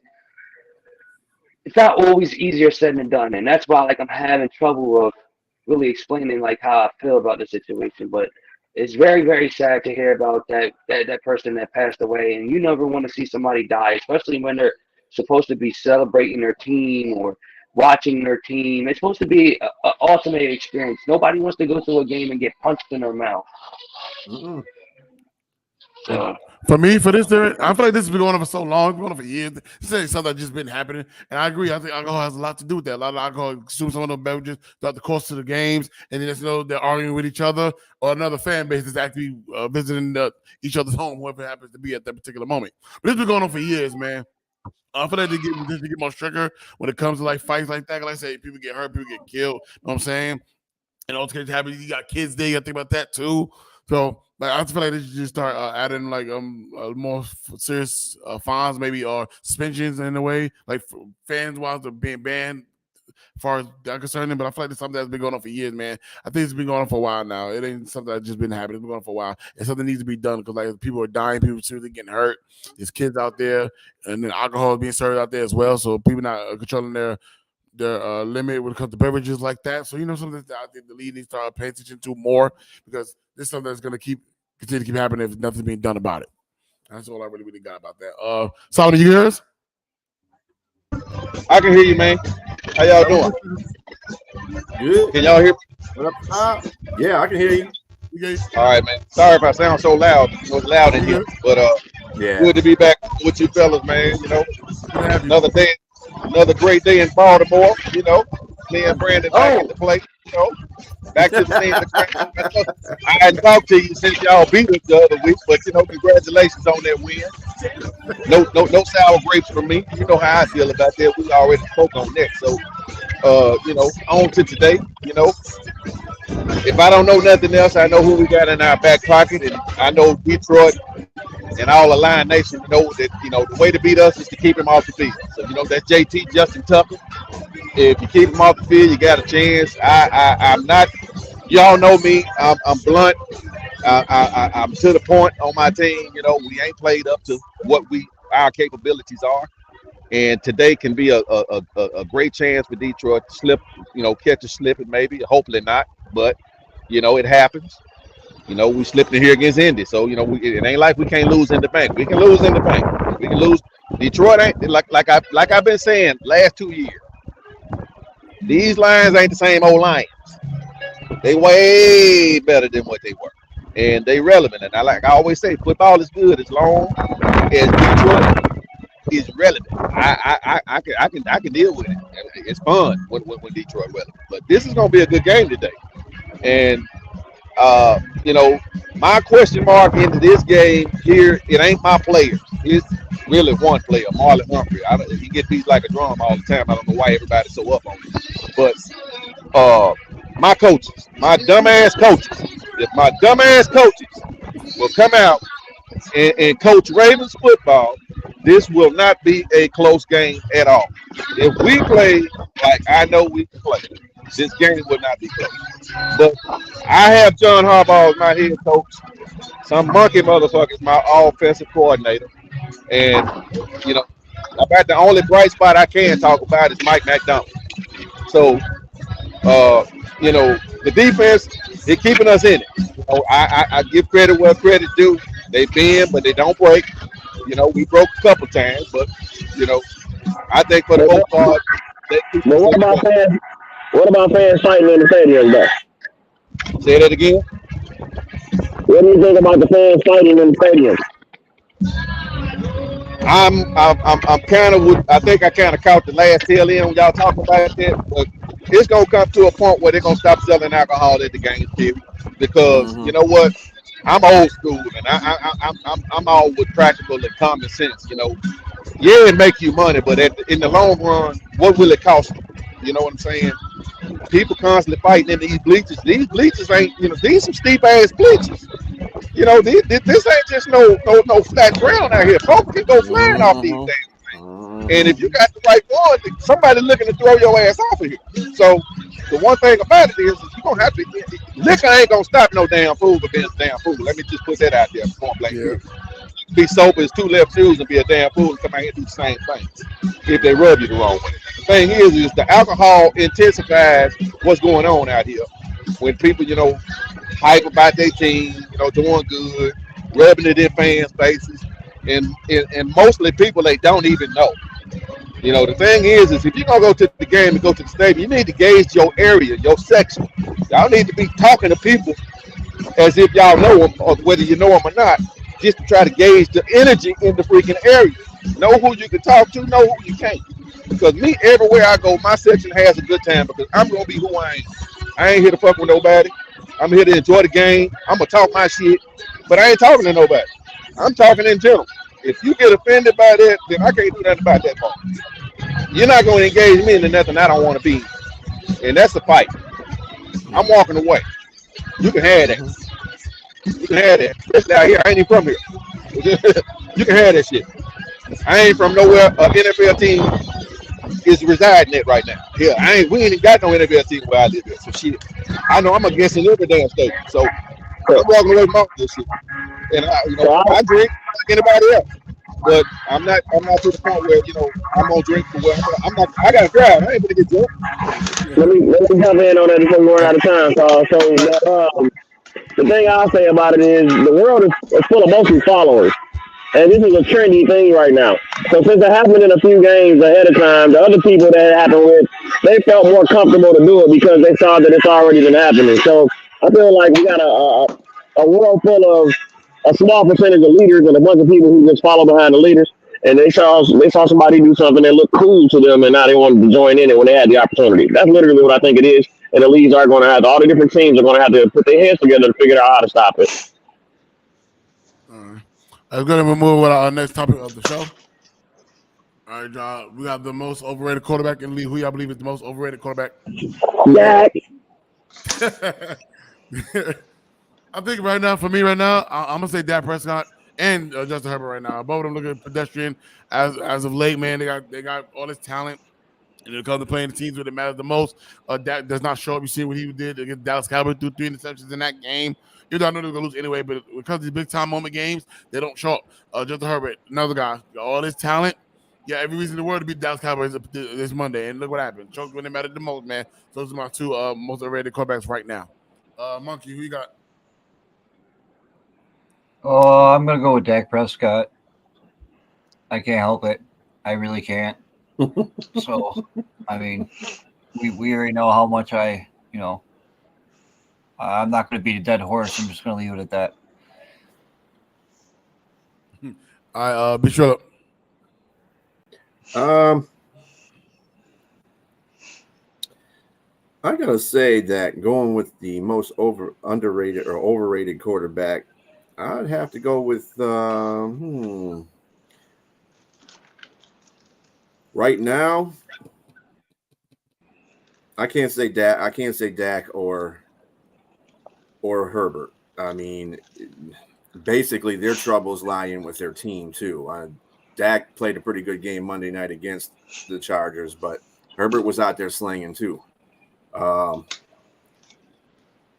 easier said than done, and that's why like I'm having trouble of really explaining like how I feel about the situation. But it's very, very sad to hear about that person that passed away, and you never want to see somebody die, especially when they're supposed to be celebrating their team or watching their team. It's supposed to be an ultimate experience. Nobody wants to go to a game and get punched in their mouth. So, for me, for this, I feel like this has been going on for so long. It's been going on for years. This ain't something that's just been happening. And I agree. I think alcohol has a lot to do with that. A lot of alcohol consumes some of those beverages throughout the course of the games. And then they're arguing with each other, or another fan base is actually visiting each other's home, whoever happens to be at that particular moment. But this has been going on for years, man. I feel like they get more stricter when it comes to like fights like that. Like I say, people get hurt, people get killed. You know what I'm saying? And all things happen. You got kids there. You got to think about that too. So like, I feel like they should just start adding like more serious fines, maybe, or suspensions in a way, like fans wise of being banned. As far as I'm concerned, but I feel like it's something that's been going on for years, man. I think it's been going on for a while now. It ain't something that's just been happening. It's been going on for a while. And something needs to be done because like people are dying, people are seriously getting hurt. There's kids out there, and then alcohol is being served out there as well. So people not controlling their limit when it comes to beverages like that. So something that I think the league needs to start paying attention to more, because this is something that's going to continue to keep happening if nothing's being done about it. That's all I really got about that. Solomon, you hear us? I can hear you, man. How y'all doing? Good. Can y'all hear me? Yeah, I can hear you. All right, man. Sorry if I sound so loud. It was loud in here, but yeah, good to be back with you fellas, man. Another day, another great day in Baltimore. Me and Brandon back at the plate. Back to the scene of the crime. I hadn't talked to you since y'all beat us the other week, but congratulations on that win. No sour grapes from me. You know how I feel about that. We already spoke on that. So on to today. If I don't know nothing else, I know who we got in our back pocket, and I know Detroit and all the Lion Nation know that the way to beat us is to keep him off the field. So that JT Justin Tucker. If you keep him off the field, you got a chance. I'm not. Y'all know me. I'm blunt. I'm to the point on my team. We ain't played up to what our capabilities are, and today can be a great chance for Detroit to slip. Catch a slip, and maybe, hopefully not, but it happens. You know, we slipped in here against Indy, so you know it ain't like we can't lose in the bank. We can lose in the bank. We can lose. Detroit ain't like I've been saying last 2 years. These Lions ain't the same old Lions. They way better than what they were, and they relevant. And I always say, football is good as long as Detroit is relevant. I can deal with it. It's fun when Detroit relevant. But this is gonna be a good game today, and you know, my question mark into this game here, it ain't my players. It's really one player, Marlon Humphrey. He gets beat like a drum all the time. I don't know why everybody's so up on him. But my coaches, my dumbass coaches, if my dumbass coaches will come out and coach Ravens football, this will not be a close game at all. If we play like I know we can play, this game will not be close. But I have John Harbaugh as my head coach. Some monkey motherfucker is my offensive coordinator. And, you know, about the only bright spot I can talk about is Mike McDonald. So, you know, the defense, they're keeping us in it. You know, I give credit where credit due. They bend, but they don't break. You know, we broke a couple times, but, you know, I think for the most part, they keep us what about fans? What about fans fighting in the stadium, though? Say that again. What do you think about the fans fighting in the stadium? I'm kind of I think I kind of caught the last tail end when y'all talking about that, but it's gonna come to a point where they're gonna stop selling alcohol at the games, period. Because you know what, I'm old school and I'm all with practical and common sense. You know, yeah, it make you money, but in the long run, what will it cost you? You know what I'm saying? People constantly fighting in these bleachers. These bleachers ain't, you know, these some steep ass bleachers. You know, this ain't just no flat ground out here. Folks can go flying off these things. And if you got the right one, somebody looking to throw your ass off of here. So the one thing about it is you gonna have to. Liquor ain't gonna stop no damn fool for being a damn fool. Let me just put that out there. Point blank. Yeah. Be sober as two left shoes and be a damn fool and come out here and do the same thing if they rub you the wrong way. The thing is the alcohol intensifies what's going on out here. When people, you know, hype about their team, you know, doing good, rubbing it in fans' faces, and mostly people they don't even know. You know, the thing is if you're gonna go to the game and go to the stadium, you need to gauge your area, your section. Y'all need to be talking to people as if y'all know them, or whether you know them or not, just to try to gauge the energy in the freaking area. Know who you can talk to, know who you can't. Because me, everywhere I go, my section has a good time because I'm gonna be who I am. I ain't here to fuck with nobody. I'm here to enjoy the game. I'm gonna talk my shit, but I ain't talking to nobody. I'm talking in general. If you get offended by that, then I can't do nothing about that part. You're not gonna engage me into nothing I don't want to be in. And that's the fight. I'm walking away. You can have that. You can have that. Especially out here. I ain't even from here. You can have that shit. I ain't from nowhere. An NFL team is residing at right now. Yeah, we ain't even got no NFL team where I live at. So shit. I know I'm against in every damn state. So I'm walking away from all this shit. And I drink like anybody else. But I'm not to the point where, you know, I'm gonna drink for where I'm not. I gotta drive. I ain't gonna get drunk. Let me jump in on that before we run out of time, Carl. So the thing I'll say about it is the world is full of mostly followers. And this is a trendy thing right now. So since it happened in a few games ahead of time, the other people that it happened with, they felt more comfortable to do it because they saw that it's already been happening. So I feel like we got a world full of a small percentage of leaders and a bunch of people who just follow behind the leaders. And they saw somebody do something that looked cool to them, and now they wanted to join in it when they had the opportunity. That's literally what I think it is. And the leagues are going to have, all the different teams are going to have to put their heads together to figure out how to stop it. I'm going to move with our next topic of the show. All right, y'all. We got the most overrated quarterback in the league. Who y'all believe is the most overrated quarterback? Jack. I think right now, for me right now, I'm going to say Dak Prescott and Justin Herbert right now. Both of them looking pedestrian as of late, man. They got all this talent. And it comes to playing the teams where it matters the most. Dak does not show up. You see what he did against Dallas Cowboys, threw 3 interceptions in that game. You know, I know they're going to lose anyway, but because of these big-time moment games, they don't show up. Justin Herbert, another guy, got all this talent. Yeah, every reason in the world to beat Dallas Cowboys this Monday. And look what happened. Choked when they mattered the most, man. So those are my two most overrated quarterbacks right now. Monkey, who you got? Oh, I'm gonna go with Dak Prescott. I can't help it. I really can't. So, I mean, we already know how much I'm not going to beat a dead horse. I'm just going to leave it at that. All right, be sure. I gotta say that going with the most underrated or overrated quarterback, I'd have to go with right now. I can't say Dak or Herbert. I mean, basically their troubles lie in with their team too. Dak played a pretty good game Monday night against the Chargers, but Herbert was out there slinging too.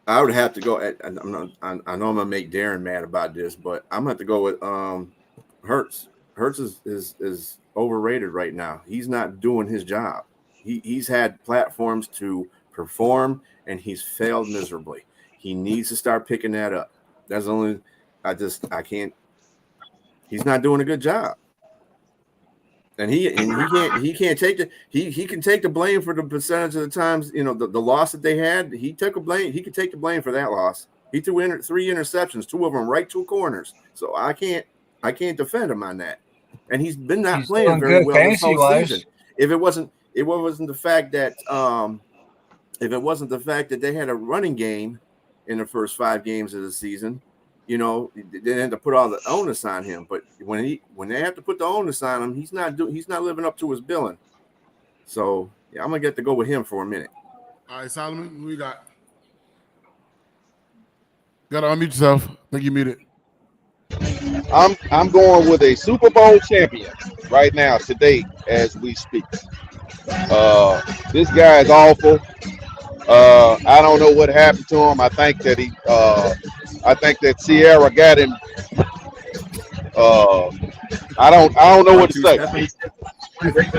I would have to go. I know I'm gonna make Darren mad about this, but I'm gonna have to go with Hurts. Hurts is overrated right now. He's not doing his job. He's had platforms to perform, and he's failed miserably. He needs to start picking that up. That's the only. I can't. He's not doing a good job. And he can't take he can take the blame for the percentage of the times, the loss that they had. He took a blame. He could take the blame for that loss. He threw 3 interceptions, 2 of them right to corners. So I can't defend him on that. And he's been not playing very well this whole season. If it wasn't the fact that they had a running game in the first 5 games of the season, they had to put all the onus on him. But when they have to put the onus on him, he's not living up to his billing. So yeah, I'm gonna get to go with him for a minute. All right, Solomon, who you got? Gotta unmute yourself. I think you muted. I'm going with a Super Bowl champion right now today as we speak. This guy is awful. I don't know what happened to him. I think that Sierra got him. I don't know what to say.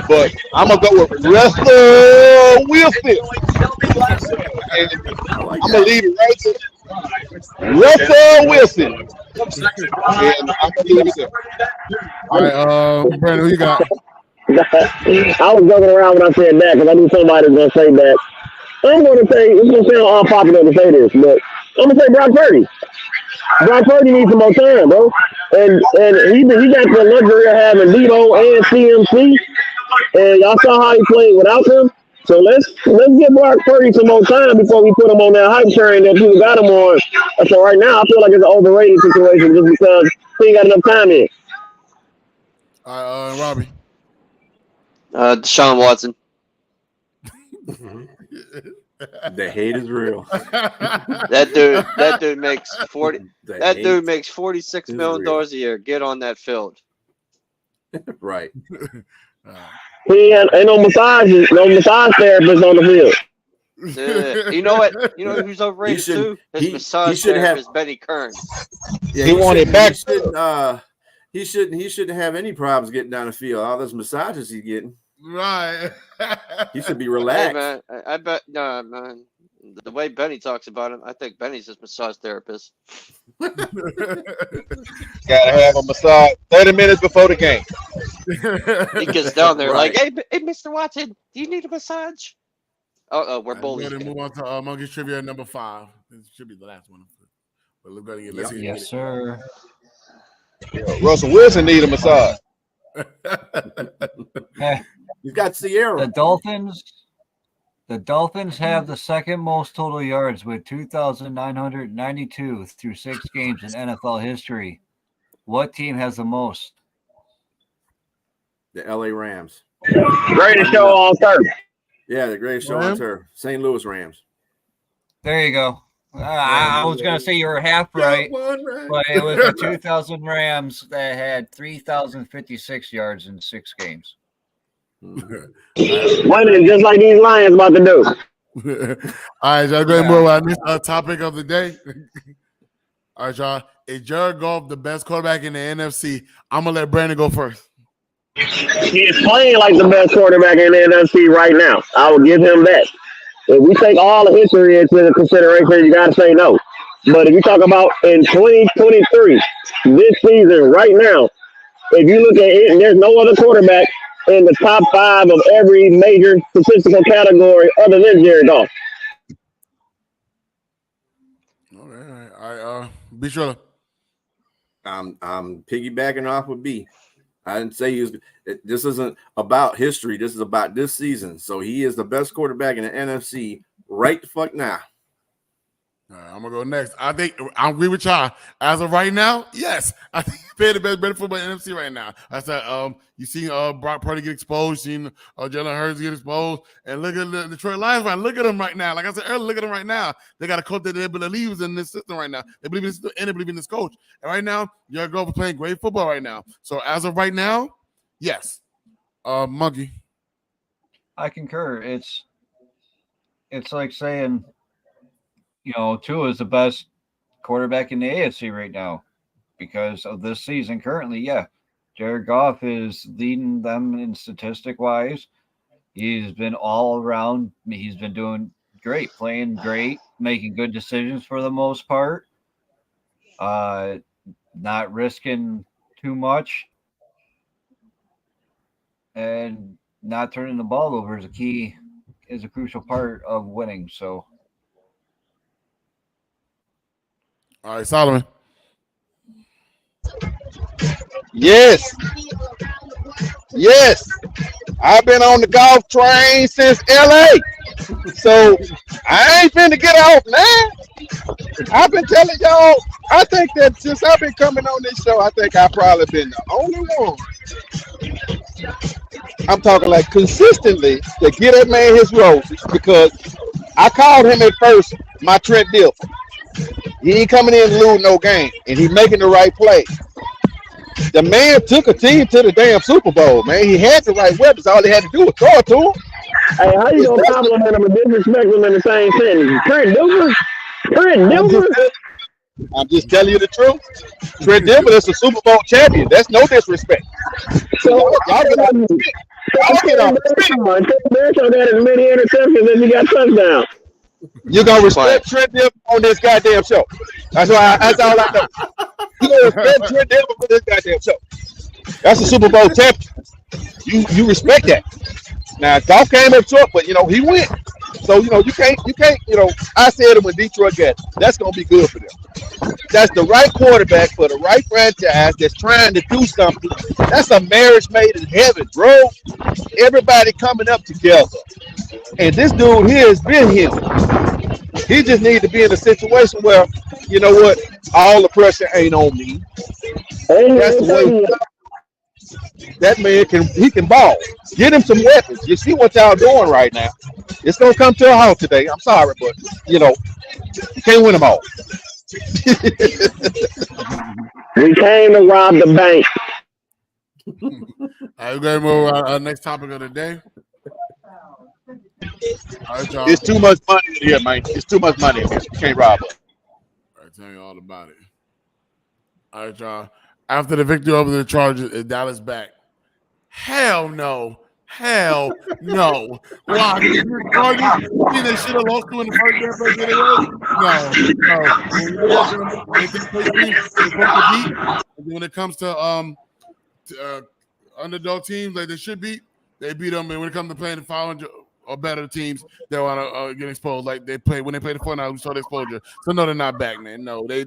But I'm gonna go with Russell Wilson. And I'm gonna leave it right to Russell Wilson. And I'm gonna leave it there. All right, Brandon, who you got? I was joking around when I said that because I knew somebody was gonna say that. I'm going to say, it's going to sound unpopular to say this, but I'm going to say Brock Purdy. Brock Purdy needs some more time, bro. And he got the luxury of having Debo and CMC, and y'all saw how he played without them. So let's give Brock Purdy some more time before we put him on that hype train that people got him on. So right now, I feel like it's an overrated situation just because he ain't got enough time in. Robbie. Deshaun Watson. The hate is real. That dude makes $46 million a year. Get on that field. Right. He ain't no massage therapist on the field. You know what? You know who's overrated too? His massage therapist, Benny Kern. Yeah, he wanted back. He shouldn't have any problems getting down the field. All those massages he's getting. Right. He should be relaxed. Hey, man, I bet man. The way Benny talks about him, I think Benny's his massage therapist. Gotta have a massage 30 minutes before the game. He gets down there like, hey, Mr. Watson, do you need a massage? We're bullies. We're going to move on to Monkey Trivia number 5. This should be the last one. But let's see. Yes, sir. Russell Wilson need a massage. He's got Sierra. The Dolphins have the second most total yards with 2,992 through 6 games in NFL history. What team has the most? The LA Rams. Greatest show on turf. Yeah, the greatest show on turf. St. Louis Rams. There you go. I was going to say you were half right, but it was the 2000 Rams that had 3,056 yards in 6 games. Winning just like these Lions about to do. All right, y'all go ahead and move on this topic of the day. All right, y'all. Is Jared Goff the best quarterback in the NFC? I'm going to let Brandon go first. He is playing like the best quarterback in the NFC right now. I will give him that. If we take all the history into consideration, you got to say no. But if you talk about in 2023, this season right now, if you look at it, there's no other quarterback in the top 5 of every major statistical category other than Jared Goff. Okay, all right. Be sure. I'm piggybacking off of B. I didn't say he was. This isn't about history. This is about this season. So he is the best quarterback in the NFC right the fuck now. All right, I'm gonna go next. I think I agree with y'all. As of right now, yes, I think he's playing the better football in the NFC right now. I said, you seen Brock Purdy get exposed, seen Jalen Hurts get exposed, and look at the Detroit Lions, man. Look at them right now. Like I said earlier, look at them right now. They got a coach that they believes in this system right now. They believe in this, and they believe in this coach. And right now, Jared Goff is playing great football right now. So as of right now, yes. Monkey. I concur. It's like saying, Tua is the best quarterback in the AFC right now because of this season currently. Yeah, Jared Goff is leading them in statistic-wise. He's been all around. He's been doing great, playing great, making good decisions for the most part, not risking too much, and not turning the ball over is a crucial part of winning. So. All right, Solomon. Yes. I've been on the golf train since LA. So I ain't finna get off now. I've been telling y'all, I think that since I've been coming on this show, I think I've probably been the only one. I'm talking like consistently to get that man his roses because I called him at first my Trent Dilfer. He ain't coming in to lose no game, and he's making the right play. The man took a team to the damn Super Bowl, man. He had the right weapons. All he had to do was throw it to him. Hey, how you gonna compliment him and disrespect him in the same sentence? Trent Dilfer? I'm just telling you the truth. Trent Dilfer is a Super Bowl champion. That's no disrespect. So y'all get out. Bearshaw got as many interceptions as he got touchdowns. You're gonna respect Trent Dilfer on this goddamn show. That's all I know. You gonna respect Trent Dilfer for this goddamn show. That's a Super Bowl champion. You respect that. Now Goff came up short, but he went. So you can't. I said it when Detroit got it. That's gonna be good for them. That's the right quarterback for the right franchise that's trying to do something. That's a marriage made in heaven, bro. Everybody coming up together. And this dude here has been him. He just needs to be in a situation where, you know what, all the pressure ain't on me. That's the way that man can ball. Get him some weapons. You see what y'all doing right now. It's gonna come to a halt today. I'm sorry, but you can't win them all. We came to rob the bank. All right, we're gonna move on our next topic of the day. All right, y'all. It's too much money in here, man. It's too much money in here. You can't rob it. I'll tell you all about it. All right, y'all. After the victory over the Chargers, is Dallas back? Hell no. Hell no. Why? The Chargers, they should have lost to in the first game No. When it comes to underdog teams like they should beat, they beat them. And when it comes to playing the 500 or better teams, they want to get exposed. Like they play when they played the 49ers, we saw the exposure. So no, they're not back, man. No, they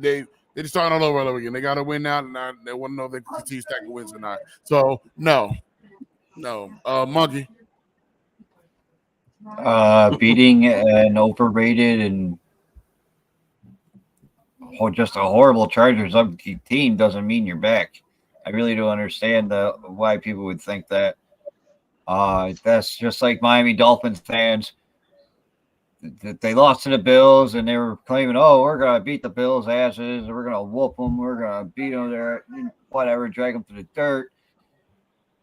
just starting all over again. They got to win now, and they want to know if they continue stacking wins or not. So no. Monkey. Beating an overrated and just a horrible Chargers team doesn't mean you're back. I really don't understand why people would think that. That's just like Miami Dolphins fans. They lost to the Bills, and they were claiming, "Oh, we're gonna beat the Bills' asses. We're gonna whoop them. We're gonna beat them there, whatever, drag them to the dirt,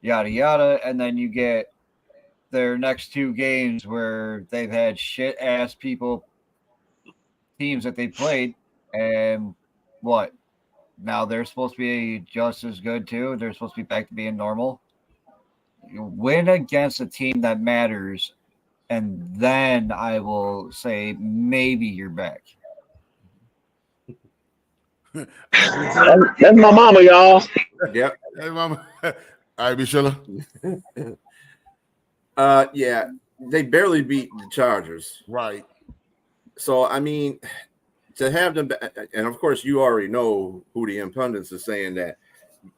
yada yada." And then you get their next two games where they've had shit ass teams that they played, and what? Now they're supposed to be just as good too. They're supposed to be back to being normal. You win against a team that matters, and then I will say maybe you're back. That's my mama, y'all. Yep. Hey, mama. All right, Bishilla. Yeah, they barely beat the Chargers. Right. So, I mean, to have them, and of course, you already know who the pundits are saying that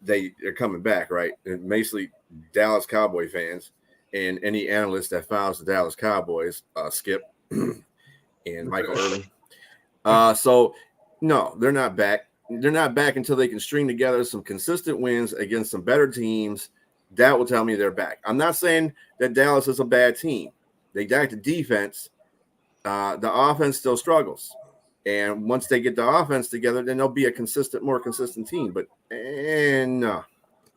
they're coming back, right? And basically, Dallas Cowboy fans and any analyst that follows the Dallas Cowboys, Skip and Michael Irvin. So, no, they're not back. They're not back until they can string together some consistent wins against some better teams. That will tell me they're back. I'm not saying that Dallas is a bad team. They got the defense. The offense still struggles. And once they get the offense together, then they'll be a more consistent team. But no.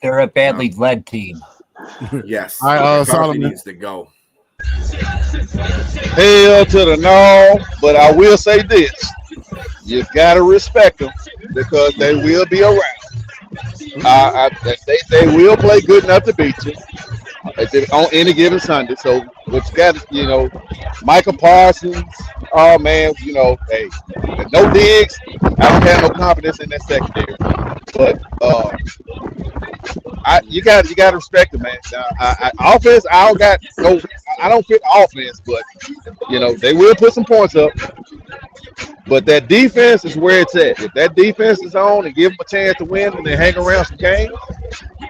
They're a badly led team. Yes. Solomon needs to go. Hell to the no, but I will say this. You got to respect them because they will be around. They will play good enough to beat you on any given Sunday. So what you got, Michael Parsons. Oh man, hey, no digs. I don't have no confidence in that secondary. But you got to respect it, man. Offense, I don't fit offense, but they will put some points up. But that defense is where it's at. If that defense is on and give them a chance to win and they hang around some games,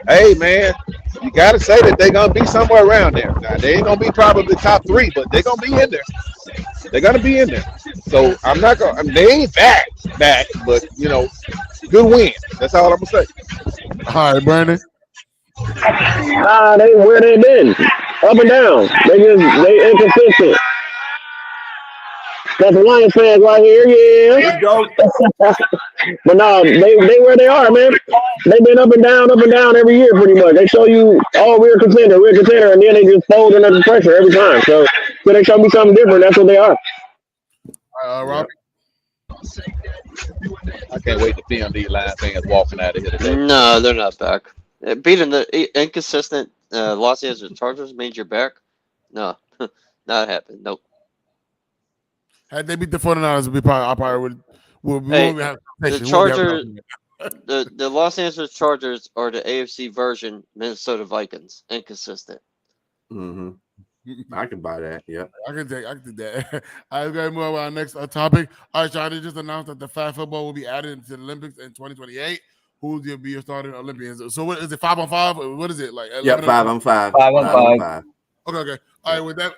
hey, man, you got to say that they're going to be somewhere around there. Now, they ain't going to be probably top 3, but they're going to be in there. They're going to be in there. So I'm not going to – they ain't back, but, good win. That's all I'm going to say. All right, Brandon. They where they been, up and down. They inconsistent. Got the Lions fans right here, yeah. Let's go. But no, they where they are, man. They've been up and down every year, pretty much. They show you, we're a contender, and then they just fold under the pressure every time. So they show me something different. That's what they are. Rob. I can't wait to see these Lions fans walking out of here today. No, they're not back. Beating the inconsistent Los Angeles Chargers means you're back? No, not happening. Nope. Had they beat the 49ers, I probably would have the Chargers. The Los Angeles Chargers are the AFC version Minnesota Vikings. Inconsistent. Mm-hmm. I can buy that. Yeah, I can do that. All right, we're gonna move on to our next topic. All right, Sean, they just announced that the flag football will be added to the Olympics in 2028. Who will be your starting Olympians? So what is it? 5-on-5? What is it like? Yeah, 5-on-5. 5-on-5. Okay. All right, with that,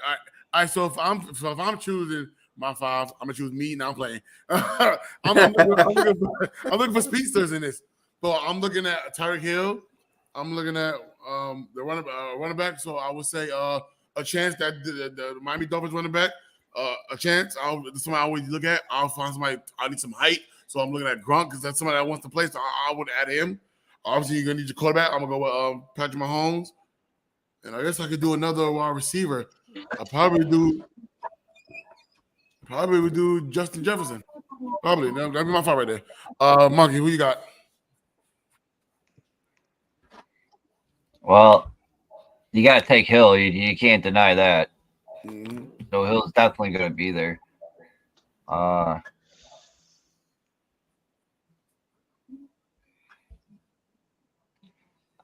all right. So if I'm choosing my 5, I'm gonna choose me. Now I'm playing. I'm looking for speedsters in this. So I'm looking at Tyreek Hill. I'm looking at the running back. So I would say a chance that the Miami Dolphins running back. A chance. That's somebody I always look at. I'll find somebody. I need some height. So I'm looking at Gronk because that's somebody that wants to play. So I would add him. Obviously, you're gonna need your quarterback. I'm gonna go with Patrick Mahomes, and I guess I could do another wide receiver. I probably would do Justin Jefferson. Probably that'd be my 5 right there. Monkey, who you got? Well, you got to take Hill. You can't deny that. Mm-hmm. So Hill's definitely going to be there.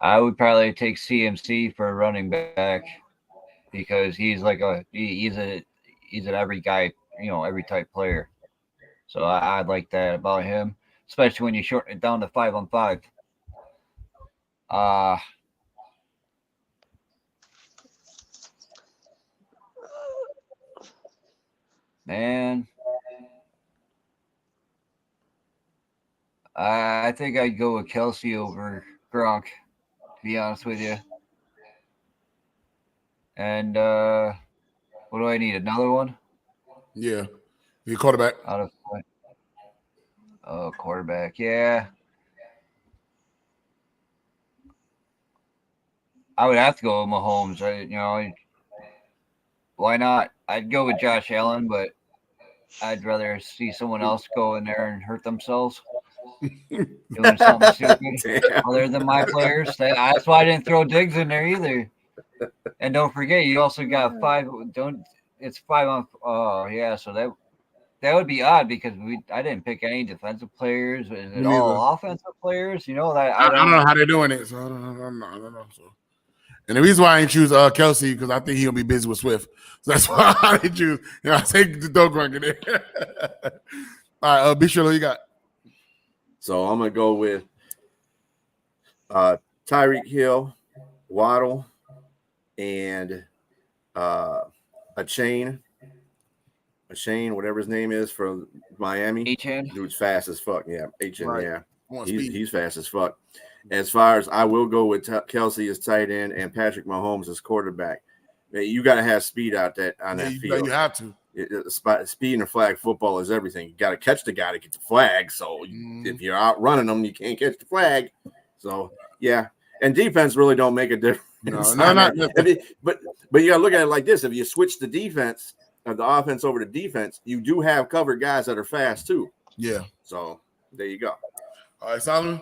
I would probably take CMC for a running back because he's like he's an every guy, every type player. So I like that about him, especially when you shorten it down to 5-on-5. Man, I think I'd go with Kelsey over Gronk, to be honest with you. And what do I need? Another one? Yeah, your quarterback. Quarterback. Yeah. I would have to go with Mahomes. Why not? I'd go with Josh Allen, but I'd rather see someone else go in there and hurt themselves. Doing something stupid other than my players. That's why I didn't throw Diggs in there either. And don't forget, you also got 5. It's 5 on. Oh yeah, so that That would be odd because I didn't pick any defensive players. Is it all offensive players? You know that I don't know how they're doing it, so I don't know. So. And the reason why I didn't choose Kelsey because I think he'll be busy with Swift. So that's why I didn't choose. I take the dog rank in there. All right, Bishop, what you got? So I'm gonna go with Tyreek Hill, Waddle, and a chain, whatever his name is for Miami. H-N. Dude's fast as fuck. Yeah, H-N, Right. yeah. He's He's fast as fuck. As far as I will go with Kelsey as tight end and Patrick Mahomes as quarterback. You got to have speed out on that field. You have to. Speed in flag football is everything. You got to catch the guy to get the flag. So if you're out running them, you can't catch the flag. So yeah, and defense really don't make a difference. No. But you got to look at it like this: if you switch the defense of the offense over to defense, you do have covered guys that are fast too. Yeah. So there you go. All right, Solomon.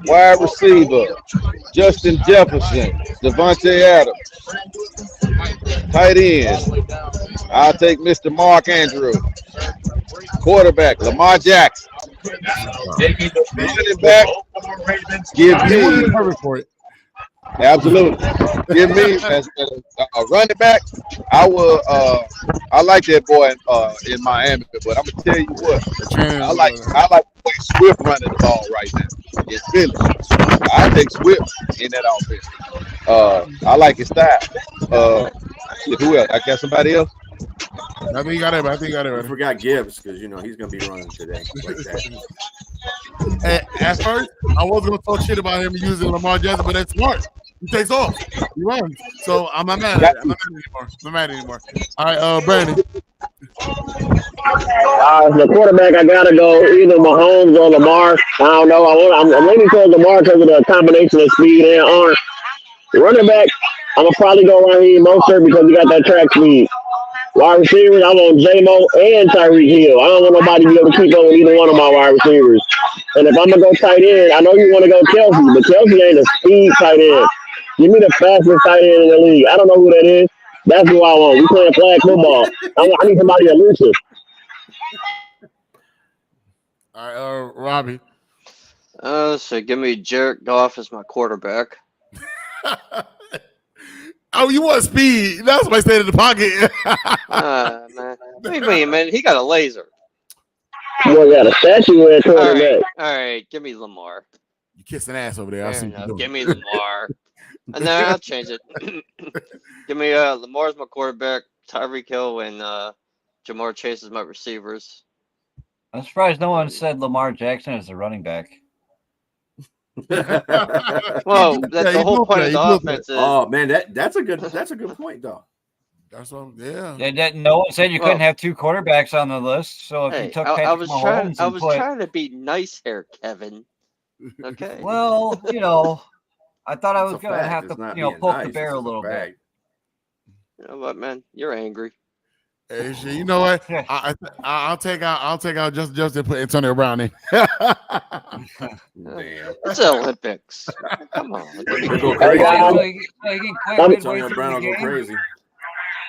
Wide receiver, Justin Jefferson, Devontae Adams. Tight end, I'll take Mr. Mark Andrews. Quarterback, Lamar Jackson. Running back, give me for it. Absolutely. Give me as a running back. I like that boy in Miami, but I'm gonna tell you what, I like the way Swift running the ball right now. It's Philly. I take Swift in that offense. I like his style. Who else? I got somebody else. I think you got it. I forgot Gibbs because he's gonna be running today like that. At first, I was gonna talk shit about him using Lamar Jackson, but that's smart. He takes off. He runs. So I'm not mad at it. I'm not mad anymore. All right, Brandon. The quarterback, I gotta go either Mahomes or Lamar. I don't know. I'm leaning towards Lamar because of the combination of speed and arm. Running back, I'm gonna probably go Raheem Mostert because he got that track speed. Wide receivers, I want J-Mo and Tyreek Hill. I don't want nobody to be able to keep on either one of my wide receivers. And if I'm going to go tight end, I know you want to go Kelsey, but Kelsey ain't a speed tight end. Give me the fastest tight end in the league. I don't know who that is. That's who I want. We playing flag football. I need somebody elusive. All right, Robbie. So give me Jared Goff as my quarterback. Oh, you want speed? That's why I stayed in the pocket. Man. What do you mean, man? He got a laser. You got a statue in quarterback. All right, give me Lamar. You kissing ass over there. I see you doing. Give me Lamar. And then I'll change it. Give me Lamar's my quarterback, Tyreek Hill and Jamar Chase is my receivers. I'm surprised no one said Lamar Jackson as a running back. Well, that's the whole point of the offense is. Oh man, that's a good point though. That's what yeah. No one said you couldn't have two quarterbacks on the list. So if you took Patrick Mahomes I was trying to be nice here, Kevin. Okay. Well, I thought I was gonna have to poke the bear a little bit. You know what, man? You're angry. Hey, you know what? I'll take out just to put Antonio Brown in. Damn. It's the Olympics. Come on. Go crazy. Antonio Brown will go crazy.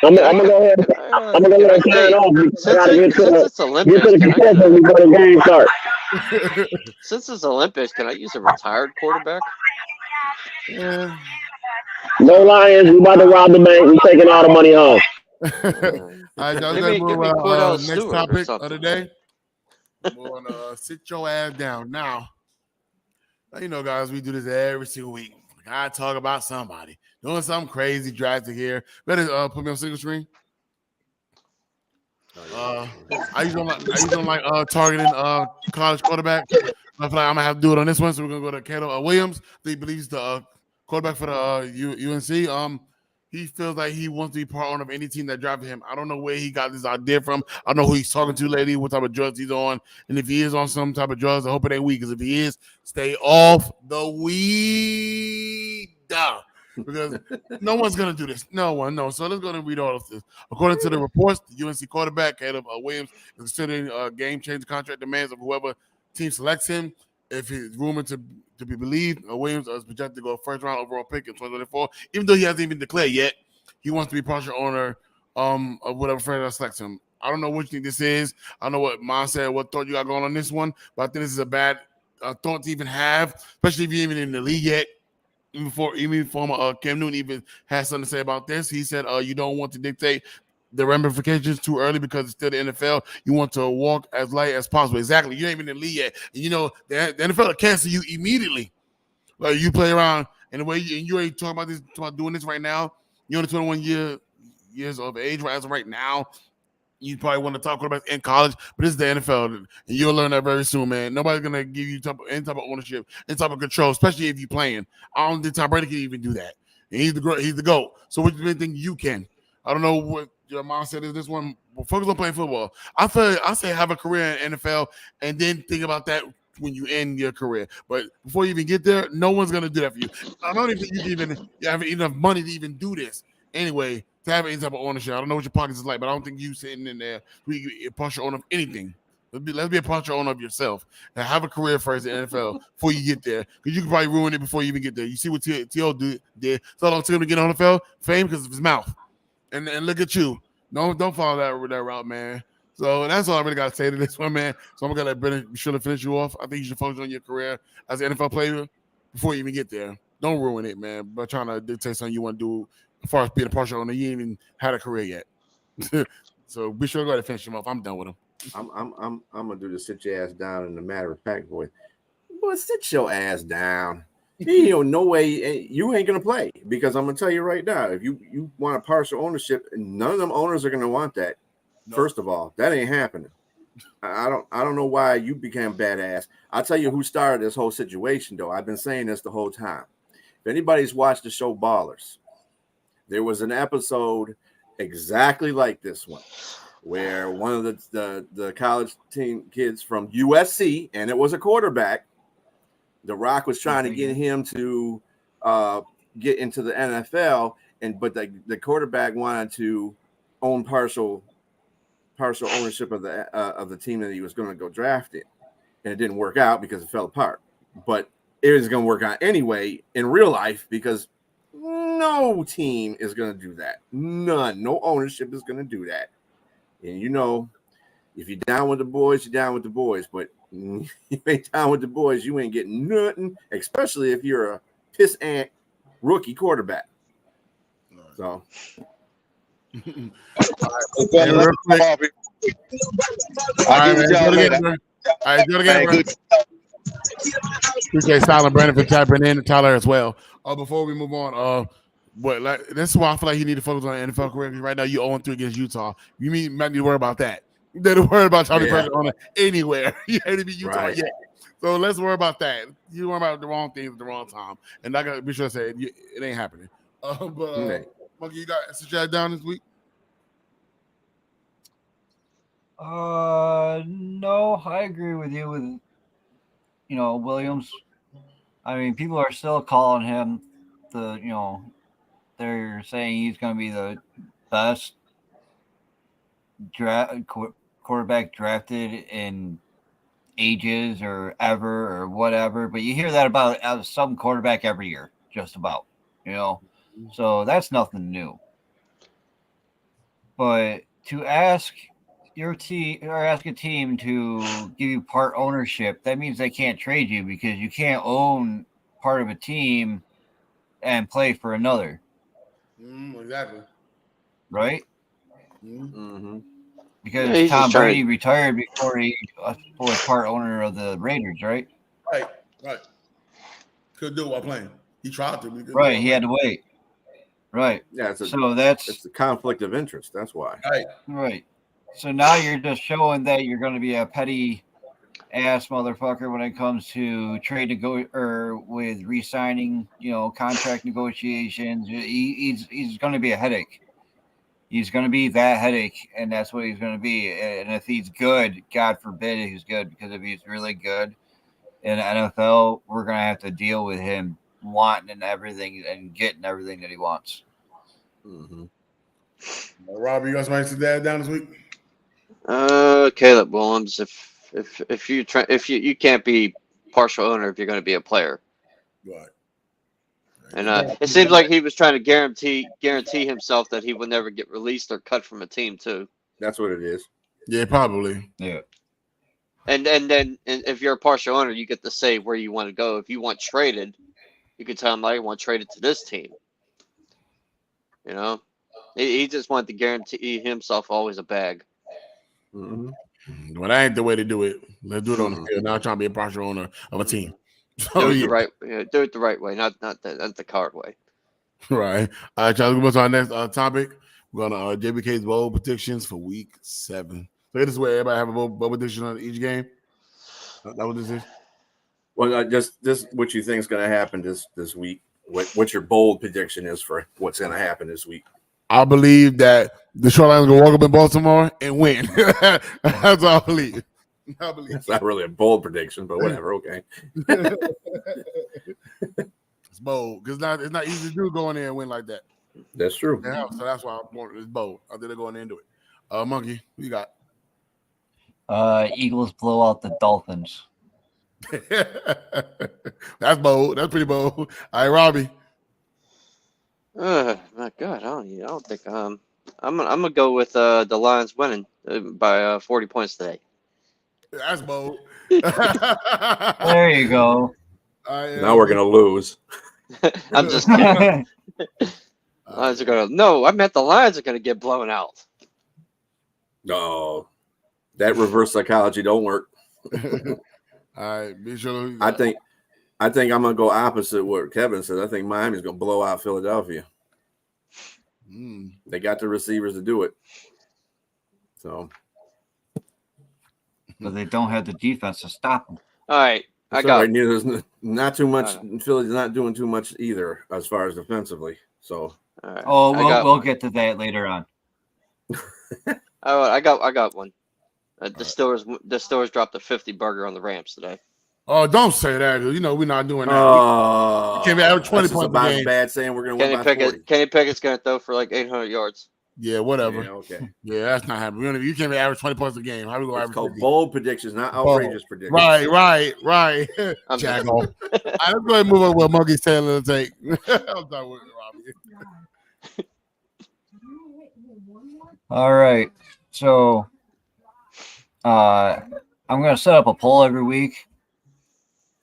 I'm gonna go ahead. I'm gonna go ahead and sign off. Get to the contestants before the game starts. Since it's Olympics, can I use a retired quarterback? Yeah. No Lions. We about to rob the bank. We taking all the money home. All right, y'all next topic of the day. We're gonna sit your ass down now. Guys, we do this every single week. I talk about somebody doing something crazy, drastic here. Better put me on single screen. I usually don't like targeting college quarterback. I feel like I'm gonna have to do it on this one. So we're gonna go to Caleb Williams. He believes the quarterback for the UNC. He feels like he wants to be part of any team that drafted him. I don't know where he got this idea from. I don't know who he's talking to lately, what type of drugs he's on. And if he is on some type of drugs, I hope it ain't weed. Because if he is, stay off the weed. Because no one's going to do this. No one, no. So let's go and read all of this. According to the reports, the UNC quarterback, Caleb Williams, is considering game-changing contract demands of whoever team selects him. If he's rumored to be believed, Williams is projected to go first-round overall pick in 2024. Even though he hasn't even declared yet, he wants to be partial owner of whatever franchise selects him. I don't know what you think this is. I don't know what Mom said, what thought you got going on this one, but I think this is a bad thought to even have, especially if you're even in the league yet. Even former Cam Newton even has something to say about this. He said, you don't want to dictate the ramifications too early because it's still the NFL. You want to walk as light as possible. Exactly. You ain't even in the league yet. And the NFL will cancel you immediately. Like you play around, and the way you already talk about doing this right now. You're only 21 years of age as of right now. You probably want to talk about in college, but this is the NFL, and you'll learn that very soon, man. Nobody's gonna give you any type of ownership, any type of control, especially if you're playing. I don't think Tom Brady can even do that. And he's the GOAT. So what do you think you can? I don't know what your mom said is this one. Well, focus on playing football. I say have a career in NFL and then think about that when you end your career. But before you even get there, no one's gonna do that for you. I don't even think you even have enough money to even do this anyway. To have any type of ownership. I don't know what your pockets is like, but I don't think you sitting in there be a partial owner of anything. Let's be a partial owner of yourself and have a career first in the NFL before you get there. Because you can probably ruin it before you even get there. You see what T.O. did. So long took him to get on NFL fame because of his mouth. And look at you. Don't follow that route, man. So that's all I really got to say to this one, man. So I'm going to let Brennan be sure to finish you off. I think you should focus on your career as an NFL player before you even get there. Don't ruin it, man, by trying to dictate something you want to do. As far as being a partial owner, you ain't even had a career yet. So be sure to go ahead and finish him off. I'm done with him. I'm gonna do the sit your ass down in the matter of fact voice. Boy, sit your ass down. No way you ain't gonna play because I'm gonna tell you right now. If you want a partial ownership, none of them owners are gonna want that. No. First of all, that ain't happening. I don't know why you became badass. I'll tell you who started this whole situation though. I've been saying this the whole time. If anybody's watched the show Ballers, there was an episode exactly like this one where one of the college team kids from USC, and it was a quarterback, The Rock was trying to get him to get into the NFL, but the quarterback wanted to own partial ownership of the team that he was going to go draft in, and it didn't work out because it fell apart. But it was going to work out anyway in real life because no team is going to do that. None. No ownership is going to do that. And if you're down with the boys, you're down with the boys. But if you ain't down with the boys, you ain't getting nothing, especially if you're a piss ant rookie quarterback. So. All right, do it again. Appreciate Silent Brandon for tapping in, and Tyler as well. Before we move on, this is why I feel like you need to focus on the NFL career. Because right now you 0-3 against Utah. You might need to worry about that. You need to worry about Charlie Burton on it anywhere. You ain't to be Utah yet. So let's worry about that. You worry about the wrong things at the wrong time, and I gotta be sure to say it ain't happening. Monkey, you got sit your down this week? No, I agree with you with Williams. I mean, people are still calling him they're saying he's going to be the best quarterback drafted in ages or ever or whatever. But you hear that about some quarterback every year, just about, So that's nothing new. But to ask your team or ask a team to give you part ownership, that means they can't trade you because you can't own part of a team and play for another. Exactly. Right? Mm-hmm. Because Tom Brady retired before he was part owner of the Raiders, right? Right. Couldn't do it while playing. He tried to. Right. He had to wait. Right. Yeah. It's a conflict of interest. That's why. Right. So now you're just showing that you're going to be a petty ass motherfucker when it comes to with re-signing, contract negotiations. He's going to be a headache. He's going to be that headache, and that's what he's going to be. And if he's good, God forbid he's good, because if he's really good in the NFL, we're going to have to deal with him wanting everything and getting everything that he wants. Mm-hmm. Robbie, you guys might sit that down this week? Caleb Williams. If you can't be partial owner if you're going to be a player. Right. And it seems like he was trying to guarantee himself that he would never get released or cut from a team too. That's what it is. Yeah, probably. Yeah. And then if you're a partial owner, you get to say where you want to go. If you want traded, you can tell him I want traded to this team. You know, he just wanted to guarantee himself always a bag. Mm-hmm. But that ain't the way to do it. Let's do it on the field. Now I'm trying to be a partial owner of a team. Do it the right, do it the right way, not the card way. Right. All right, y'all. Let's go to our next topic. We're gonna JBK's bowl predictions for week 7. So this is where everybody have a bowl prediction on each game. That what this is. Well, just what you think is going to happen this week. What your bold prediction is for what's going to happen this week? I believe that the Detroit Lions will walk up in Baltimore and win. That's all I believe. It's not really a bold prediction, but whatever. Okay. It's bold because it's not easy to do going there and win like that. That's true. Yeah, so that's why it's bold. I think they're going into it. Monkey, what you got? Eagles blow out the Dolphins. That's bold. That's pretty bold. All right, Robbie. My God, I don't think I'm gonna go with the Lions winning by 40 points today. That's bold. There you go. Now we're gonna lose. I'm just kidding. Lions are gonna. No, I meant the Lions are gonna get blown out. No, that reverse psychology don't work. All right, be sure. I think I'm gonna go opposite what Kevin said. I think Miami's gonna blow out Philadelphia. They got the receivers to do it. So, but they don't have the defense to stop them. All right, there's not too much. Philly's not doing too much either as far as defensively. So, right. We'll get to that later on. I got one. The Steelers dropped a 50 burger on the Rams today. Oh, don't say that. You know we're not doing that. We can't be average 20 points about a game. Bad saying we're going to win by 40. Kenny Pickett's going to throw for like 800 yards. Yeah, whatever. Yeah, okay. Yeah, that's not happening. You can't be average 20 points a game. How do we go average? Called bold predictions, not outrageous predictions. Right. Jack off. All right, let's go ahead and move over what Monkey's Taylor to take. I'm done with it, Robbie. All right. So I'm going to set up a poll every week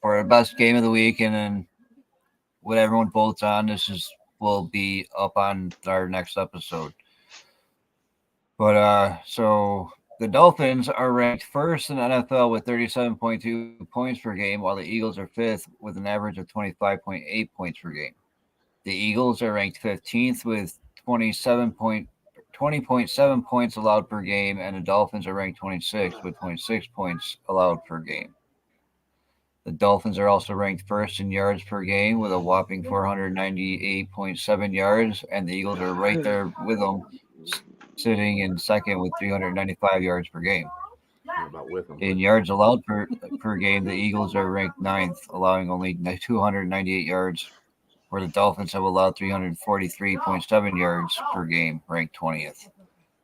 for the best game of the week, and then what everyone votes on, will be up on our next episode. But so the Dolphins are ranked first in the NFL with 37.2 points per game, while the Eagles are fifth with an average of 25.8 points per game. The Eagles are ranked 15th with 20.7 points allowed per game, and the Dolphins are ranked 26th with 26 points allowed per game. The Dolphins are also ranked first in yards per game with a whopping 498.7 yards, and the Eagles are right there with them, sitting in second with 395 yards per game. In yards allowed per game, the Eagles are ranked 9th, allowing only 298 yards, where the Dolphins have allowed 343.7 yards per game, ranked 20th.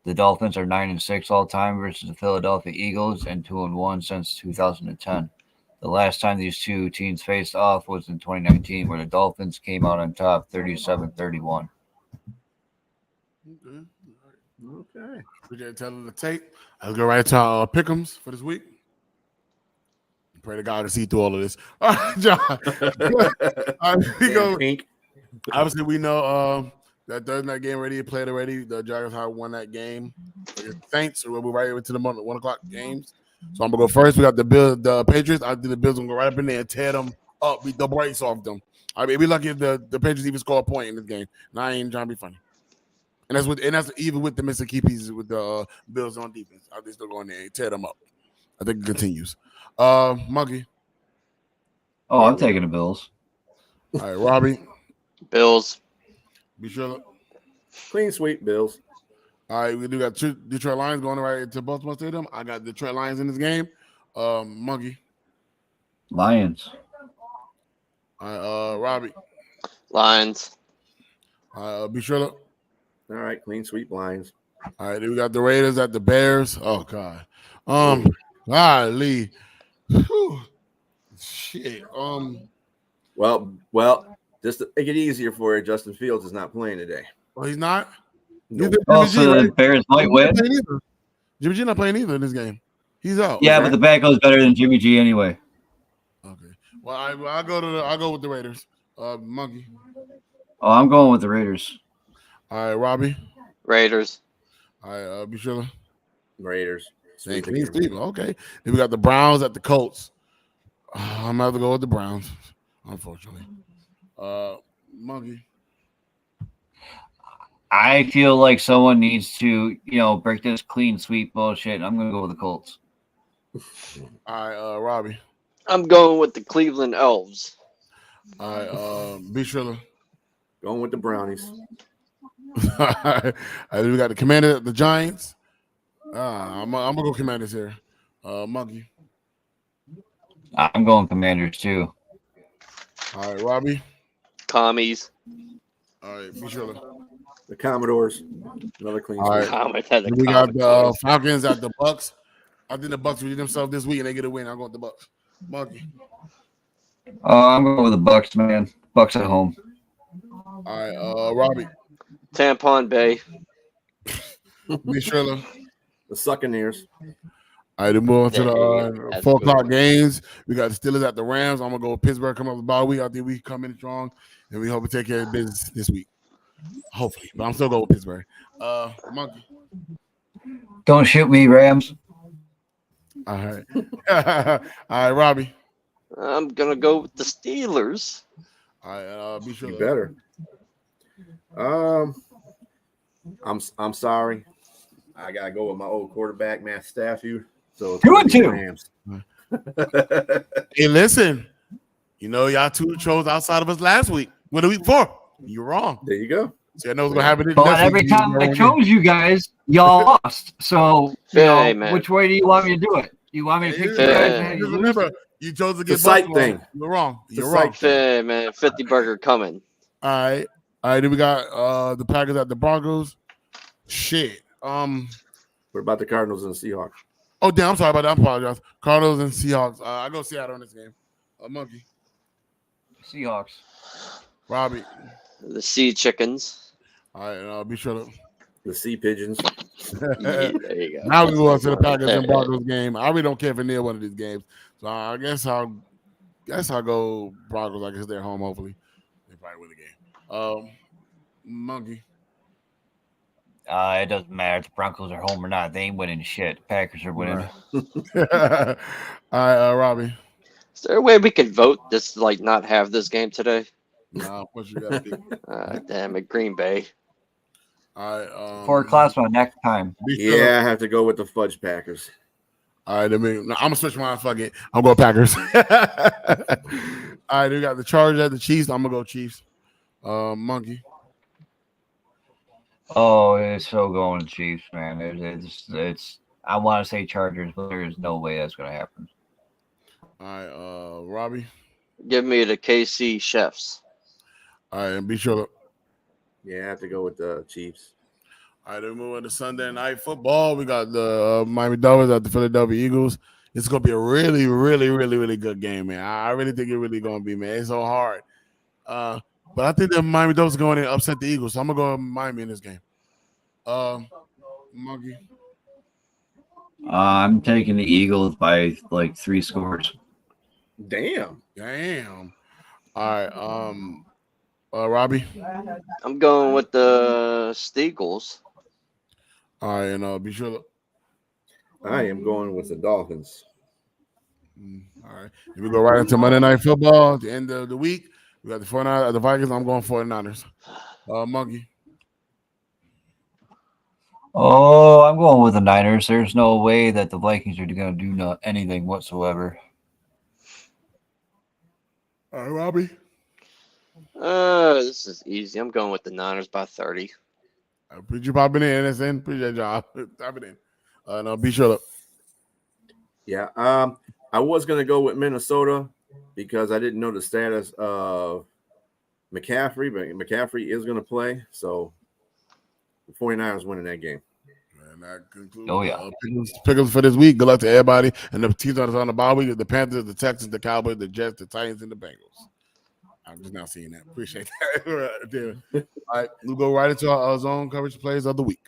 The Dolphins are 9-6 all time versus the Philadelphia Eagles, and 2-1 since 2010. The last time these two teams faced off was in 2019, where the Dolphins came out on top 37-31. Okay. We didn't tell them to take. Let's go right to our pick'ems for this week. Pray to God to see through all of this. All right, John. We go. Obviously, we know that Thursday night game already played already. The Jaguars have won that game against the Saints. So we'll be right into the 1 o'clock games. So I'm gonna go first. We got the Patriots. I think the Bills gonna go right up in there and tear them up, beat the brakes off them. I mean, be lucky if the Patriots even score a point in this game. And I ain't trying to be funny. And that's even with the missing key pieces with the Bills on defense. I think still going there and tear them up. I think it continues. Monkey. Oh, I'm taking the Bills. All right, Robbie. Bills. Be sure. Clean sweep, Bills. All right, we do got two Detroit Lions going right to Baltimore Stadium. I got Detroit Lions in this game. Monkey. Lions. All right, Robbie. Lions. Be sure. All right, clean sweep, Lions. All right, then we got the Raiders at the Bears. Oh God. Golly. Shit. Well, Just to make it easier for you, Justin Fields is not playing today. Well, he's not. Nope. Also, the Bears might win. Jimmy G not playing either in this game. He's out. Yeah, but the Bengals better than Jimmy G anyway. Okay. Well, I'll go with the Raiders. Monkey. Oh, I'm going with the Raiders. All right, Robbie. Raiders. All right, be sure. Raiders. Clean sweep. Okay. Then we got the Browns at the Colts. I'm gonna have to go with the Browns, unfortunately. Monkey. I feel like someone needs to, break this clean sweep bullshit. I'm gonna go with the Colts. All right, Robbie. I'm going with the Cleveland Elves. All right, B. Triller. Going with the Brownies. All right, we got the Commanders, the Giants. I'm gonna go Commanders here. Monkey. I'm going Commanders too. All right, Robbie. Commies. All right, B. Triller. The Commodores. Another clean All sweep. right. We got the Falcons at the Bucks. I think the Bucks redeem themselves this week and they get a win. I'm going with the Bucks. Monkey. I'm going with the Bucks, man. Bucks at home. All right, Robbie. Tampon Bay. B. Triller. The Succaneers. All right, then move on to the 4 o'clock games. We got the Steelers at the Rams. I'm going to go with Pittsburgh coming up with bye week. I think we come in strong, and we hope we take care of business this week. Hopefully. But I'm still going with Pittsburgh. Monkey. Don't shoot me, Rams. All right. All right, Robbie. I'm going to go with the Steelers. All right, be sure. You better. I'm sorry. I got to go with my old quarterback, Matt Stafford. So 2-2. Rams. Hey, listen. Y'all two chose outside of us last week. What the week before? You're wrong. There you go. See, I know what's going to happen. But every time I chose you guys, y'all lost. So, Hey, man. which way do you want me to do it? You want me to pick the guys? Just remember, you chose to get psych Buffalo. thing. You're wrong. You're psych wrong. Hey, man. 50 burger coming. All right. Then we got the Packers at the Broncos. Shit. What about the Cardinals and the Seahawks? Oh, damn. I'm sorry about that. I apologize. Cardinals and Seahawks. I go Seattle in this game. Monkey. Seahawks. Robbie. The Sea Chickens. All right. Be sure to. The Sea Pigeons. Yeah, there you go. Now we go on to the Packers and Broncos game. I really don't care if it's near one of these games. So I guess I'll go Broncos. I guess they're home, hopefully. They probably win the game. Monkey. It doesn't matter if the Broncos are home or not. They ain't winning shit. Packers are winning. All right, Robbie. Is there a way we could vote this, not have this game today? No, what you got to do? Damn it, Green Bay. All right. 4 o'clock's my next time. Yeah, I have to go with the Fudge Packers. All right, I'm gonna switch mine. Fuck it, I'm going Packers. All right, we got the Chargers at the Chiefs. I'm gonna go Chiefs. Monkey. Oh, it's so going to Chiefs, man. It's. I want to say Chargers, but there is no way that's going to happen. All right, Robbie. Give me the KC Chefs. All right, and be sure. Yeah, I have to go with the Chiefs. All right, then we move on to Sunday Night Football. We got the Miami Dolphins at the Philadelphia Eagles. It's gonna be a really, really, really, really good game, man. I really think it's really gonna be, man. It's so hard. But I think the Miami Dolphins are going to upset the Eagles, so I'm gonna go with Miami in this game. Monkey. I'm taking the Eagles by 3 scores. Damn. All right. Robbie. I'm going with the Steagles. All right, and be sure. I am going with the Dolphins. All right. If we go right into Monday Night Football at the end of the week, we got the 49ers, the Vikings. I'm going 49ers. Monkey. Oh, I'm going with the Niners. There's no way that the Vikings are going to do anything whatsoever. All right, Robbie. This is easy. I'm going with the Niners by 30. I appreciate you popping in, NSN. Appreciate y'all popping in. Now be sure. Yeah. I was gonna go with Minnesota because I didn't know the status of McCaffrey, but McCaffrey is gonna play, so the 49ers winning that game. And that concludes pickles for this week. Good luck to everybody. And the teams that are on the bye week: the Panthers, the Texans, the Cowboys, the Jets, the Titans, and the Bengals. I'm just now seeing that. Appreciate that. Right there. All right, we'll go right into our zone coverage plays of the week.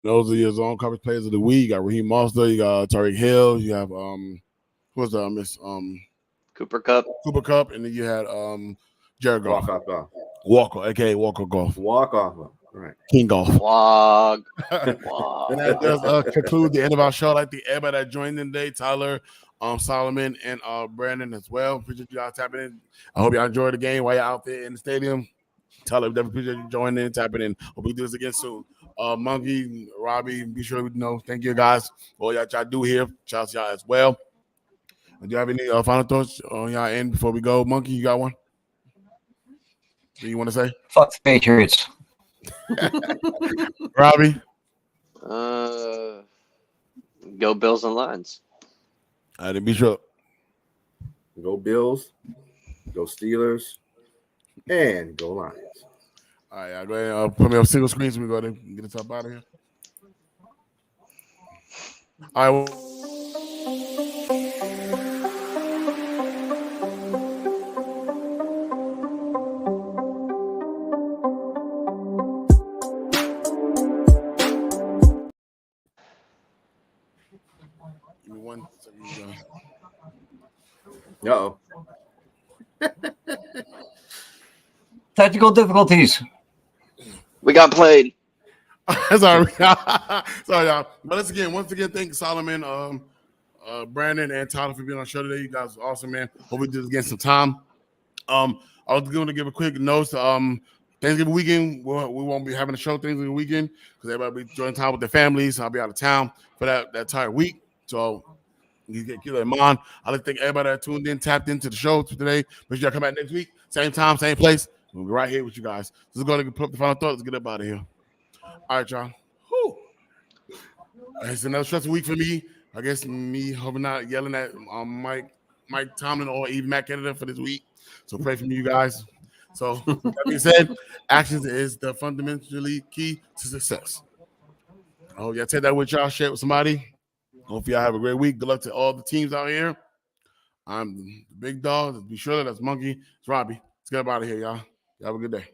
Those are your zone coverage players of the week. You got Raheem Monster, you got Tariq Hill, you have who's the Miss Cooper Kupp, and then you had Jared Goff. Walker, aka Walker Golf. Walk off. Right. King Golf. Wog. And that does conclude the end of our show. I'd like to everybody that joined in today, Tyler, Solomon, and Brandon as well. Appreciate you guys tapping in. I hope y'all enjoyed the game while you're out there in the stadium. Tyler, definitely appreciate you joining in, tapping in. Hope we do this again soon. Monkey, Robbie, be sure we know. Thank you guys for all y'all do here. Shout out to y'all as well. Do you have any final thoughts on y'all end before we go? Monkey, you got one? What do you want to say? Fuck the Patriots. Robbie? Go Bills and Lions. I didn't be sure. Go Bills, go Steelers, and go Lions. All right, I'll go ahead and put me on single screen so we go ahead and get this up out of here. All right. Give me 1 second. Uh-oh. Technical difficulties. We got played. Sorry, y'all. But once again, thank Solomon, Brandon, and Tyler for being on the show today. You guys are awesome, man. Hope we do this again sometime. I was going to give a quick note to Thanksgiving weekend. We won't be having a show Thanksgiving weekend because everybody will be enjoying time with their families. I'll be out of town for that entire week. So you keep that in mind. I'd like to thank everybody that tuned in, tapped into the show today. Make sure y'all come back next week. Same time, same place. We'll be right here with you guys. Let's go to put up the final thought. Let's get up out of here. All right, y'all. Whew. It's another stressful week for me. I guess me hoping not yelling at Mike Tomlin or even Matt Canada for this week. So pray for me, you guys. So that being said, actions is the fundamentally key to success. I hope y'all take that with y'all, share it with somebody. Hope y'all have a great week. Good luck to all the teams out here. I'm the big dog. Be sure that's Monkey. It's Robbie. Let's get up out of here, y'all. Y'all have a good day.